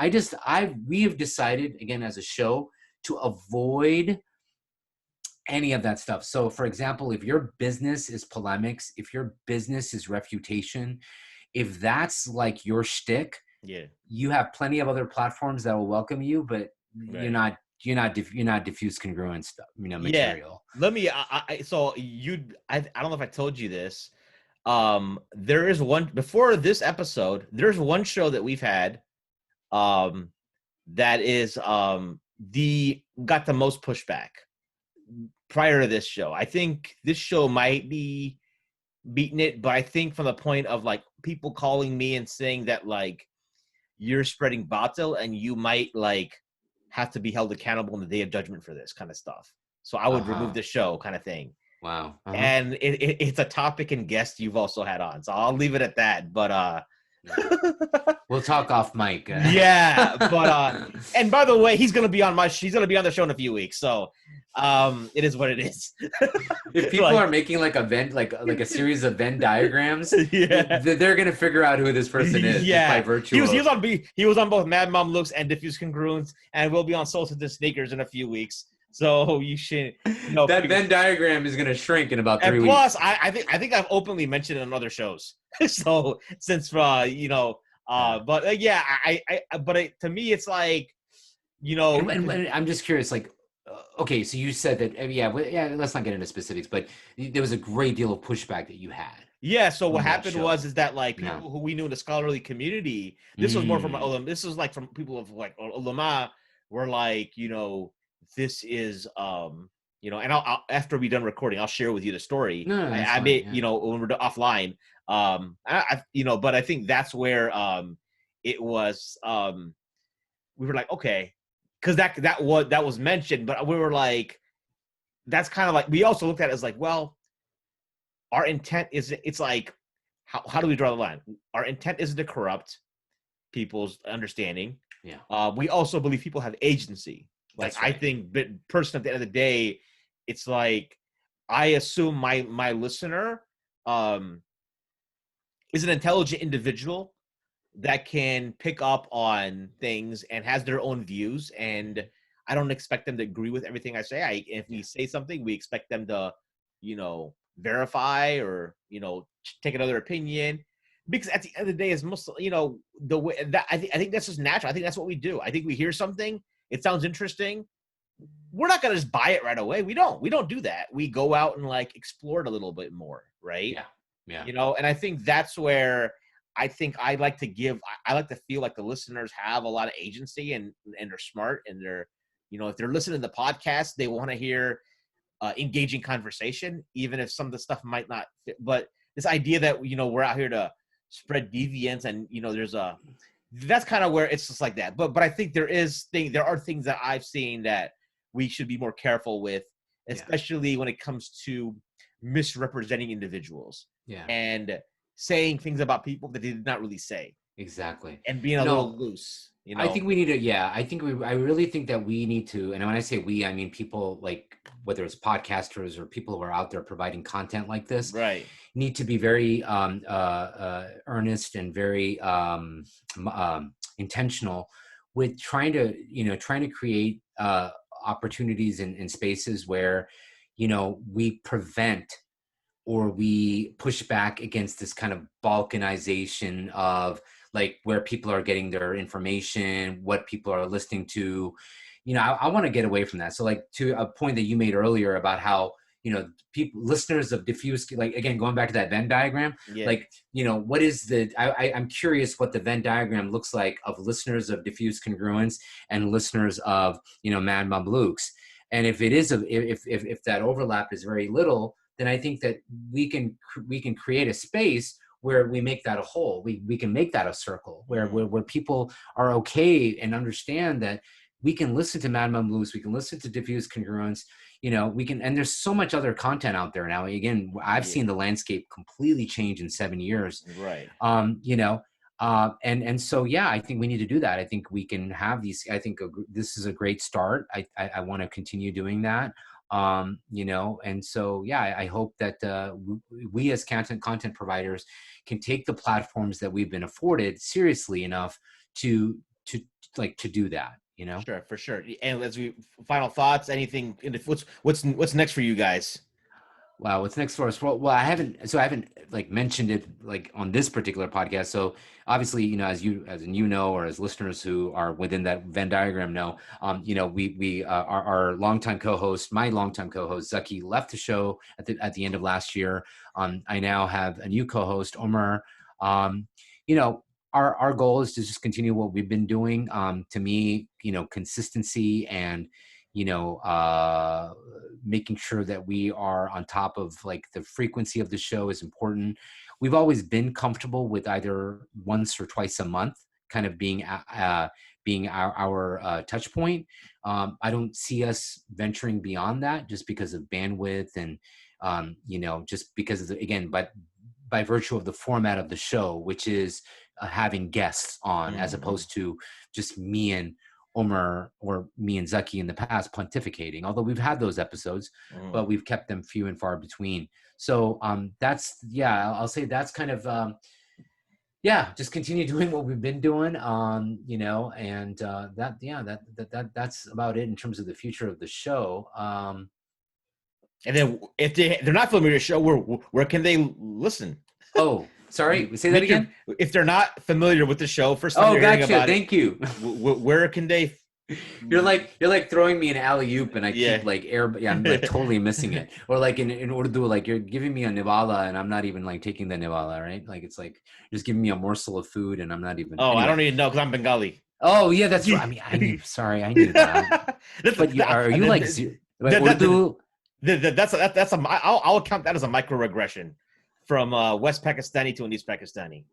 we have decided, again, as a show, to avoid any of that stuff. So, for example, if your business is polemics, if your business is refutation, if that's like your shtick, you have plenty of other platforms that will welcome you, but you're not diffuse congruence stuff, you know, material.
Let me. I don't know if I told you this. There is one before this episode. There's one show that we've had, that is got the most pushback prior to this show. I think this show might be beating it, but I think from the point of like people calling me and saying that like you're spreading batil and you might like have to be held accountable in the day of judgment for this kind of stuff. So I would remove the show, kind of thing.
Wow.
And it's a topic and guest you've also had on, so I'll leave it at that. But
we'll talk off mic.
Yeah, but and by the way, he's gonna be on the show in a few weeks, so it is what it is.
If people are making like a Venn, like a series of Venn diagrams, they're gonna figure out who this person is. Just by virtue.
He was on both Mad Mom Looks and Diffused Congruence, and we'll be on Solstice and Sneakers in a few weeks. So you should, you know,
that Venn diagram is gonna shrink in about 3 weeks.
And plus, I think I've openly mentioned it on other shows. So since you know, But yeah, to me, it's like,
And I'm just curious, like, okay, so you said that, yeah, let's not get into specifics, but there was a great deal of pushback that you had
yeah. So what
on that
happened was
show.
is that like
Yeah.
people who we knew in the scholarly community, this was more from
Mm,
this was like from people of like ulama, were like, this is and after we done recording, I'll share with you the story.
no, that's
I
fine.
made,
Yeah.
when we're offline. But I think that's where it was we were like, okay, because that was mentioned, but we were like, that's kind of like, we also looked at it as like, well, our intent is, it's like, how do we draw the line? Our intent isn't to corrupt people's understanding.
Yeah.
We also believe people have agency. Like,
That's
I
right.
think, but person at the end of the day, it's like, I assume my listener is an intelligent individual that can pick up on things and has their own views, and I don't expect them to agree with everything I say. If we
Yeah.
say something, we expect them to verify or take another opinion, because at the end of the day, it's most the way that I think that's just natural. I think that's what we do. I think we hear something, it sounds interesting, we're not going to just buy it right away. We don't do that. We go out and like explore it a little bit more, right?
Yeah. Yeah.
And I think that's where I think I like to feel like the listeners have a lot of agency, and they're smart, and they're, if they're listening to the podcast, they want to hear engaging conversation, even if some of the stuff might not fit. But this idea that, we're out here to spread deviance, and, that's kind of where it's just like that. But I think there are things that I've seen that we should be more careful with,
Yeah.
especially when it comes to misrepresenting individuals
Yeah.
and saying things about people that they did not really say,
Exactly.
and being a little
No,
loose,
I think we need to, I really think that we need to, and when I say we, I mean people, like whether it's podcasters or people who are out there providing content like this,
Right.
need to be very earnest and very intentional with trying to create opportunities in spaces where, we prevent or we push back against this kind of balkanization of like where people are getting their information, what people are listening to. I want to get away from that. So like to a point that you made earlier about how, people, listeners of diffuse, like again, going back to that Venn diagram,
Yeah.
like, what is I'm curious what the Venn diagram looks like of listeners of diffuse congruence and listeners of, Mad Mamluks. And if it is, if that overlap is very little, then I think that we can create a space where we make that a whole. We can make that a circle where people are okay and understand that we can listen to Mad Mom Blues, we can listen to Diffused Congruence, we can, and there's so much other content out there now. Again, I've seen the landscape completely change in 7 years.
Right.
And so, yeah, I think we need to do that. I think we can have these, I think this is a great start. I want to continue doing that. And so, yeah, I hope that we as content providers can take the platforms that we've been afforded seriously enough to do that.
Sure, for sure. And as we final thoughts, anything, what's next for you guys?
Wow, what's next for us? Well, I haven't like mentioned it like on this particular podcast. So obviously, as or as listeners who are within that Venn diagram know, we our longtime co-host, my longtime co-host Zaki, left the show at the end of last year. I now have a new co-host, Omar. Our goal is to just continue what we've been doing. To me, consistency and making sure that we are on top of like the frequency of the show is important. We've always been comfortable with either once or twice a month kind of being our touch point. I don't see us venturing beyond that just because of bandwidth and just because of but by virtue of the format of the show, which is having guests on as opposed to just me and Omar or me and Zaki in the past pontificating, although we've had those episodes, but we've kept them few and far between. So I'll say that's kind of, just continue doing what we've been doing, that's about it in terms of the future of the show.
And then if they're not familiar with the show, where can they listen?
Oh, Sorry, say that again.
If they're not familiar with the show, first time
Oh,
you're hearing
gotcha.
about
Thank you.
it, where can they?
You're like throwing me an alley oop, and I
Yeah.
keep like yeah, I'm like totally missing it. Or like in order to do like you're giving me a nivala, and I'm not even like taking the nivala, right? Like it's like you're just giving me a morsel of food, and I'm not even.
Oh, I
Anyway.
don't even know because I'm Bengali.
Oh yeah, that's right. I mean, I knew. Sorry, I knew that. But are you like Urdu?
I'll count that as a microaggression from West Pakistani to an East Pakistani.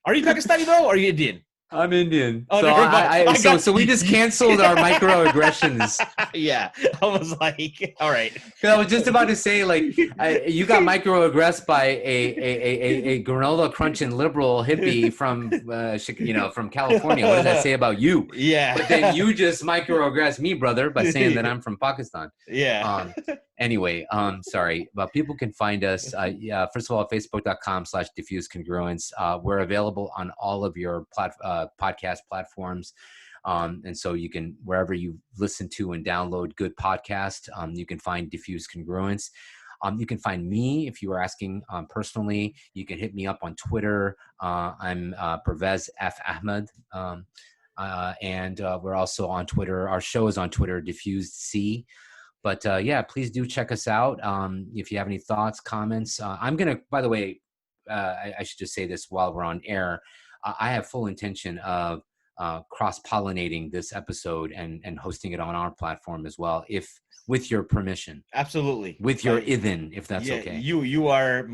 Are you Pakistani though, or are you Indian?
I'm Indian.
Oh,
so so we just canceled our microaggressions.
Yeah, I was like, all right.
I was just about to say, like, you got microaggressed by a granola crunching liberal hippie from from California. What does that say about you?
Yeah.
But then you just microaggressed me, brother, by saying that I'm from Pakistan.
Yeah.
Anyway, sorry, but people can find us. First of all, facebook.com/diffuse congruence. We're available on all of your podcast platforms. And so you can, wherever you listen to and download good podcast, you can find Diffused Congruence. You can find me if you are asking personally. You can hit me up on Twitter. I'm Parvez Ahmed. And we're also on Twitter. Our show is on Twitter, Diffused C. But yeah, please do check us out. If you have any thoughts, comments, I'm going to, by the way, I should just say this while we're on air. I have full intention of cross-pollinating this episode and hosting it on our platform as well, if with your permission.
Absolutely.
With your idhin, if that's okay.
You are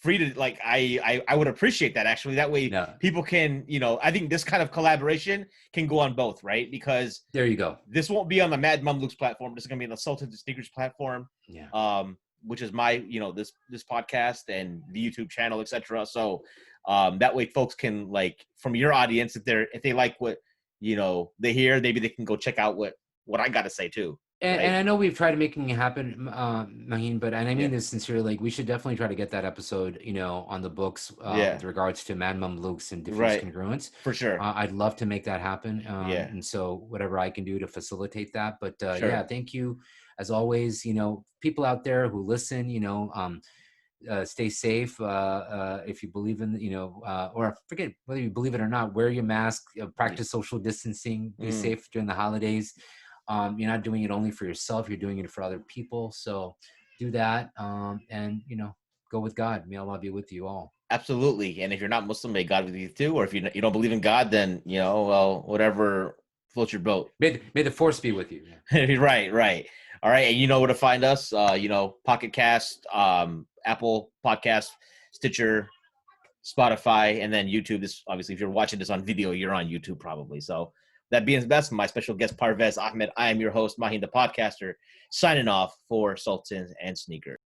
free to, like, I would appreciate that, actually. That way people can, I think this kind of collaboration can go on both, right? Because
there you go.
This won't be on the Mad Mamluks platform. This is going to be on the Sultans and Sneakers platform.
Yeah.
Which is my, this podcast and the YouTube channel, etc. So that way folks can, like, from your audience, if they like what, they hear, maybe they can go check out what I got to say too.
And I know we've tried making it happen, Maheen, but I mean this sincerely. Like, we should definitely try to get that episode, on the books with regards to Mad Mamluks and Diffuse Congruence.
For sure.
I'd love to make that happen. And so whatever I can do to facilitate that. But yeah, thank you as always. People out there who listen, stay safe. If you believe in, or forget whether you believe it or not, wear your mask, practice social distancing, be safe during the holidays. You're not doing it only for yourself, you're doing it for other people. So do that. And go with God. May Allah be with you all.
Absolutely. And if you're not Muslim, may God be with you too. Or if you don't believe in God, then, whatever floats your boat.
May the force be with you.
Right. All right. And you know where to find us, Pocket Cast, Apple Podcast, Stitcher, Spotify, and then YouTube. This, obviously, if you're watching this on video, you're on YouTube probably. So that being best, my special guest, Parvez Ahmed. I am your host, Maheen the Podcaster, signing off for Sultans and Sneakers.